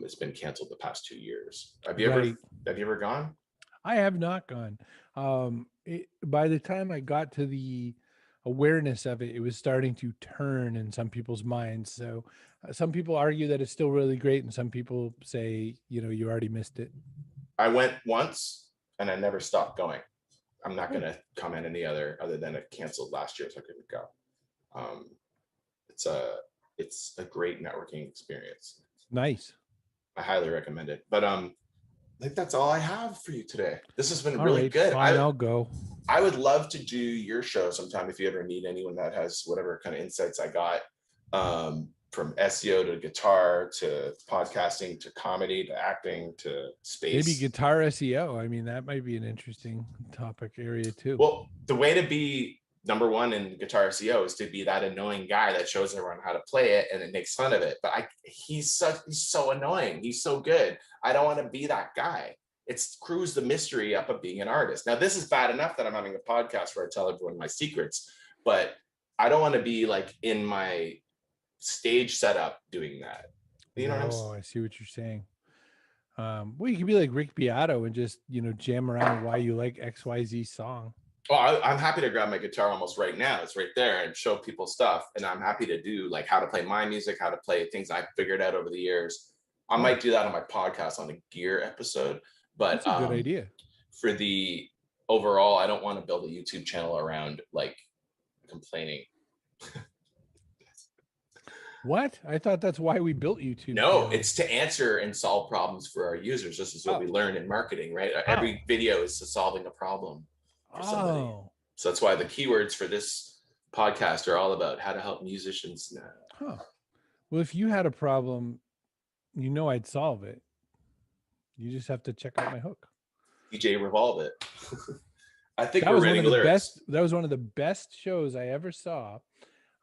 It's been canceled the past 2 years. Have you ever gone? I have not gone. By the time I got to the awareness of it, it was starting to turn in some people's minds. So some people argue that it's still really great, and some people say, you already missed it. I went once and I never stopped going. I'm not going to comment any other than it canceled last year, so I couldn't go. It's a great networking experience. Nice. I highly recommend it. But I think that's all I have for you today. This has been all really right, good. Fine, I'll go. I would love to do your show sometime if you ever need anyone that has whatever kind of insights I got, from SEO to guitar to podcasting to comedy to acting to space. Maybe guitar SEO. I mean, that might be an interesting topic area too. Well, the way to be number one in guitar SEO is to be that annoying guy that shows everyone how to play it and it makes fun of it. But he's so annoying. He's so good. I don't want to be that guy. It's cruise the mystery up of being an artist. Now, this is bad enough that I'm having a podcast where I tell everyone my secrets, but I don't want to be like in my stage setup doing that. You know what I'm saying? I see what you're saying. Well, you could be like Rick Beato and just, jam around why you like XYZ song. Oh, I'm happy to grab my guitar almost right now. It's right there and show people stuff. And I'm happy to do like how to play my music, how to play things I've figured out over the years. I might do that on my podcast on the gear episode. But that's a good idea. For the overall, I don't want to build a YouTube channel around like complaining. What? I thought that's why we built YouTube. No, it's to answer and solve problems for our users. This is what we learn in marketing, right? Every video is to solving a problem for somebody. So that's why the keywords for this podcast are all about how to help musicians now. Well, if you had a problem, I'd solve it. You just have to check out my hook. DJ Revolve It. I think that we're writing lyrics. That was one of the best shows I ever saw.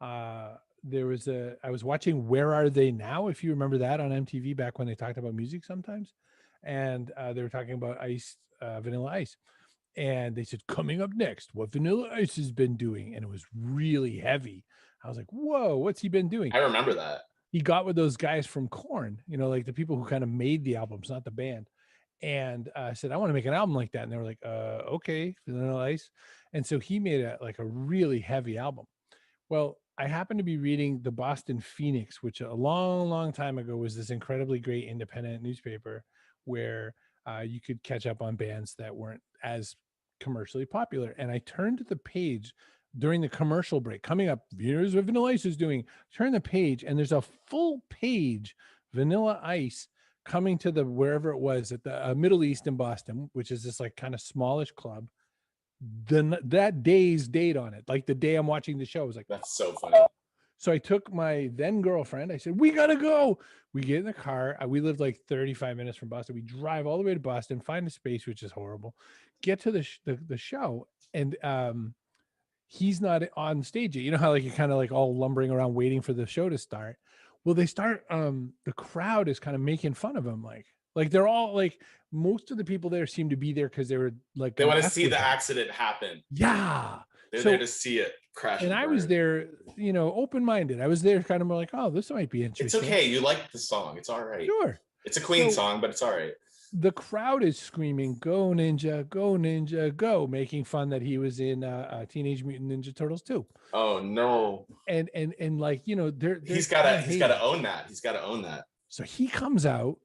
I was watching Where Are They Now? If you remember that on MTV back when they talked about music sometimes. And they were talking about Vanilla Ice. And they said, coming up next, what Vanilla Ice has been doing. And it was really heavy. I was like, whoa, what's he been doing? I remember that. He got with those guys from Korn, like the people who kind of made the albums, not the band. And I said, I want to make an album like that. And they were like, okay, Vanilla Ice. And so he made a really heavy album. Well, I happened to be reading the Boston Phoenix, which a long, long time ago was this incredibly great independent newspaper where you could catch up on bands that weren't as commercially popular. And I turned to the page during the commercial break, coming up, here's what Vanilla Ice is doing. Turn the page and there's a full page Vanilla Ice coming to the wherever it was at the Middle East in Boston, which is this like kind of smallish club. That day's date on it, like the day I'm watching the show, I was like, that's so funny. So I took my then girlfriend. I said, we got to go. We get in the car. We lived like 35 minutes from Boston. We drive all the way to Boston, find a space, which is horrible, get to the show. And he's not on stage yet. You know how like you're kind of like all lumbering around waiting for the show to start. Well, they start, the crowd is kind of making fun of him. Like they're all like, most of the people there seem to be there because they were like, they want to see the accident happen. Yeah. They're there to see it crash. And I was there, open-minded. I was there kind of more like, oh, this might be interesting. It's okay. You like the song. It's all right. Sure. It's a Queen song, but it's all right. the crowd is screaming, "Go Ninja, go Ninja, go," making fun that he was in Teenage Mutant Ninja Turtles 2. Oh no. And like, you know, they're He's kinda gotta hating. own that. He's gotta own that. So he comes out.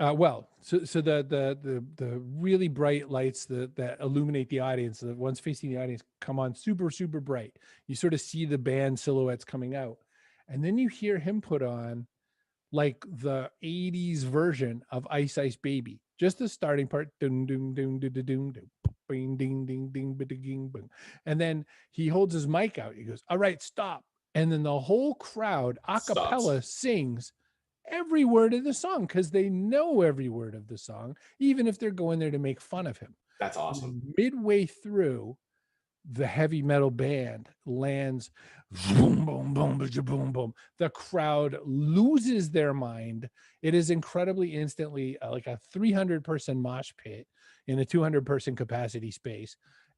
So the really bright lights that illuminate the audience, the ones facing the audience, come on super super bright. You sort of see the band silhouettes coming out, and then you hear him put on like the 80s version of Ice Ice Baby. Just the starting part, ding ding ding ding ding ding ding ding ding ding ding ding, and then he holds his mic out. He goes, "All right, stop." And then the whole crowd a cappella sings every word of the song because they know every word of the song, even if they're going there to make fun of him. That's awesome. Midway through, the heavy metal band lands, boom, boom, boom, boom, boom. The crowd loses their mind. It is incredibly instantly like a 300-person mosh pit in a 200-person capacity space.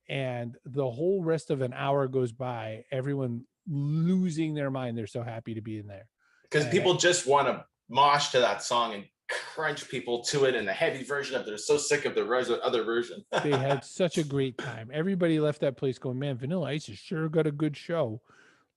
And the whole rest of an hour goes by, everyone losing their mind. They're so happy to be in there. Because people just want to mosh to that song and crunch people to it in the heavy version of it. They're so sick of the other version. They had such a great time. Everybody left that place going, "Man, Vanilla Ice has sure got a good show."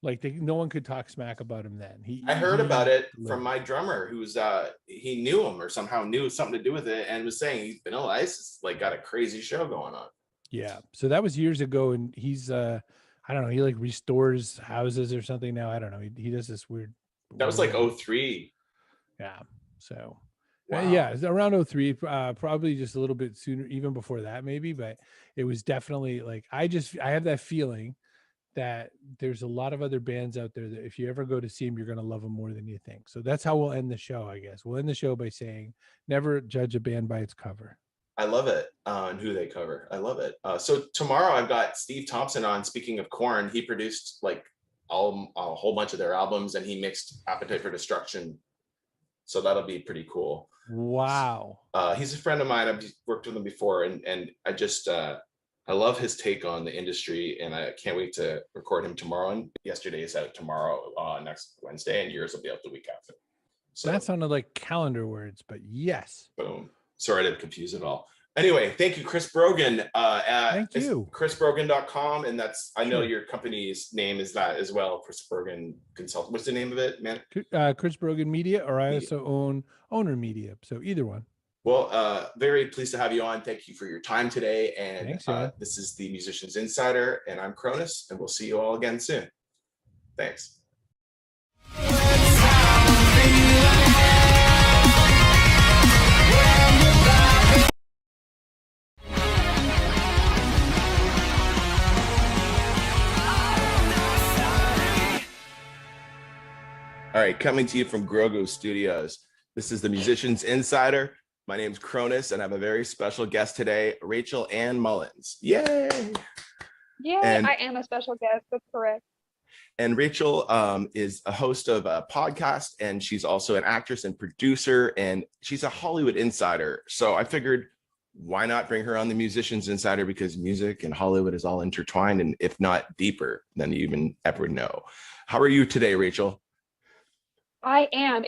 Like no one could talk smack about him then. I heard about it from my drummer, who's he knew him or somehow knew something to do with it, and was saying Vanilla Ice is like got a crazy show going on. Yeah, so that was years ago, and he's I don't know, he like restores houses or something now. I don't know. He does this weird. That was like 03. Yeah. So wow. Yeah, around 03, probably just a little bit sooner, even before that maybe, but it was definitely like I have that feeling that there's a lot of other bands out there that if you ever go to see them, you're going to love them more than you think. So that's how we'll end the show, I guess. We'll end the show by saying, never judge a band by its cover. I love it. And who they cover. I love it. So tomorrow I've got Steve Thompson on. Speaking of Korn, he produced like a whole bunch of their albums, and he mixed Appetite for Destruction. So that'll be pretty cool. Wow. He's a friend of mine. I've worked with him before, and I just I love his take on the industry, and I can't wait to record him tomorrow. And yesterday is out tomorrow, next Wednesday, and yours will be out the week after. So that sounded like calendar words, but yes. Boom. Sorry to confuse it all. Anyway, thank you, Chris Brogan. Thank you. ChrisBrogan.com, and that's I know your company's name is that as well, Chris Brogan Consult. What's the name of it, man? Chris Brogan Media, or I also own Owner Media, so either one. Well, very pleased to have you on. Thank you for your time today. And Thanks, this is the Musicians Insider, and I'm Cronus, and we'll see you all again soon. Thanks. All right, coming to you from Grogo Studios. This is the Musicians Insider. My name's Cronus, and I have a very special guest today, Rachel Ann Mullins. Yay! Yeah, I am a special guest. That's correct. And Rachel is a host of a podcast, and she's also an actress and producer, and she's a Hollywood insider. So I figured, why not bring her on the Musicians Insider? Because music and Hollywood is all intertwined, and if not deeper than you even ever know. How are you today, Rachel? I am.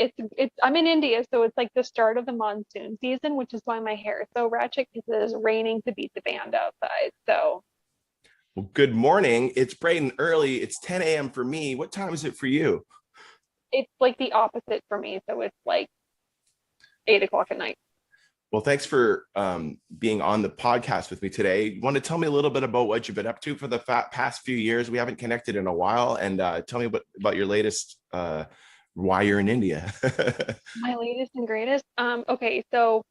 I'm in India, so it's like the start of the monsoon season, which is why my hair is so ratchet, because it is raining to beat the band outside. So, well, good morning. It's bright and early. It's 10 a.m. for me. What time is it for you? It's like the opposite for me. So it's like 8 o'clock at night. Well, thanks for being on the podcast with me today. You want to tell me a little bit about what you've been up to for the past few years? We haven't connected in a while, and tell me about your latest. Why you're in India. My latest and greatest. Okay, so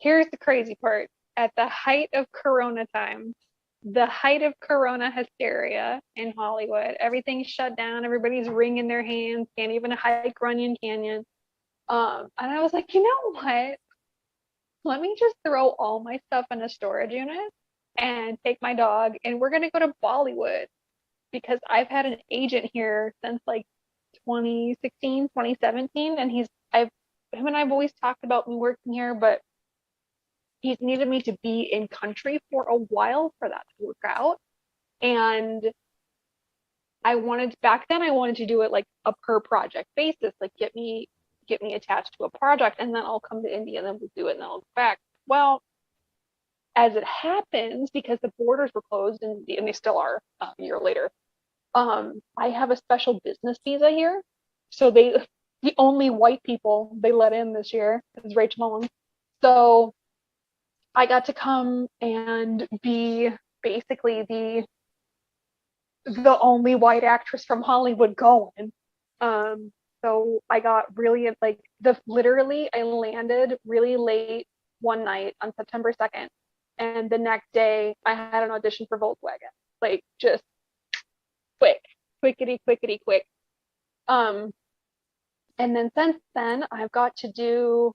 here's the crazy part. At the height of Corona time, the height of Corona hysteria in Hollywood, everything's shut down, everybody's wringing their hands, can't even hike Runyon Canyon. And I was like, you know what? Let me just throw all my stuff in a storage unit and take my dog, and we're gonna go to Bollywood, because I've had an agent here since like 2016, 2017, and him and I've always talked about me working here, but he's needed me to be in country for a while for that to work out. And back then I wanted to do it like a per project basis, like get me attached to a project, and then I'll come to India, and then we'll do it, and then I'll go back. Well, as it happens, because the borders were closed and they still are a year later, I have a special business visa here. So the only white people they let in this year is Rachel Mullins. So I got to come and be basically the only white actress from Hollywood going. So I got really like literally I landed really late one night on September 2nd, and the next day I had an audition for Volkswagen. Like just quickity quick. Um, and then since then I've got to do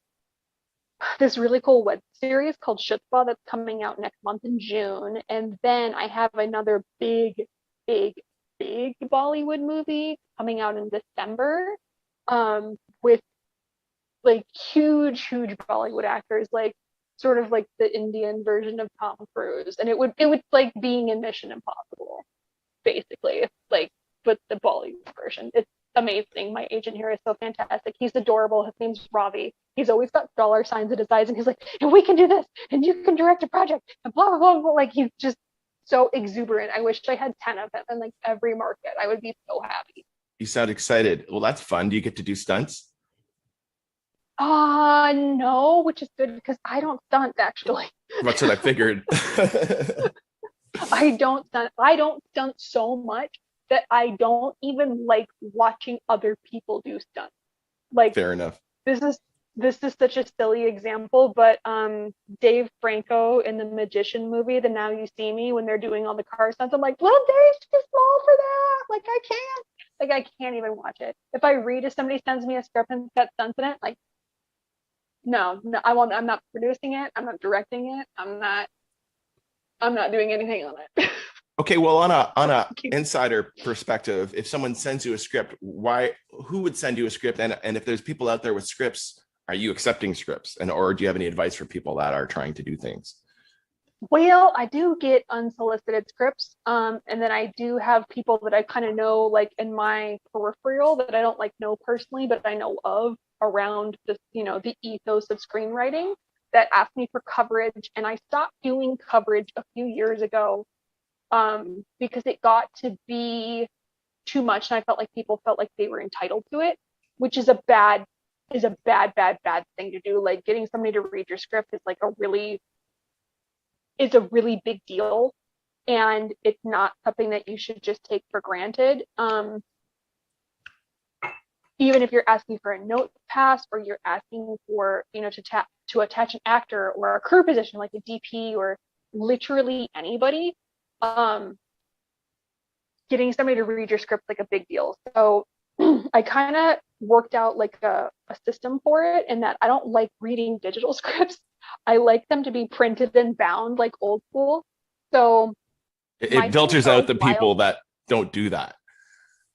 this really cool web series called Schutzpah that's coming out next month in June. And then I have another big Bollywood movie coming out in December, with like huge Bollywood actors, like sort of like the Indian version of Tom Cruise. And it would like being in Mission Impossible, basically, like, but the Bollywood version. It's amazing. My agent here is so fantastic. He's adorable. His name's Ravi. He's always got dollar signs in his eyes, and he's like, and we can do this, and you can direct a project, and blah, blah, blah, blah. Like, he's just so exuberant. I wish I had 10 of him in like every market. I would be so happy. You sound excited. Well, that's fun. Do you get to do stunts? No, which is good because I don't stunt actually. That's what I figured. I don't stunt so much that I don't even like watching other people do stunts. Like, fair enough. This is such a silly example, but Dave Franco in the Magician movie, the Now You See Me, when they're doing all the car stunts, I'm like, little Dave's too small for that. Like, I can't even watch it. If I read, if somebody sends me a script and got stunts in it, like, no, I won't. I'm not producing it. I'm not directing it. I'm not doing anything on it. Okay, well, on a insider perspective, if someone sends you a script, who would send you a script? And if there's people out there with scripts, are you accepting scripts? Or do you have any advice for people that are trying to do things? Well, I do get unsolicited scripts. And then I do have people that I kind of know, like in my peripheral, that I don't like know personally, but I know of around the ethos of screenwriting, that ask me for coverage. And I stopped doing coverage a few years ago, because it got to be too much, and I felt like people felt like they were entitled to it, which is a bad thing to do. Like, getting somebody to read your script is like a really big deal, and it's not something that you should just take for granted. Even if you're asking for a note pass, or you're asking for, to attach an actor or a crew position like a DP or literally anybody, getting somebody to read your script like a big deal. So I kind of worked out like a system for it, in that I don't like reading digital scripts. I like them to be printed and bound like old school. So it filters out the people that don't do that.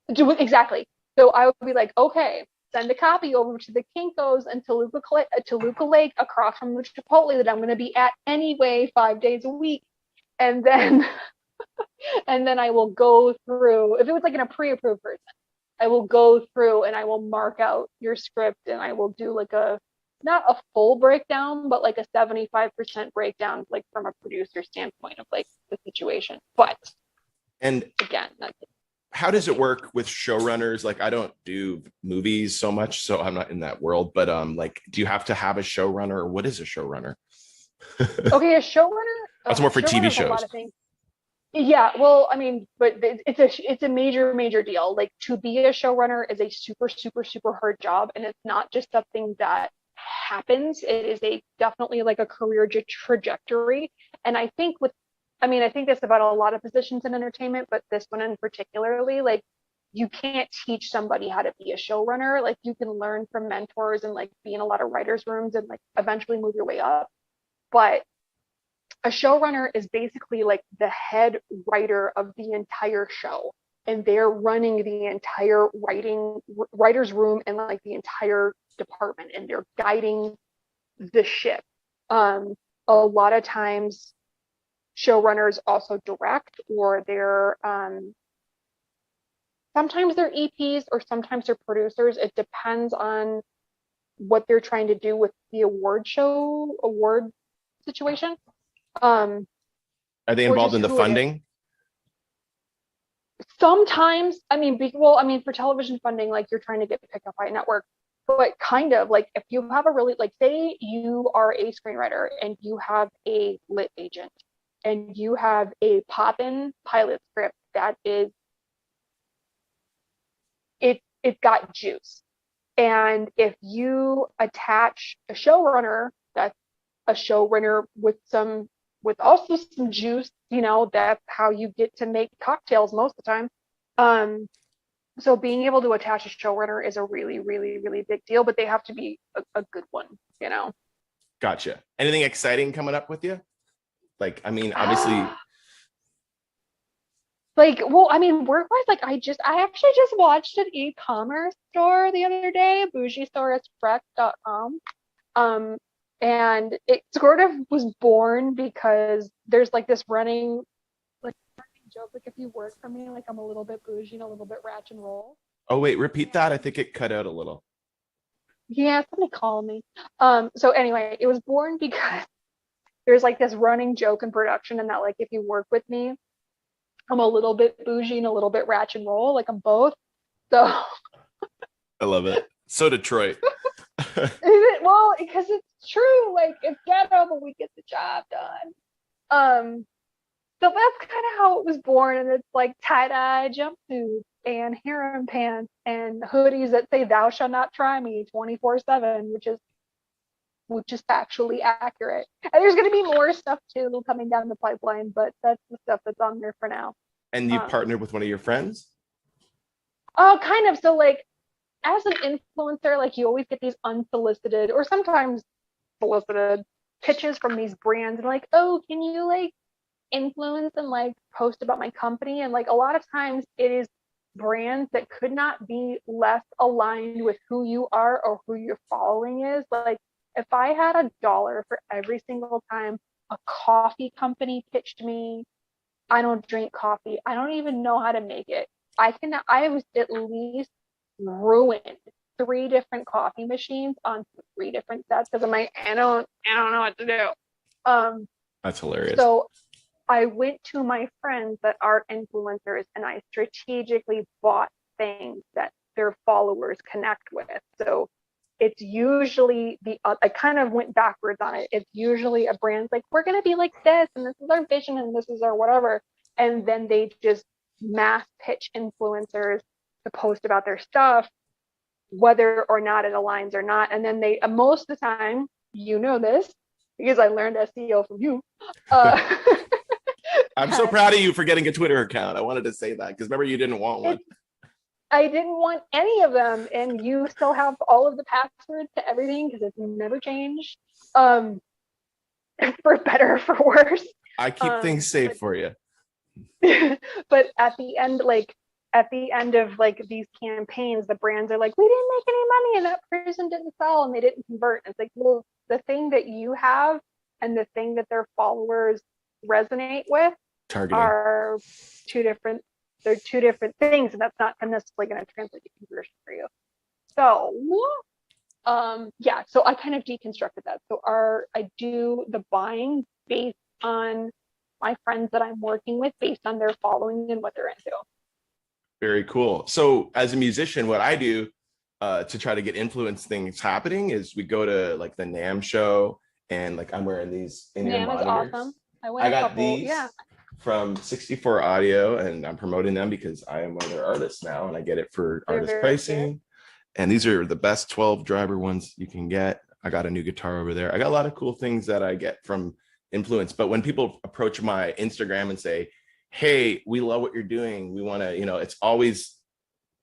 Exactly. So I would be like, okay, send a copy over to the Kinko's and Toluca Lake across from the Chipotle that I'm going to be at anyway 5 days a week. And then I will go through, if it was like in a pre-approved version, I will go through and I will mark out your script, and I will do like not a full breakdown, but like a 75% breakdown, like from a producer standpoint of like the situation. But again, how does it work with showrunners? Like, I don't do movies so much, so I'm not in that world, but like, do you have to have a showrunner, or what is a showrunner? Okay, a showrunner. That's more for TV shows. A lot of things. Yeah, well, I mean, but it's a major deal. Like, to be a showrunner is a super hard job, and it's not just something that happens. It is definitely like a career trajectory. And I think this about a lot of positions in entertainment, but this one in particularly, like, you can't teach somebody how to be a showrunner. Like, you can learn from mentors and like be in a lot of writers' rooms and like eventually move your way up. But a showrunner is basically like the head writer of the entire show, and they're running the entire writer's room and like the entire department, and they're guiding the ship. A lot of times showrunners also direct, or they're sometimes they're EPs, or sometimes they're producers. It depends on what they're trying to do with the award situation. Are they or involved just in the who it is. funding? Sometimes, I mean, well, I mean, for television funding, like you're trying to get picked up by a network, but kind of like if you have a really, like, say you are a screenwriter and you have a lit agent and you have a pop-in pilot script that is, it's got juice. And if you attach a showrunner that's a showrunner with also some juice, you know, that's how you get to make cocktails most of the time. So being able to attach a showrunner is a really, really, really big deal, but they have to be a good one, you know. Gotcha. Anything exciting coming up with you? Like, I mean, obviously. Like, well, I mean, work-wise, like I actually just watched an e-commerce store the other day, bougiesaurusfreck.com. And it sort of was born because there's like this running joke, like if you work for me, like I'm a little bit bougie and a little bit ratchet and roll. Oh wait, repeat that. I think it cut out a little. Yeah, somebody call me. So anyway, it was born because there's like this running joke in production, and that like if you work with me, I'm a little bit bougie and a little bit ratchet and roll, like I'm both. So I love it. So Detroit. is it? Well, because it's true. Like it's ghetto, but we get the job done. So that's kind of how it was born, and it's like tie-dye jumpsuits and harem pants and hoodies that say "Thou shalt not try me" 24/7, which is factually accurate. And there's going to be more stuff too coming down the pipeline, but that's the stuff that's on there for now. And you partnered with one of your friends? Oh, kind of. So like, as an influencer, like you always get these unsolicited or sometimes solicited pitches from these brands, and like, oh, can you like influence and like post about my company? And like a lot of times it is brands that could not be less aligned with who you are or who your following is. Like if I had $1 for every single time a coffee company pitched me, I don't drink coffee, I don't even know how to make it, I was at least ruined 3 different coffee machines on 3 different sets because I'm like, I don't know what to do. That's hilarious. So I went to my friends that are influencers and I strategically bought things that their followers connect with. So it's usually I kind of went backwards on it. It's usually a brand's like, we're going to be like this, and this is our vision, and this is our whatever. And then they just mass pitch influencers to post about their stuff, whether or not it aligns or not. And then they, most of the time, you know this, because I learned SEO from you. I'm so proud of you for getting a Twitter account. I wanted to say that because remember you didn't want one. I didn't want any of them, and you still have all of the passwords to everything because it's never changed. For better or for worse. I keep things safe for you. But at the end of like these campaigns, the brands are like, we didn't make any money and that person didn't sell and they didn't convert. And it's like, well, the thing that you have and the thing that their followers resonate with are two different things, and that's not necessarily going to translate to conversion for you. So yeah, so I kind of deconstructed that. So I do the buying based on my friends that I'm working with, based on their following and what they're into. Very cool. So as a musician, what I do to try to get influence things happening is we go to like the NAMM show, and like I'm wearing these in-ear monitors. NAMM is awesome. I got these from 64 Audio, and I'm promoting them because I am one of their artists now, and I get it for artist pricing. Good. And these are the best 12 driver ones you can get. I got a new guitar over there. I got a lot of cool things that I get from influence. But when people approach my Instagram and say, hey, we love what you're doing, we want to, you know, it's always,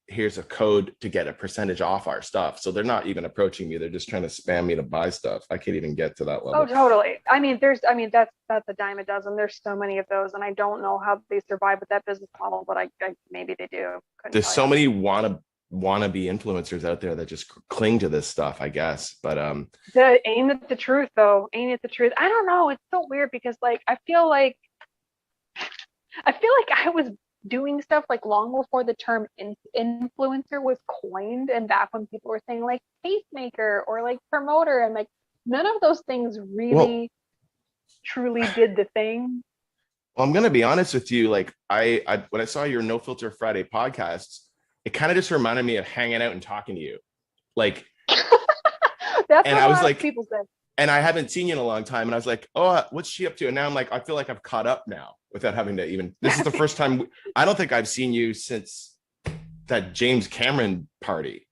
here's a code to get a percentage off our stuff. So they're not even approaching me. They're just trying to spam me to buy stuff. I can't even get to that level. Oh, totally. I mean, that's a dime a dozen. There's so many of those, and I don't know how they survive with that business model, but I maybe they do. There's so many wannabe influencers out there that just cling to this stuff, I guess. But ain't it the truth though? Ain't it the truth? I don't know. It's so weird because like I feel like I was doing stuff like long before the term influencer was coined, and back when people were saying like tastemaker or like promoter, and like none of those things really truly did the thing. Well, I'm gonna be honest with you. Like I when I saw your No Filter Friday podcasts, it kind of just reminded me of hanging out and talking to you. Like, That's and what I a was lot of like, people say. and I haven't seen you in a long time. And I was like, oh, what's she up to? And now I'm like, I feel like I've caught up now without having to even. This is the first time I don't think I've seen you since that James Cameron party.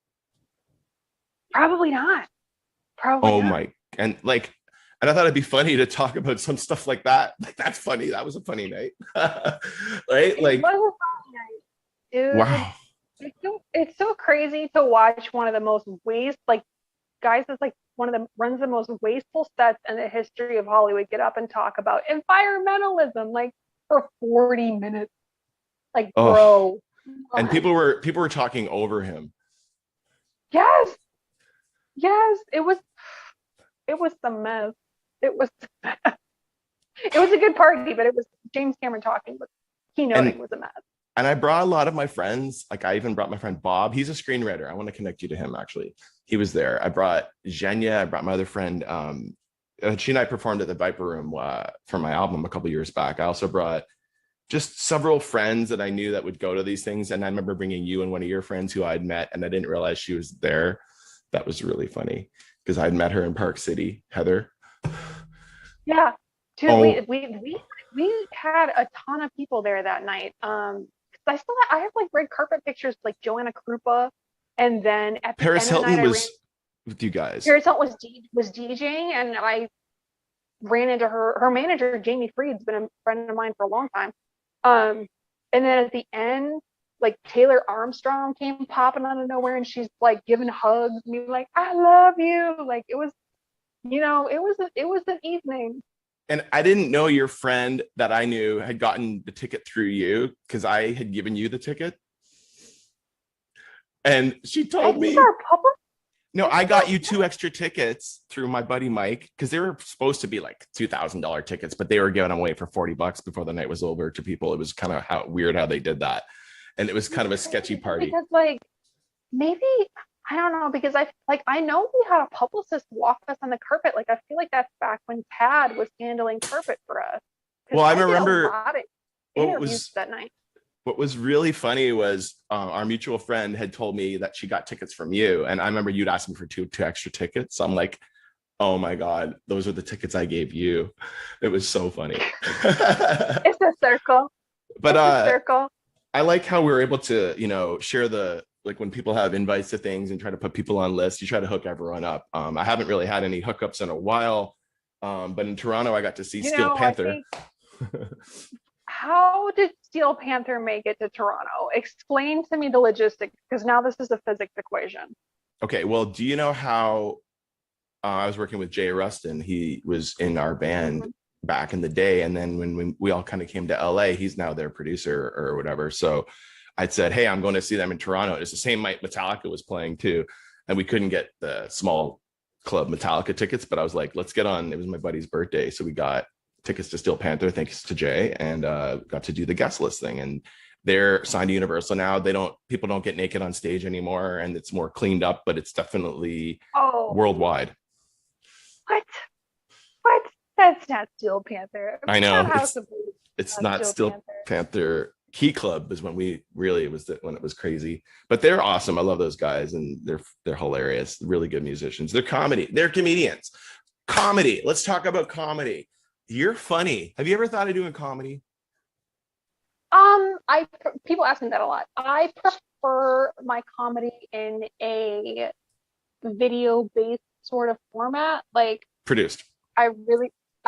Probably not. Probably Oh not. my, and like, and I thought it'd be funny to talk about some stuff like that. Like, that's funny. That was a funny night, right? Like, It was a funny night, dude. wow. It's so crazy to watch one of the most guys that's like one of the runs the most wasteful sets in the history of Hollywood get up and talk about environmentalism like for 40 minutes. Like, Oh, bro. and people were talking over him. Yes. It was the mess. It was it was a good party, but it was James Cameron talking, but keynoting was a mess. And I brought a lot of my friends. Like, I even brought my friend Bob. He's a screenwriter. I want to connect you to him, actually. He was there. I brought Zhenya. I brought my other friend. She and I performed at the Viper Room for my album a couple years back. I also brought just several friends that I knew that would go to these things. And I remember bringing you and one of your friends who I'd met, and I didn't realize she was there. That was really funny because I'd met her in Park City, Heather. Yeah, dude, Oh. we had a ton of people there that night. I have like red carpet pictures like Joanna Krupa, and then at the Paris end of the Hilton night, was with you guys. Paris Hilton was DJing, and I ran into her manager Jamie Freed's been a friend of mine for a long time. And then at the end, like Taylor Armstrong came popping out of nowhere, and she's like giving hugs, and me like, I love you. Like, it was, it was an evening. And I didn't know your friend that I knew had gotten the ticket through you because I had given you the ticket. And she told me, no, I got you 2 extra tickets through my buddy Mike because they were supposed to be like $2,000 tickets, but they were giving them away for $40 before the night was over to people. It was kind of weird how they did that. And it was kind of a sketchy party. Because like, maybe, I don't know, because I know we had a publicist walk us on the carpet. Like, I feel like that's back when Tad was handling carpet for us. Well, I remember interviews that night. What was really funny was our mutual friend had told me that she got tickets from you. And I remember you'd asked me for two extra tickets. So I'm like, oh my God, those are the tickets I gave you. It was so funny. It's a circle. But it's a circle. I like how we were able to, share like when people have invites to things and try to put people on lists, you try to hook everyone up. I haven't really had any hookups in a while. But in Toronto, I got to see Steel Panther. How did Steel Panther make it to Toronto? Explain to me the logistics, because now this is a physics equation. Okay, well, do you know how I was working with Jay Rustin? He was in our band back in the day. And then when we all kind of came to LA, he's now their producer or whatever. So I'd said, hey, I'm going to see them in Toronto. It's the same night Metallica was playing too. And we couldn't get the small club Metallica tickets, but I was like, let's get on. It was my buddy's birthday. So we got tickets to Steel Panther, thanks to Jay, and got to do the guest list thing. And they're signed to Universal now. People don't get naked on stage anymore, and it's more cleaned up, but it's definitely worldwide. What? That's not Steel Panther. I know. It's not Steel Panther. Key Club is when when it was crazy. But they're awesome. I love those guys, and they're hilarious. Really good musicians. They're comedians. Comedy. Let's talk about comedy. You're funny. Have you ever thought of doing comedy? People ask me that a lot. I prefer my comedy in a video-based sort of format, like produced. I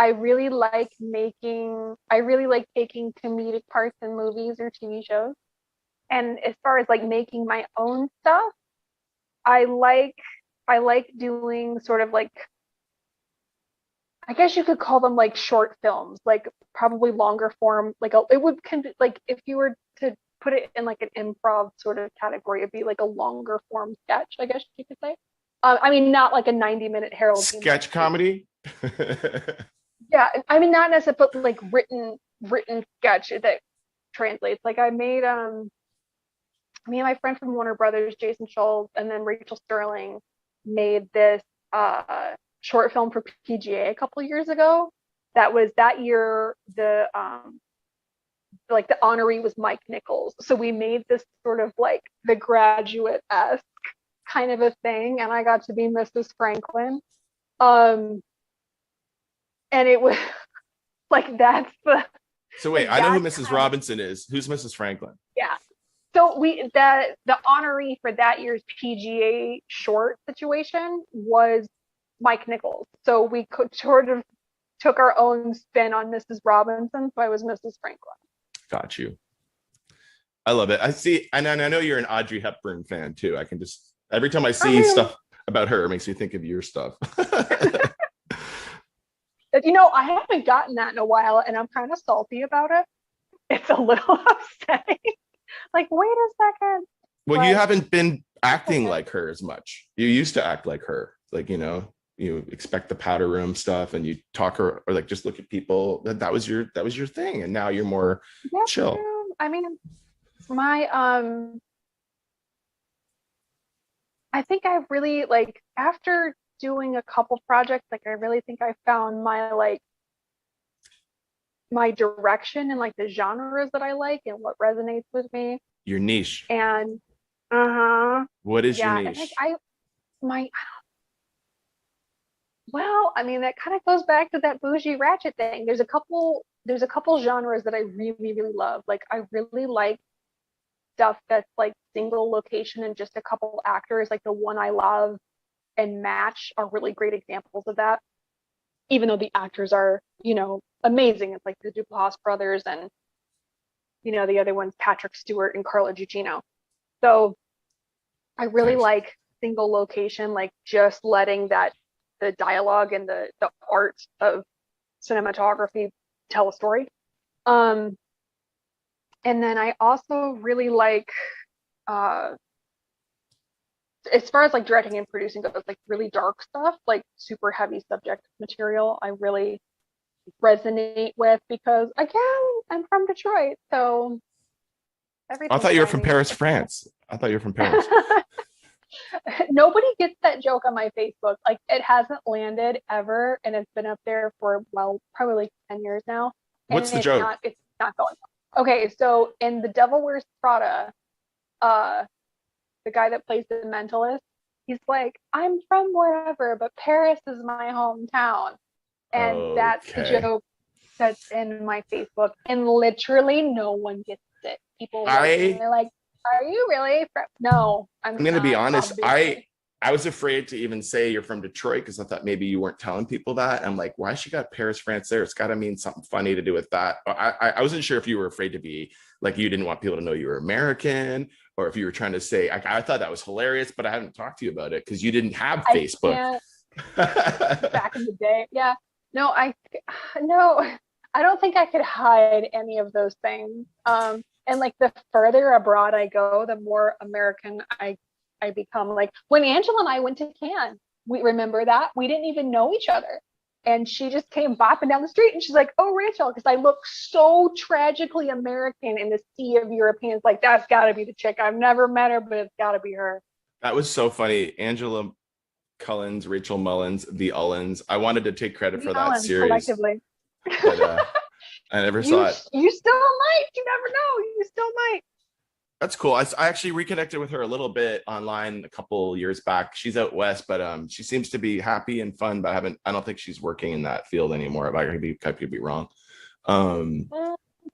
really like taking comedic parts in movies or TV shows. And as far as like making my own stuff, I like doing sort of like, I guess you could call them like short films, like probably longer form. Like if you were to put it in like an improv sort of category, it'd be like a longer form sketch, I guess you could say. I mean, not like a 90-minute Harold sketch comedy. Yeah, I mean, not necessarily, but like written sketch that translates. Like I made me and my friend from Warner Brothers, Jason Schultz, and then Rachel Sterling made this short film for PGA a couple of years ago, that was that year. The like the honoree was Mike Nichols. So we made this sort of like The Graduate-esque kind of a thing, and I got to be Mrs. Franklin. And it was like that's the So wait, I know who Mrs. Robinson is. Who's Mrs. Franklin? Yeah. So the honoree for that year's PGA short situation was Mike Nichols. So we could sort of took our own spin on Mrs. Robinson. So I was Mrs. Franklin. Got you. I love it. I see, and I know you're an Audrey Hepburn fan too. I can just every time I see stuff about her, it makes me think of your stuff. You know, I haven't gotten that in a while, and I'm kind of salty about it. It's a little upsetting. Like, wait a second. Well, you haven't been acting like her as much. You used to act like her, like, you know, you expect the powder room stuff, and you talk her or like just look at people. That was your thing, and now you're more chill. I mean, I think I really like after doing a couple projects, like I really think I found my direction and like the genres that I like and what resonates with me. Your niche. And what is your niche? Well, I mean, that kind of goes back to that bougie ratchet thing. There's a couple genres that I really, really love. Like I really like stuff that's like single location and just a couple actors. Like The One I Love and Match are really great examples of that. Even though the actors are, you know, amazing. It's like the Duplass brothers and, you know, the other one's Patrick Stewart and Carla Gugino. So I really like single location, like just letting the dialogue and the art of cinematography tell a story. And then I also really like, as far as like directing and producing goes, like really dark stuff, like super heavy subject material, I really resonate with because again, I'm from Detroit, so I thought you were from Paris, France. I thought you were from Paris. Nobody gets that joke on my Facebook. Like it hasn't landed ever, and it's been up there for probably like 10 years now. What's the joke? It's not going on. Okay, so in The Devil Wears Prada, the guy that plays the mentalist, he's like, I'm from wherever, but Paris is my hometown. And that's the joke that's in my Facebook. And literally no one gets it. People they're like, are you really from? No, I'm going to be honest. Obviously. I was afraid to even say you're from Detroit because I thought maybe you weren't telling people that. I'm like, why she got Paris, France there? It's got to mean something funny to do with that. I wasn't sure if you were afraid to be like, you didn't want people to know you were American, or if you were trying to say, I thought that was hilarious, but I hadn't talked to you about it because you didn't have Facebook. Back in the day. Yeah. No, I don't think I could hide any of those things. And like the further abroad I go, the more American I become. Like when Angela and I went to Cannes, we remember that we didn't even know each other. And she just came bopping down the street and she's like, oh, Rachel, because I look so tragically American in the sea of Europeans. Like, that's got to be the chick. I've never met her, but it's got to be her. That was so funny. Angela Cullens, Rachel Mullins, the Ullens. I wanted to take credit for that series. Collectively. But, I never saw it. You still might. You never know. You still might. That's cool. I actually reconnected with her a little bit online a couple years back. She's out west, but she seems to be happy and fun. But I don't think she's working in that field anymore. I could be wrong.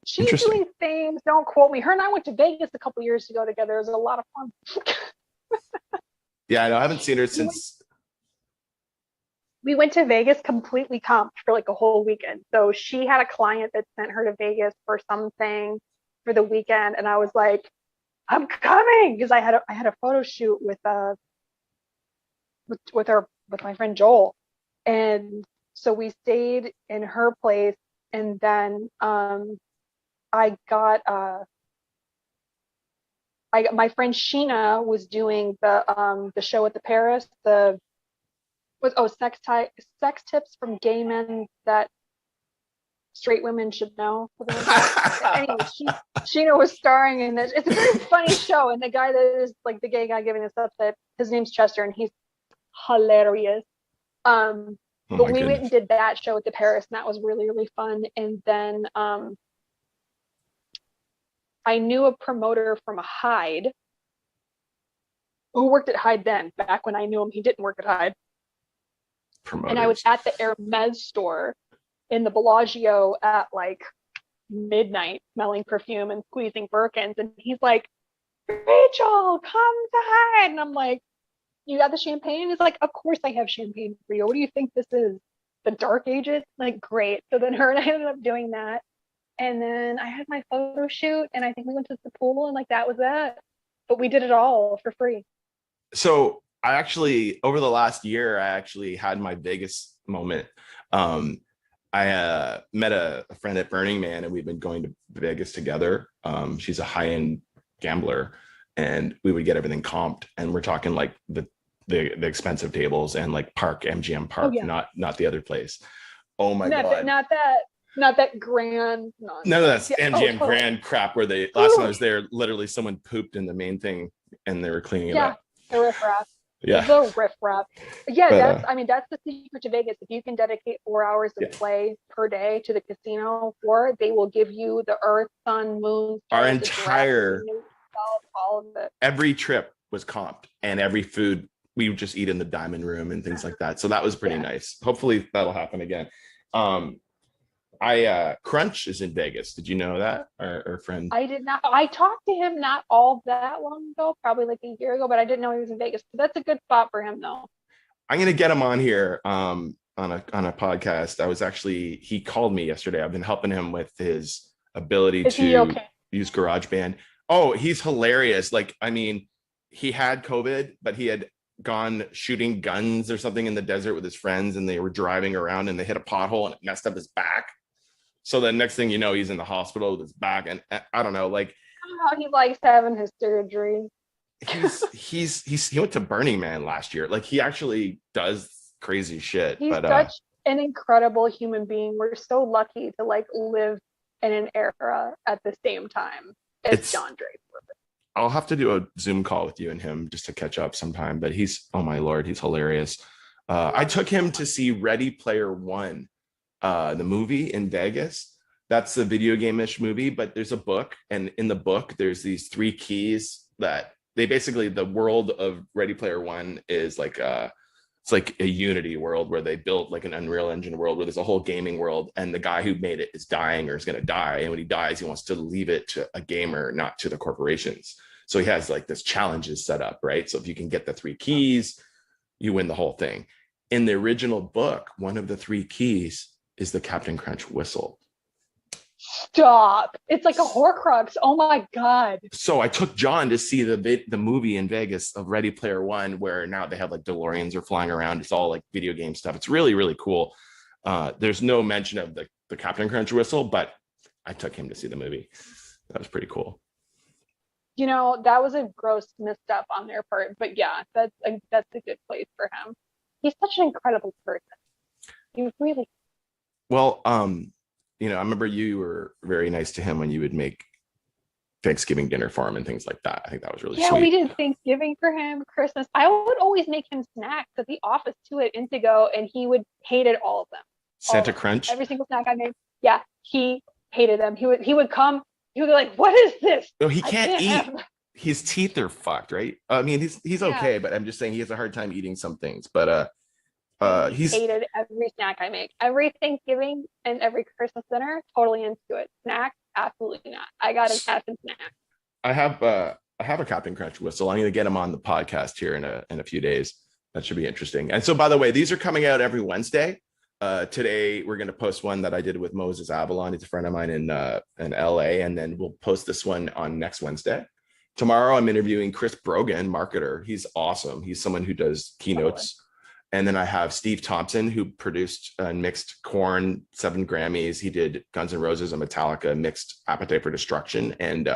She's doing things. Don't quote me. Her and I went to Vegas a couple years ago together. It was a lot of fun. Yeah, I know. I haven't seen her since. We went to Vegas completely comped for like a whole weekend. So she had a client that sent her to Vegas for something for the weekend, and I was like, I'm coming, because I had a photo shoot with my friend Joel, and so we stayed in her place, and then my friend Sheena was doing the show at the Paris, sex tips from gay men that straight women should know. Anyway, Sheena was starring in this. It's a very funny show, and the guy that is like the gay guy giving this up, that his name's Chester, and he's hilarious. Oh But my we went goodness. and did that show at the Paris, and that was really, really fun. And then I knew a promoter from Hyde who worked at Hyde then. Back when I knew him, he didn't work at Hyde. And I was Promoters. at the Hermes store in the Bellagio at like midnight, smelling perfume and squeezing Birkins. And he's like, Rachel, come to Hyde. And I'm like, you got the champagne? He's like, of course I have champagne for you. What do you think this is? The Dark Ages? Like, great. So then her and I ended up doing that. And then I had my photo shoot, and I think we went to the pool, and like that was that. But we did it all for free. So I actually, over the last year, I actually had my biggest moment. I met a friend at Burning Man, and we've been going to Vegas together. She's a high-end gambler, and we would get everything comped. And we're talking like the expensive tables and like Park, MGM Park, yeah. not the other place. Oh my Not God. not that grand nonsense. No, that's Yeah. MGM totally. Grand crap where they last time I was there, literally someone pooped in the main thing and they were cleaning it Yeah, up. the riffraff. Yeah. The riffraff. Yeah, But, that's I mean that's the secret to Vegas. If you can dedicate 4 hours of Yeah. play per day to the casino floor, they will give you the earth, sun, moon, Our stars, the entire- directions, all of it. Every trip was comped and every food we would just eat in the diamond room and things like that. So that was pretty Yeah. nice. Hopefully that'll happen again. Crunch is in Vegas. Did you know that? Our friend. I did not. I talked to him not all that long ago, probably like a year ago, but I didn't know he was in Vegas. So that's a good spot for him, though. I'm gonna get him on here on a podcast. He called me yesterday. I've been helping him with his ability Is he to okay? use GarageBand. Oh, he's hilarious. Like, I mean, he had COVID, but he had gone shooting guns or something in the desert with his friends, and they were driving around and they hit a pothole and it messed up his back. So the next thing you know, he's in the hospital with his back, and I don't know, like How he likes having his surgery. he went to Burning Man last year. Like, he actually does crazy shit. He's But such an incredible human being. We're so lucky to like live in an era at the same time as It's- John Draper. I'll have to do a Zoom call with you and him just to catch up sometime. But he's, oh my Lord, he's hilarious. I took him to see Ready Player One, the movie in Vegas. That's a video game-ish movie, but there's a book, and in the book, there's these 3 keys that they basically, the world of Ready Player One is like it's like a Unity world where they built like an Unreal Engine world where there's a whole gaming world, and the guy who made it is dying or is going to die. And when he dies, he wants to leave it to a gamer, not to the corporations. So he has like this challenges set up, right? So if you can get the 3 keys, you win the whole thing. In the original book, one of the 3 keys is the Captain Crunch whistle. Stop! It's like a Horcrux. Oh my god! So I took John to see the movie in Vegas of Ready Player One, where now they have like DeLoreans are flying around. It's all like video game stuff. It's really, really cool. There's no mention of the Captain Crunch whistle, but I took him to see the movie. That was pretty cool. You know, that was a gross misstep on their part, but yeah, that's a good place for him. He's such an incredible person. He was really. Well, you know, I remember you were very nice to him when you would make Thanksgiving dinner for him and things like that. I think that was really sweet. We did Thanksgiving for him, Christmas. I would always make him snacks at the office too at Indigo, and he would hated all of them. Santa Crunch. Every single snack I made. Yeah, he hated them. He would come. He would be like, "What is this?" No, he can't eat. have-" His teeth are fucked, right? I mean, he's Yeah. okay, but I'm just saying he has a hard time eating some things. But He he's hated every snack I make. Every Thanksgiving and every Christmas dinner, totally into it. Snacks, absolutely not. I got his ass in snacks. I have a Captain Crunch whistle. I'm gonna get him on the podcast here in a few days. That should be interesting. And so, by the way, these are coming out every Wednesday. Today we're gonna post one that I did with Moses Avalon. He's a friend of mine in LA, and then we'll post this one on next Wednesday. Tomorrow I'm interviewing Chris Brogan, marketer. He's awesome. He's someone who does keynotes. And then I have Steve Thompson, who produced and mixed Korn, 7 Grammys. He did Guns N' Roses and Metallica, mixed Appetite for Destruction and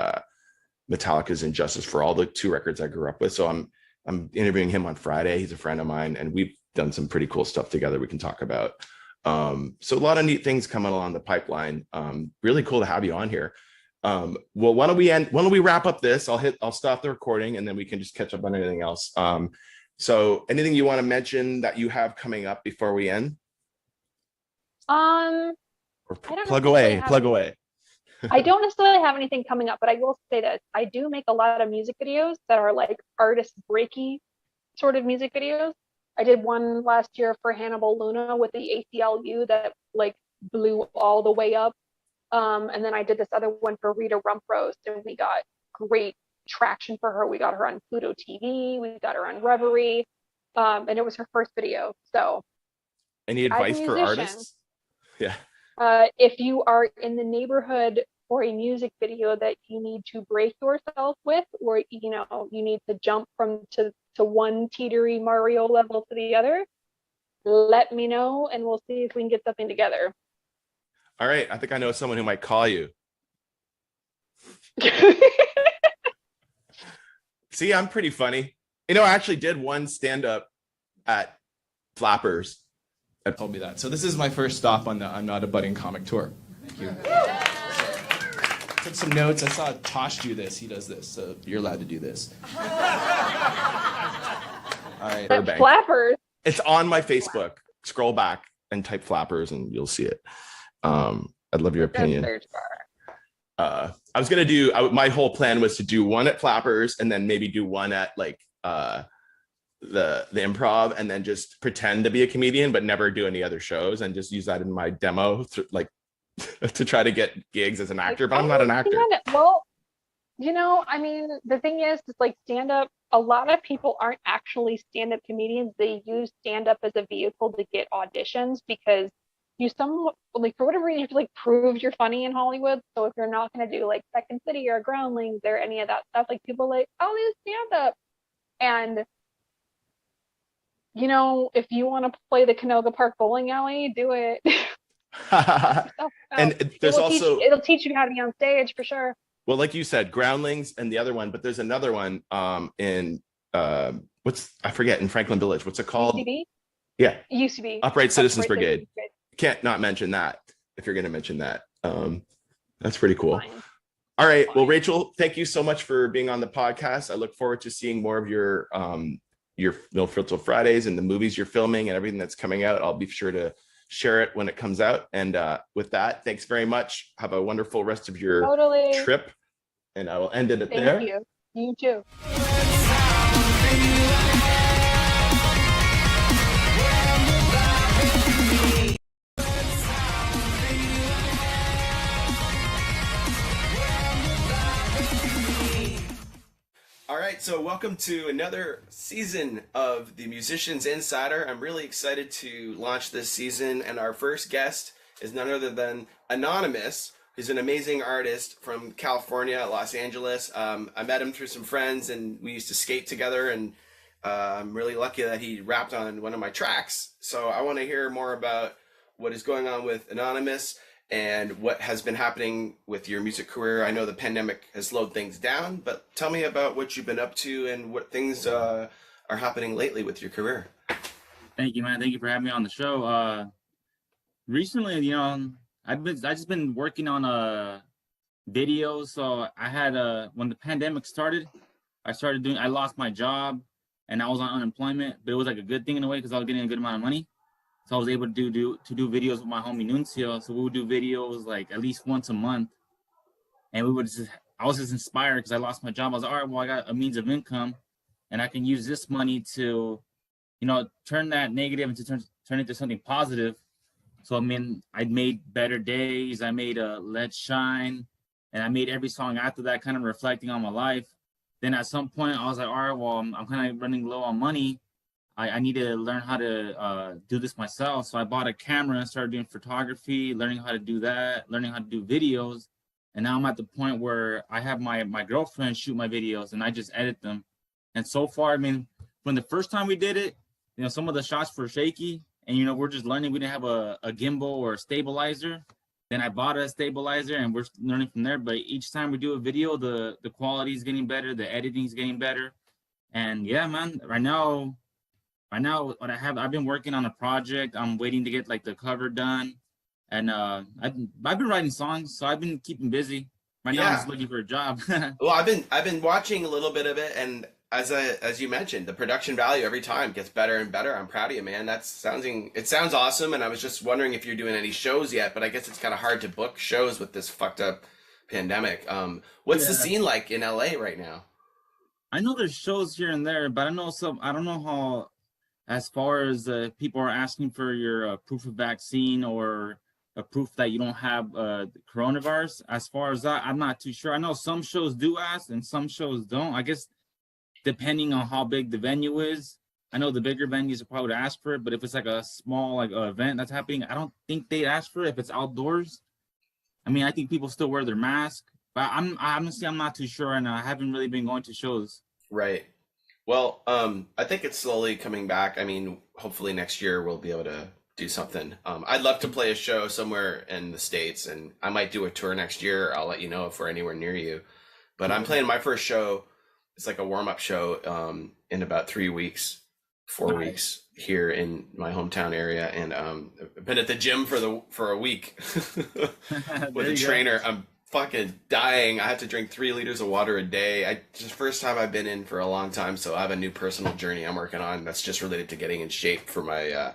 Metallica's Injustice for All, the 2 records I grew up with. So I'm interviewing him on Friday. He's a friend of mine, and we've done some pretty cool stuff together we can talk about. So a lot of neat things coming along the pipeline. Really cool to have you on here. Well, why don't we wrap up this? I'll stop the recording, and then we can just catch up on anything else. So anything you want to mention that you have coming up before we end? Um, Or I don't plug necessarily away, have plug any- away. I don't necessarily have anything coming up, but I will say this. I do make a lot of music videos that are like artist breaky sort of music videos. I did one last year for Hannibal Luna with the ACLU that like blew all the way up. And then I did this other one for Rita Rumprost, and we got great traction for her. We got her on Pluto TV, we got her on Reverie, and it was her first video. So Any as a advice for musician, artists? Yeah. if you are in the neighborhood for a music video that you need to break yourself with, or you know, you need to jump from to one teetery Mario level to the other, let me know and we'll see if we can get something together. All right. I think I know someone who might call you. See, I'm pretty funny. You know, I actually did one stand-up at Flappers. That told me that. So this is my first stop on the I'm Not a Budding Comic tour. Thank you. Took some notes. I saw Tosh do this. He does this. So you're allowed to do this. All right. Burbank. Flappers. It's on my Facebook. Scroll back and type Flappers and you'll see it. I'd love your opinion. Search bar. I was gonna do. My whole plan was to do one at Flappers and then maybe do one at like the Improv, and then just pretend to be a comedian but never do any other shows and just use that in my demo to try to get gigs as an actor. But I'm not an actor. Well, you know, I mean, the thing is, it's like stand up. A lot of people aren't actually stand up comedians. They use stand up as a vehicle to get auditions because for whatever reason, you have to like prove you're funny in Hollywood. So if you're not going to do like Second City or Groundlings or any of that stuff, like people like, I'll do stand up. And you know, if you want to play the Canoga Park bowling alley, do it. And there's it'll teach you how to be on stage for sure. Well, like you said, Groundlings and the other one, but there's another one in I forget, in Franklin Village. What's it called? UCB? Yeah. It used to be Upright Citizens Brigade. Can't not mention that if you're going to mention that. That's pretty cool. Fine. All right. Well, Rachel, thank you so much for being on the podcast. I look forward to seeing more of your No Filter Fridays and the movies you're filming and everything that's coming out. I'll be sure to share it when it comes out. And with that, thanks very much. Have a wonderful rest of your trip. And I will end it there. Thank you. You too. All right, so welcome to another season of the Musicians Insider. I'm really excited to launch this season, and our first guest is none other than Anonymous, who's an amazing artist from California, Los Angeles. I met him through some friends, and we used to skate together, and I'm really lucky that he rapped on one of my tracks. So I want to hear more about what is going on with Anonymous and what has been happening with your music career. I know the pandemic has slowed things down, but tell me about what you've been up to and what things are happening lately with your career. Thank you, man. Thank you for having me on the show. Recently, you know, I just been working on videos. So I had when the pandemic started, I lost my job and I was on unemployment, but it was like a good thing in a way because I was getting a good amount of money. So I was able to do videos with my homie Nuncio. So we would do videos like at least once a month. And I was just inspired because I lost my job. I was like, all right, well, I got a means of income and I can use this money to, you know, turn that negative into turn it into something positive. So I mean, I made Better Days, I made Let's Shine, and I made every song after that kind of reflecting on my life. Then at some point I was like, all right, well, I'm kind of running low on money. I need to learn how to do this myself. So I bought a camera and started doing photography, learning how to do that, learning how to do videos. And now I'm at the point where I have my girlfriend shoot my videos and I just edit them. And so far, I mean, when the first time we did it, you know, some of the shots were shaky and, you know, we're just learning. We didn't have a gimbal or a stabilizer. Then I bought a stabilizer and we're learning from there. But each time we do a video, the quality is getting better. The editing is getting better. And yeah, man, right now, what I've been working on a project. I'm waiting to get like the cover done, and I've been writing songs, so I've been keeping busy. Right now, I'm just looking for a job. Well, I've been watching a little bit of it, and as you mentioned, the production value every time gets better and better. I'm proud of you, man. It sounds awesome. And I was just wondering if you're doing any shows yet, but I guess it's kind of hard to book shows with this fucked up pandemic. What's the scene like in LA right now? I know there's shows here and there, but I don't know how, as far as people are asking for your proof of vaccine or a proof that you don't have the coronavirus. As far as that, I'm not too sure. I know some shows do ask and some shows don't. I guess depending on how big the venue is. I know the bigger venues will probably ask for it, but if it's like a small event that's happening, I don't think they'd ask for it if it's outdoors. I mean, I think people still wear their mask, but I'm not too sure, and I haven't really been going to shows. Right. Well, I think it's slowly coming back. I mean, hopefully next year we'll be able to do something. I'd love to play a show somewhere in the States, and I might do a tour next year. I'll let you know if we're anywhere near you. But I'm playing my first show. It's like a warm-up show in about 3 weeks, 4 weeks here in my hometown area, and I've been at the gym for a week with a trainer. I'm fucking dying. I have to drink 3 liters of water a day. It's the first time I've been in for a long time, so I have a new personal journey I'm working on that's just related to getting in shape for my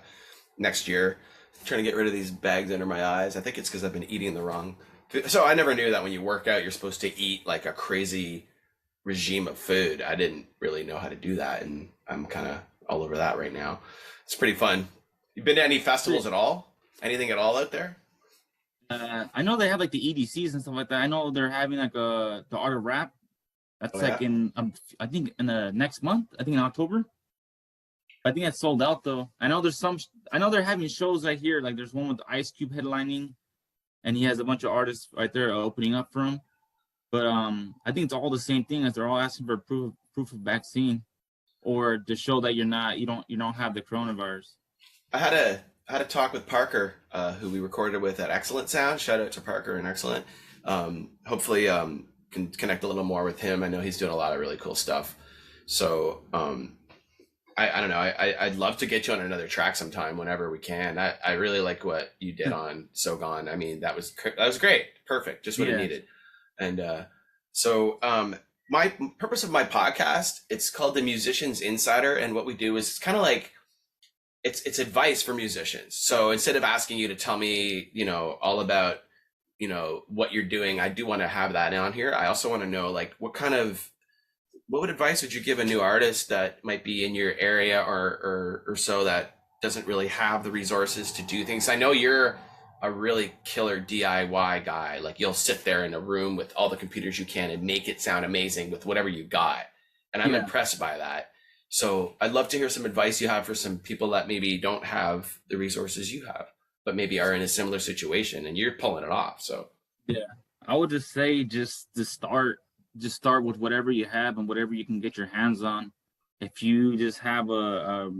next year. I'm trying to get rid of these bags under my eyes. I think it's because I've been eating the wrong food. So I never knew that when you work out, you're supposed to eat like a crazy regime of food. I didn't really know how to do that, and I'm kind of all over that right now. It's pretty fun. You been to any festivals at all? Anything at all out there? I know they have like the EDCs and stuff like that. I know they're having like the Art of Rap. That's in I think in the next month. I think in October. I think that's sold out though. I know they're having shows right here. Like there's one with Ice Cube headlining, and he has a bunch of artists right there opening up for him. But I think it's all the same thing, as they're all asking for proof of vaccine, or to show that you don't have the coronavirus. I had a talk with Parker, who we recorded with at Excellent Sound. Shout out to Parker and Excellent. Hopefully can connect a little more with him. I know he's doing a lot of really cool stuff. So I don't know. I'd love to get you on another track sometime whenever we can. I really like what you did on So Gone. I mean, that was great. Perfect. Just what it needed. And so my purpose of my podcast, it's called The Musician's Insider. And what we do is it's kind of like, it's advice for musicians. So instead of asking you to tell me, all about, what you're doing, I do want to have that on here. I also want to know, like, what advice would you give a new artist that might be in your area or so, that doesn't really have the resources to do things? I know you're a really killer DIY guy. Like, you'll sit there in a room with all the computers you can and make it sound amazing with whatever you got. And I'm impressed by that. So I'd love to hear some advice you have for some people that maybe don't have the resources you have, but maybe are in a similar situation, and you're pulling it off. So yeah, I would just say just start with whatever you have and whatever you can get your hands on. If you just have a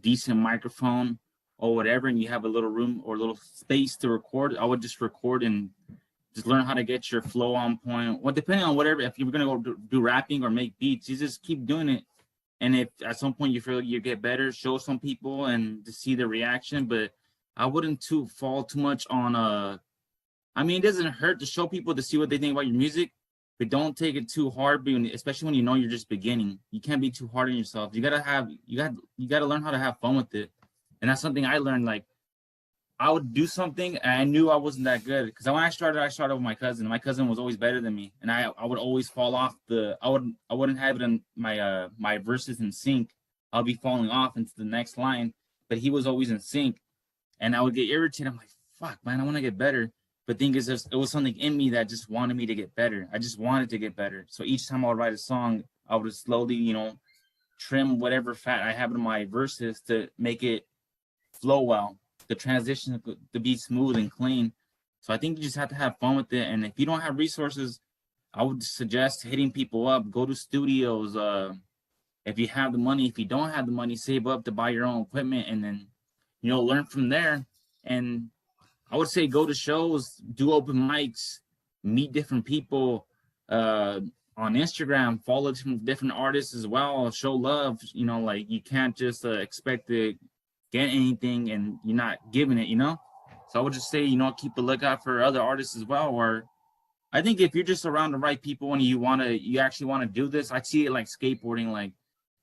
decent microphone or whatever, and you have a little room or a little space to record, I would just record and just learn how to get your flow on point. Well, depending on whatever, if you're going to go do rapping or make beats, you just keep doing it. And if at some point you feel you get better, show some people and to see the reaction. But I wouldn't fall too much on I mean, it doesn't hurt to show people to see what they think about your music, but don't take it too hard, especially when you're just beginning. You can't be too hard on yourself. You gotta learn how to have fun with it. And that's something I learned. Like, I would do something and I knew I wasn't that good, because when I started with my cousin. My cousin was always better than me, and I would always fall off I wouldn't have it in my verses in sync. I'll be falling off into the next line, but he was always in sync, and I would get irritated. I'm like, fuck, man, I want to get better. But the thing is, it was something in me that just wanted me to get better. I just wanted to get better. So each time I would write a song, I would slowly, trim whatever fat I have in my verses to make it flow well, the transition to be smooth and clean. So I think you just have to have fun with it. And if you don't have resources, I would suggest hitting people up, go to studios. If you have the money, if you don't have the money, save up to buy your own equipment, and then, learn from there. And I would say go to shows, do open mics, meet different people on Instagram, follow different artists as well, show love. Like, you can't just expect to get anything and you're not giving it, So I would just say, keep a lookout for other artists as well. Or I think if you're just around the right people and you actually want to do this, I see it like skateboarding. Like,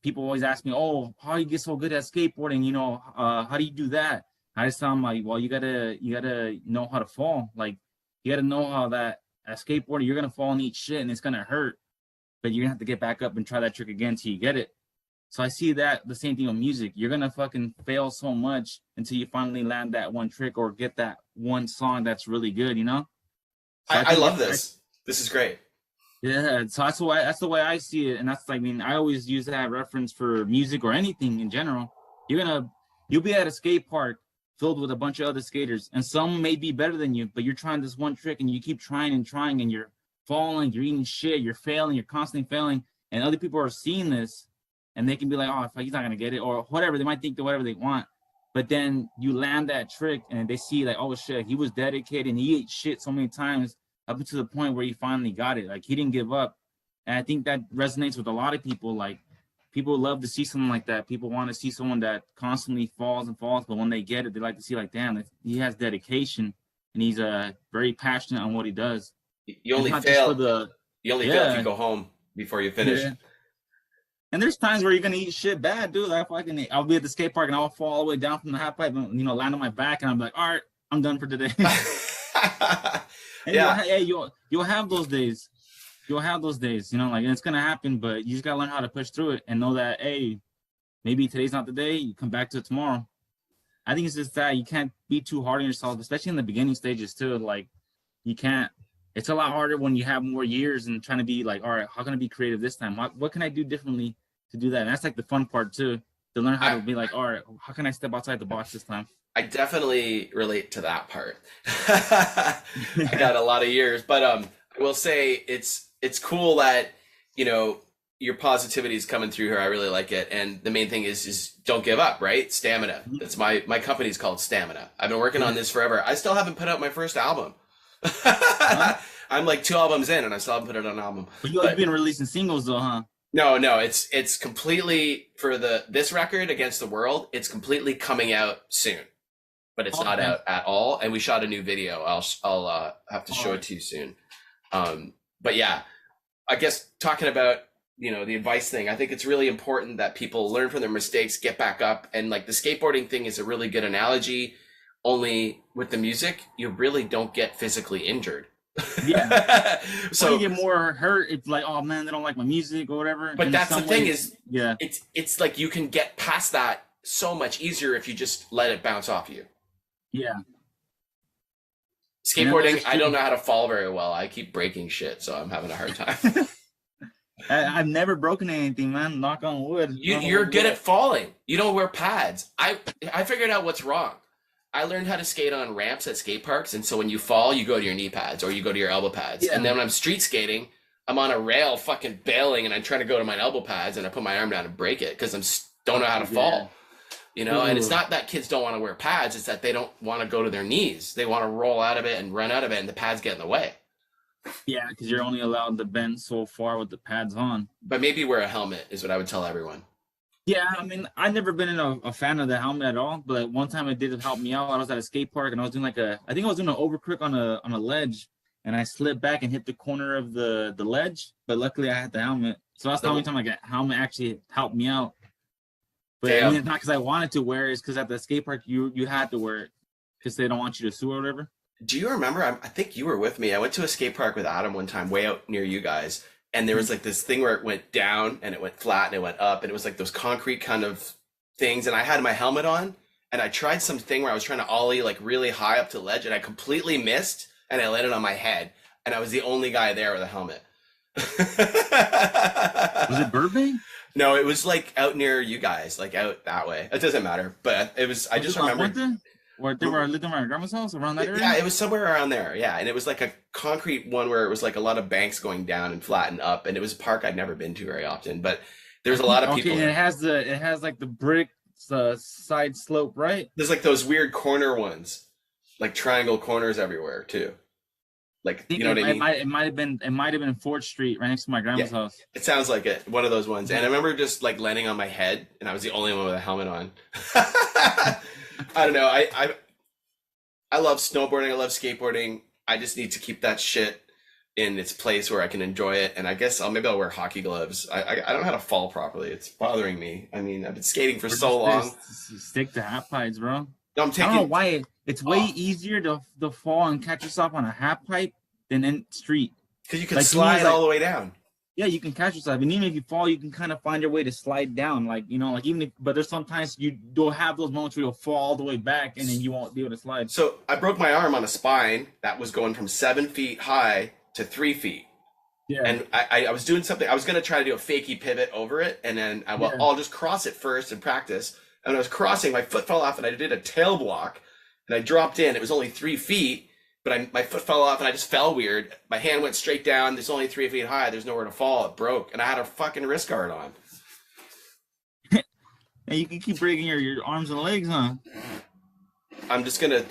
people always ask me, "Oh, how do you get so good at skateboarding? You know, how do you do that?" I just tell them like, "Well, you gotta know how to fall. Like, you gotta know how that at skateboarding, you're gonna fall and eat shit, and it's gonna hurt, but you're gonna have to get back up and try that trick again till you get it." So I see that the same thing with music. You're gonna fucking fail so much until you finally land that one trick or get that one song that's really good, you know? So I love this. This is great. Yeah, so that's the way I see it, and that's like, I mean, I always use that reference for music or anything in general. You'll be at a skate park filled with a bunch of other skaters, and some may be better than you, but you're trying this one trick and you keep trying and trying, and you're falling, you're eating shit, you're failing, you're constantly failing, and other people are seeing this, and they can be like, "Oh, he's not gonna get it," or whatever. They might think that whatever they want, but then you land that trick, and they see like, "Oh shit, he was dedicated, and he ate shit so many times up to the point where he finally got it. Like, he didn't give up." And I think that resonates with a lot of people. Like, people love to see someone like that. People want to see someone that constantly falls and falls, but when they get it, they like to see like, damn, he has dedication, and he's very passionate on what he does. You only fail. You only fail if you go home before you finish. Yeah. And there's times where you're gonna eat shit bad, dude. I'll be at the skate park and I'll fall all the way down from the half pipe and land on my back, and I'm like, all right, I'm done for today. Yeah. You'll have those days. You'll have those days, like, and it's gonna happen, but you just gotta learn how to push through it and know that, hey, maybe today's not the day. You come back to it tomorrow. I think it's just that you can't be too hard on yourself, especially in the beginning stages too. Like, you can't. It's a lot harder when you have more years and trying to be like, all right, how can I be creative this time? What can I do differently to do that? And that's like the fun part too, to learn how to be like, all right, how can I step outside the box this time? I definitely relate to that part. I got a lot of years, but I will say it's cool that your positivity is coming through here. I really like it, and the main thing is don't give up, right? Stamina. That's my company's called Stamina. I've been working on this forever. I still haven't put out my first album. I'm like 2 albums in, and I still haven't put it on an album. But you've been releasing singles though, huh? No, it's completely for this record, Against the World. It's completely coming out soon. But it's not out at all, and we shot a new video. I'll have to show it to you soon. But yeah, I guess talking about the advice thing, I think it's really important that people learn from their mistakes, get back up, and like the skateboarding thing is a really good analogy. Only with the music, you really don't get physically injured. Yeah. So you get more hurt. It's like, oh man, they don't like my music or whatever. But that's the thing is, it's like you can get past that so much easier if you just let it bounce off you. Yeah. Skateboarding, I don't know how to fall very well. I keep breaking shit, so I'm having a hard time. I've never broken anything, man. Knock on wood. You're good at falling. You don't wear pads. I figured out what's wrong. I learned how to skate on ramps at skate parks, and so when you fall, you go to your knee pads or you go to your elbow pads. Yeah. And then when I'm street skating, I'm on a rail fucking bailing, and I'm trying to go to my elbow pads, and I put my arm down and break it because don't know how to fall. And it's not that kids don't want to wear pads, it's that they don't want to go to their knees. They want to roll out of it and run out of it, and the pads get in the way. Yeah, because you're only allowed to bend so far with the pads on. But maybe wear a helmet is what I would tell everyone. Yeah, I mean, I've never been a fan of the helmet at all, but one time it did help me out. I was at a skate park, and I was doing I think I was doing an overcrook on a ledge, and I slipped back and hit the corner of the ledge, but luckily I had the helmet. So that's the only time a helmet actually helped me out. But I mean, it's not because I wanted to wear it, it's because at the skate park you had to wear it because they don't want you to sue or whatever. Do you remember? I think you were with me. I went to a skate park with Adam one time, way out near you guys, and there was like this thing where it went down and it went flat and it went up, and it was like those concrete kind of things. And I had my helmet on, and I tried something where I was trying to ollie like really high up to the ledge, and I completely missed, and I landed on my head, and I was the only guy there with a helmet. Was it Burbank? No, it was like out near you guys, like out that way. It doesn't matter, but it was. I just remember. Or they were living at my grandma's house around that area? Yeah, it was somewhere around there. Yeah, and it was like a concrete one where it was like a lot of banks going down and flat and up, and it was a park I'd never been to very often. But there's a lot of people. And it has like the brick side slope, right? There's like those weird corner ones, like triangle corners everywhere too. Like, you know what I mean? It might have been 4th Street, right next to my grandma's house. It sounds like it. One of those ones. And I remember just like landing on my head, and I was the only one with a helmet on. I don't know. I love snowboarding. I love skateboarding. I just need to keep that shit in its place where I can enjoy it. And I guess maybe I'll wear hockey gloves. I don't know how to fall properly. It's bothering me. I mean, I've been skating for so long. Stick to half pipes, bro. No, I don't know why it's way easier to fall and catch yourself on a half pipe than in street. Because you can slide all the way down. Yeah, you can catch yourself, and even if you fall, you can kind of find your way to slide down. Like, you know, like even if, but there's sometimes you don't have those moments where you'll fall all the way back and then you won't be able to slide. So I broke my arm on a spine that was going from 7 feet high to 3 feet. Yeah. And I was doing something. I was going to try to do a fakie pivot over it, and then I'll just cross it first and practice. And when I was crossing, my foot fell off, and I did a tail block, and I dropped in. It was only 3 feet. But my foot fell off and I just fell weird. My hand went straight down. It's only 3 feet high. There's nowhere to fall. It broke. And I had a fucking wrist guard on. And you can keep breaking your arms and legs, huh? I'm just gonna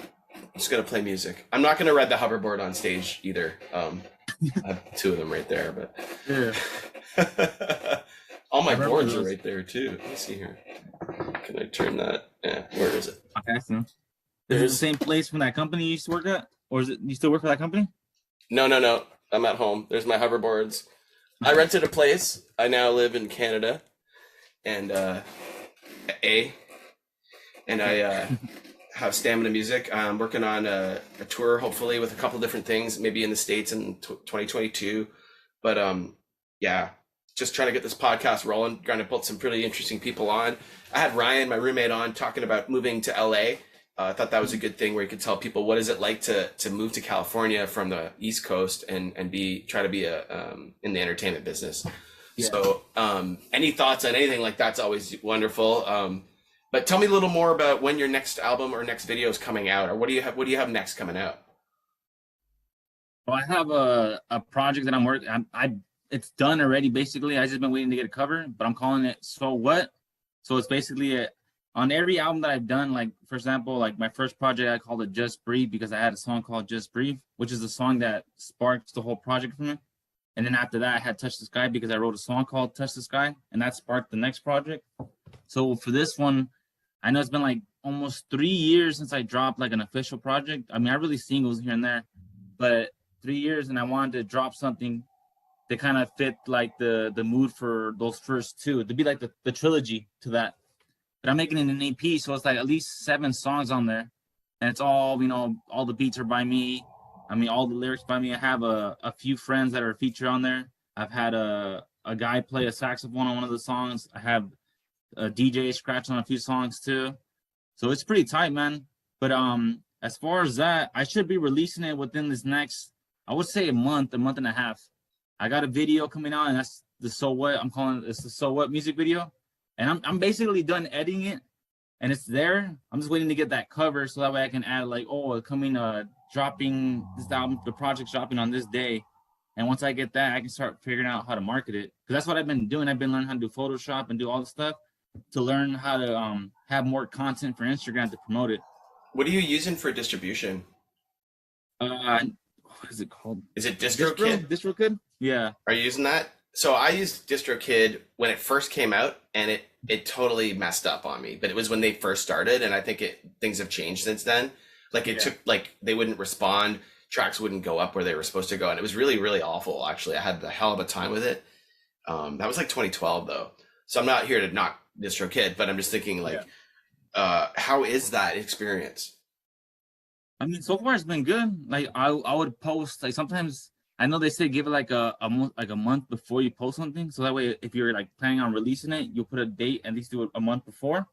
play music. I'm not gonna ride the hoverboard on stage either. I have 2 of them right there, but yeah. all my boards are right there too. Let me see here. Can I turn that? Yeah, where is it? Okay, so is it the same place from that company you used to work at? Or is it you still work for that company? No. I'm at home. There's my hoverboards. I rented a place. I now live in Canada, and I have Stamina Music. I'm working on a tour, hopefully, with a couple different things, maybe in the States in 2022. But yeah, just trying to get this podcast rolling, trying to put some pretty interesting people on. I had Ryan, my roommate, on talking about moving to LA. I thought that was a good thing where you could tell people what is it like to move to California from the East Coast and try to be in the entertainment business. Yeah. So any thoughts on anything like that's always wonderful. But tell me a little more about when your next album or next video is coming out, or what do you have next coming out? Well, I have a project that I'm working. It's done already. Basically, I just been waiting to get a cover, but I'm calling it So What. So it's basically on every album that I've done, like, for example, like my first project, I called it Just Breathe because I had a song called Just Breathe, which is the song that sparked the whole project for me. And then after that, I had Touch the Sky because I wrote a song called Touch the Sky, and that sparked the next project. So for this one, I know it's been like almost 3 years since I dropped like an official project. I mean, I release singles here and there, but 3 years, and I wanted to drop something that kind of fit like the mood for those first 2, to be like the trilogy to that. But I'm making it an EP, so it's like at least 7 songs on there. And it's all, you know, all the beats are by me. I mean, all the lyrics by me. I have a few friends that are featured on there. I've had a guy play a saxophone on one of the songs. I have a DJ scratch on a few songs too. So it's pretty tight, man. But as far as that, I should be releasing it within this next, I would say a month and a half. I got a video coming out, and that's the So What. I'm calling it, it's the So What music video. And I'm basically done editing it, and it's there. I'm just waiting to get that cover so that way I can add like, oh, coming dropping this album, the project's dropping on this day. And once I get that, I can start figuring out how to market it. Because that's what I've been doing. I've been learning how to do Photoshop and do all the stuff to learn how to have more content for Instagram to promote it. What are you using for distribution? What is it called? Is it DistroKid? DistroKid? Yeah. Are you using that? So I used DistroKid when it first came out, and it totally messed up on me. But it was when they first started, and I think things have changed since then. Like it took, like they wouldn't respond, tracks wouldn't go up where they were supposed to go, and it was really, really awful. Actually, I had the hell of a time with it. That was like 2012 though. So I'm not here to knock DistroKid, but I'm just thinking like, how is that experience? I mean, so far it's been good. Like I would post, like sometimes I know they say give it like a month before you post something, so that way if you're like planning on releasing it, you'll put a date, at least do it a month before.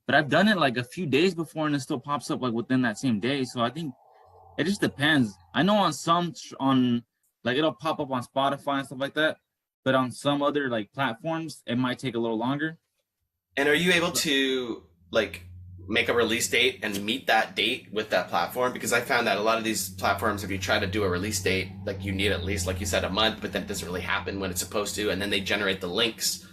But I've done it like a few days before, and it still pops up like within that same day. So I think it just depends. I know on like it'll pop up on Spotify and stuff like that, but on some other like platforms, it might take a little longer. And are you able to like make a release date and meet that date with that platform? Because I found that a lot of these platforms, if you try to do a release date, like you need at least, like you said, a month, but then it doesn't really happen when it's supposed to. And then they generate the links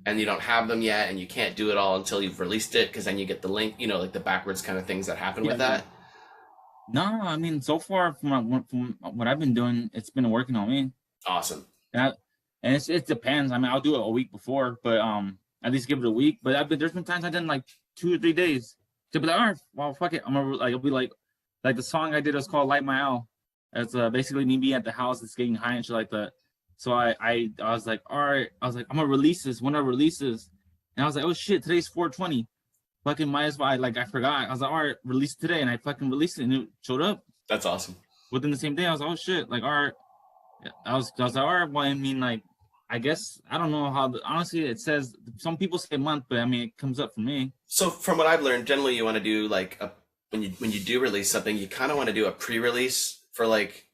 and you don't have them yet, and you can't do it all until you've released it, because then you get the link, you know, like the backwards kind of things that happen with that. No, I mean, so far from what I've been doing, it's been working on me. Awesome. And it depends. I mean, I'll do it a week before, but at least give it a week. But there's been times I've done like 2 or 3 days to be like, all right, well, fuck it. I'll be like the song I did was called Light My Owl. It's basically me being at the house, it's getting high and shit like that. So I was like, all right, I was like, I'm gonna release this when I release this, and I was like, oh shit, today's 420. Fucking might as well. I forgot. I was like, all right, release it today, and I fucking released it, and it showed up That's awesome. within the same day. I was like, oh shit, like all right. I was like, all right, well, I mean, like, I guess I don't know how. Honestly, it says some people say month, but I mean, it comes up for me. So from what I've learned, generally you want to do like when you do release something, you kind of want to do a pre-release for like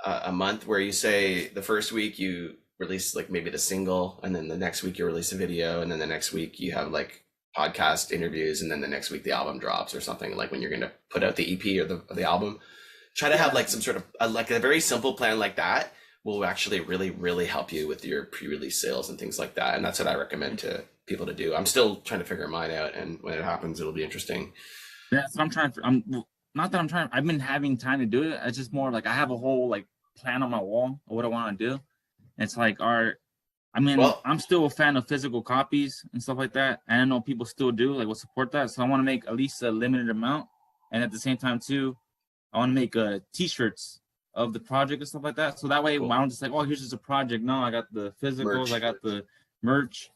a month, where you say the first week you release like maybe the single, and then the next week you release a video, and then the next week you have like podcast interviews, and then the next week the album drops or something, like when you're going to put out the EP or the album. Try to have like some sort of like a very simple plan like that will actually really help you with your pre-release sales and things like that. And that's what I recommend to people to do. I'm still trying to figure mine out, and when it happens, it'll be interesting. Yeah, that's what I'm trying. I've been having time to do it. It's just more like I have a whole like plan on my wall of what I want to do. It's like, I'm still a fan of physical copies and stuff like that. And I know people still do, like, will support that. So I want to make at least a limited amount. And at the same time, too, I want to make t-shirts of the project and stuff like that. So that way, I don't just like, oh, here's just a project. No, I got the physicals, Merch. I got the merch,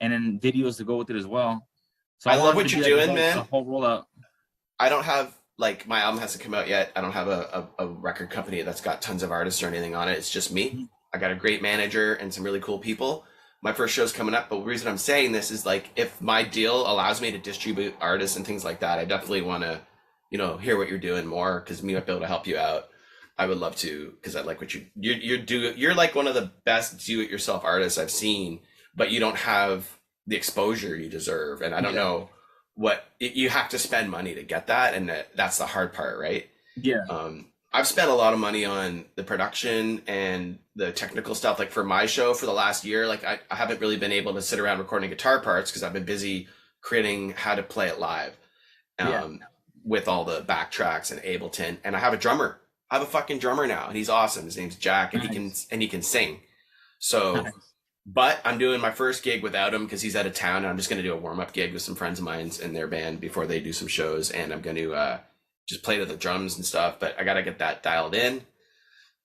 and then videos to go with it as well. So I love wanted what to you're do, like, doing, man. The whole rollout. I don't have like my album hasn't come out yet. I don't have a record company that's got tons of artists or anything on it. It's just me. I got a great manager and some really cool people. My first show's coming up, but the reason I'm saying this is like if my deal allows me to distribute artists and things like that, I definitely want to, hear what you're doing more, because me might be able to help you out. I would love to, because I like what you're like one of the best do-it-yourself artists I've seen, but you don't have the exposure you deserve, and I don't know what you have to spend money to get that, and that's the hard part, right? Yeah. I've spent a lot of money on the production and the technical stuff. Like for my show for the last year, like I haven't really been able to sit around recording guitar parts because I've been busy creating how to play it live, with all the backtracks and Ableton. And I have a drummer. I have a fucking drummer now, and he's awesome. His name's Jack, and he can sing. So, but I'm doing my first gig without him because he's out of town, and I'm just going to do a warm-up gig with some friends of mine in their band before they do some shows, and I'm going to just play to the drums and stuff. But I got to get that dialed in,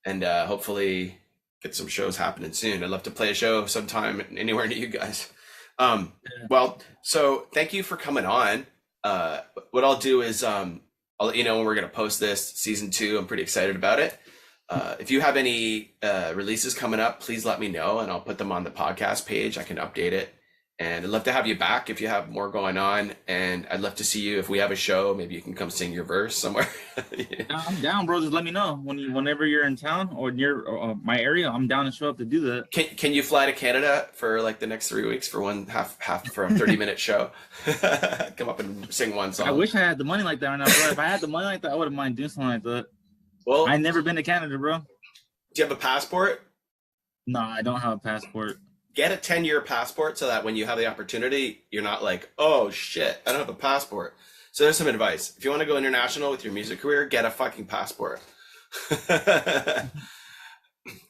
and hopefully get some shows happening soon. I'd love to play a show sometime anywhere near you guys. Well, so thank you for coming on. What I'll do is I'll let you know when we're going to post this season 2. I'm pretty excited about it. If you have any releases coming up, please let me know, and I'll put them on the podcast page. I can update it, and I'd love to have you back if you have more going on. And I'd love to see you if we have a show. Maybe you can come sing your verse somewhere. I'm down, bro. Just let me know whenever you're in town or near my area. I'm down to show up to do that. Can you fly to Canada for like the next 3 weeks for one half for a 30-minute show? Come up and sing one song. I wish I had the money like that right now, bro. If I had the money like that, I wouldn't mind doing something like that. Well, I've never been to Canada, bro. Do you have a passport? No, I don't have a passport. Get a 10-year passport so that when you have the opportunity, you're not like, oh shit, I don't have a passport. So there's some advice. If you want to go international with your music career, get a fucking passport. Do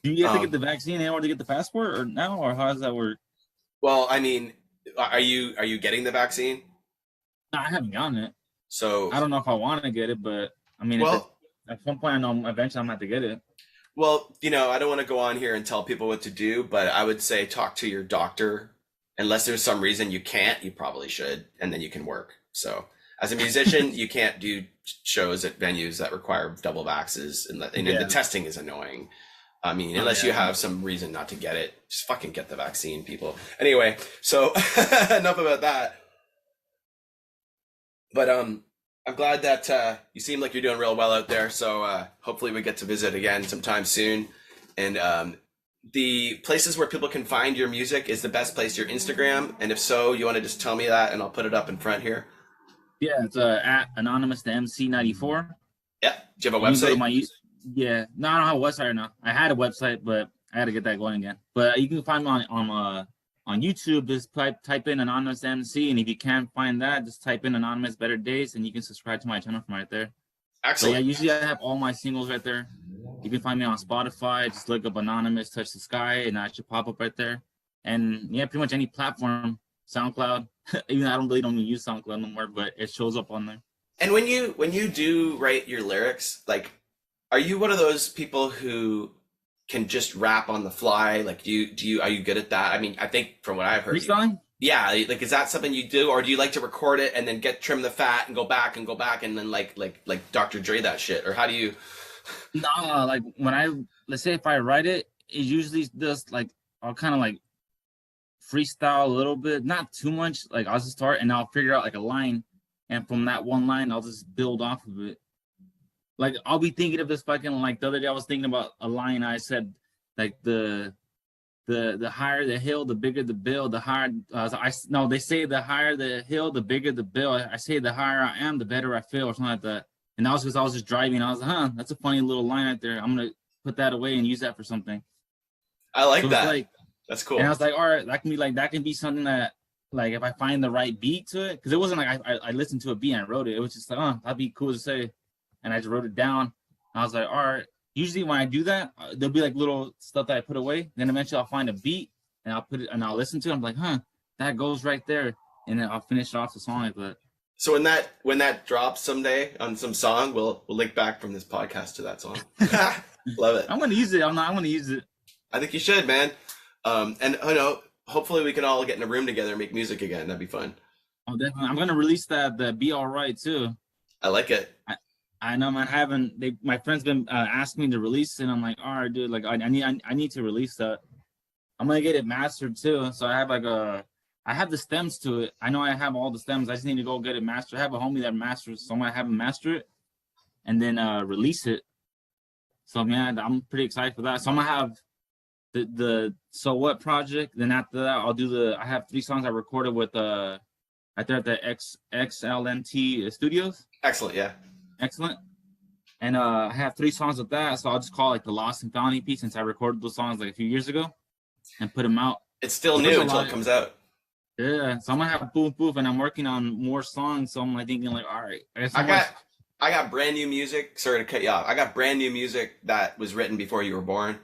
you have to get the vaccine in order to get the passport, or now, or how does that work? Well, I mean, are you getting the vaccine? No, I haven't gotten it. So I don't know if I want to get it, but I mean, at some point I know eventually I'm going to have to get it. Well, I don't want to go on here and tell people what to do, but I would say talk to your doctor. Unless there's some reason you can't, you probably should, and then you can work. So as a musician, you can't do shows at venues that require double vaxes, and the testing is annoying. I mean, unless you have some reason not to get it, just fucking get the vaccine, people. Anyway, so enough about that. But I'm glad that you seem like you're doing real well out there. So hopefully we get to visit again sometime soon. And the places where people can find your music, is the best place your Instagram? And if so, you want to just tell me that, and I'll put it up in front here. Yeah, it's at Anonymous the MC94. Yeah. Do you have a website? No, I don't have a website right now. I had a website, but I had to get that going again. But you can find me on YouTube. Just type in Anonymous MC, and if you can't find that, just type in Anonymous Better Days, and you can subscribe to my channel from right there. Excellent. So yeah, usually I have all my singles right there. You can find me on Spotify. Just look up Anonymous Touch the Sky, and that should pop up right there. And yeah, pretty much any platform, SoundCloud. Even I don't use SoundCloud no more, but it shows up on there. And when you do write your lyrics, like, Are you one of those people who can just rap on the fly? Like, are you good at that? I mean, I think from what I've heard, Freestyling? yeah, like, is that something you do, or do you like to record it and then trim the fat and go back and then like Dr. Dre that shit, or how do you? No, like when let's say if I write it, it usually just like I'll kind of like freestyle a little bit, not too much. Like I'll just start and I'll figure out like a line, and from that one line, I'll just build off of it. Like I'll be thinking of this fucking, like the other day I was thinking about a line I said, like the higher the hill, the bigger the bill. The higher they say the higher the hill, the bigger the bill. I say the higher I am, the better I feel, or something like that. And that was because I was just driving. I was like, that's a funny little line right there. I'm gonna put that away and use that for something. I like so that. Like, that's cool. And I was like, all right, that can be something that, like, if I find the right beat to it, because it wasn't like I listened to a beat and I wrote it. It was just like, that'd be cool to say, and I just wrote it down. I was like, all right. Usually when I do that, there'll be like little stuff that I put away. Then eventually I'll find a beat and I'll put it and I'll listen to it. I'm like, that goes right there, and then I'll finish off the song like that. So when that drops someday on some song, we'll link back from this podcast to that song. Love it. I'm gonna use it. I'm gonna use it. I think you should, man. And hopefully we can all get in a room together and make music again. That'd be fun. Oh, definitely. I'm gonna release the Be All Right too. I like it. I know, man. My friends been asking me to release it. And I'm like, all right, dude. Like, I need to release that. I'm gonna get it mastered too. So I have the stems to it. I know I have all the stems. I just need to go get it mastered. I have a homie that masters, so I'm gonna have him master it and then release it. So man, I'm pretty excited for that. So I'm gonna have the So What project. Then after that, I have 3 songs I recorded with right there at the XLNT Studios. Excellent, yeah. Excellent. And I have 3 songs with that, so I'll just call it like the Lost and Found EP, since I recorded those songs like a few years ago and put them out. It's still new until it comes out. Yeah, so I'm gonna have Boof Boof, and I'm working on more songs. So I'm like thinking like, all right, I got brand new music. Sorry to cut you off. I got brand new music that was written before you were born.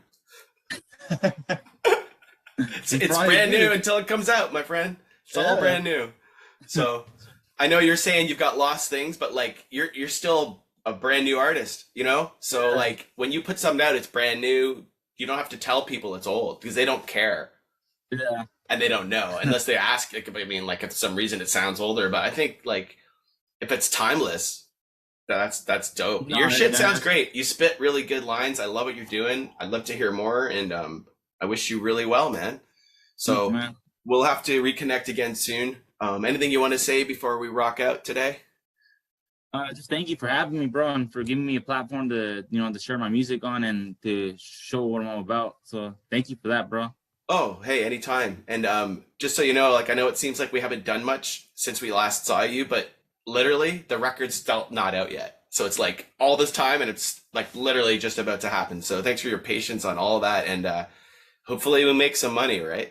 it's brand new until it comes out, my friend. It's all brand new. So I know you're saying you've got lost things, but like you're still a brand new artist, you know? So like when you put something out, it's brand new. You don't have to tell people it's old because they don't care. Yeah. And they don't know unless they ask. I mean, like if for some reason it sounds older, but I think like if it's timeless, that's dope. No, Your shit sounds great. You spit really good lines. I love what you're doing. I'd love to hear more, and I wish you really well, man. So we'll have to reconnect again soon. Anything you want to say before we rock out today? Just thank you for having me, bro, and for giving me a platform to share my music on and to show what I'm all about. So thank you for that, bro. Oh, hey, anytime. And just so you know, like I know it seems like we haven't done much since we last saw you, but literally the record's still not out yet. So it's like all this time and it's like literally just about to happen. So thanks for your patience on all of that, and hopefully we'll make some money, right?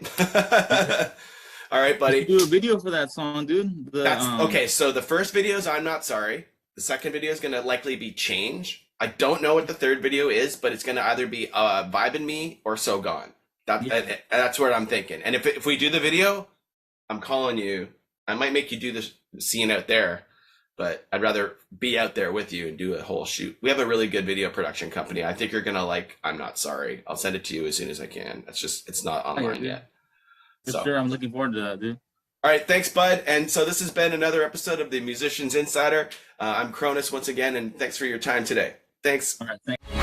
All right, buddy. Do a video for that song, dude. Okay, so the first video is I'm Not Sorry. The second video is going to likely be Change. I don't know what the third video is, but it's going to either be Vibin' Me or So Gone. That's what I'm thinking. And if we do the video, I'm calling you. I might make you do this scene out there, but I'd rather be out there with you and do a whole shoot. We have a really good video production company. I think you're going to like I'm Not Sorry. I'll send it to you as soon as I can. It's not online yet. For sure, I'm looking forward to that, dude. All right, thanks, bud. And so this has been another episode of the Musicians Insider. I'm Cronus once again, and thanks for your time today. Thanks. All right, thanks.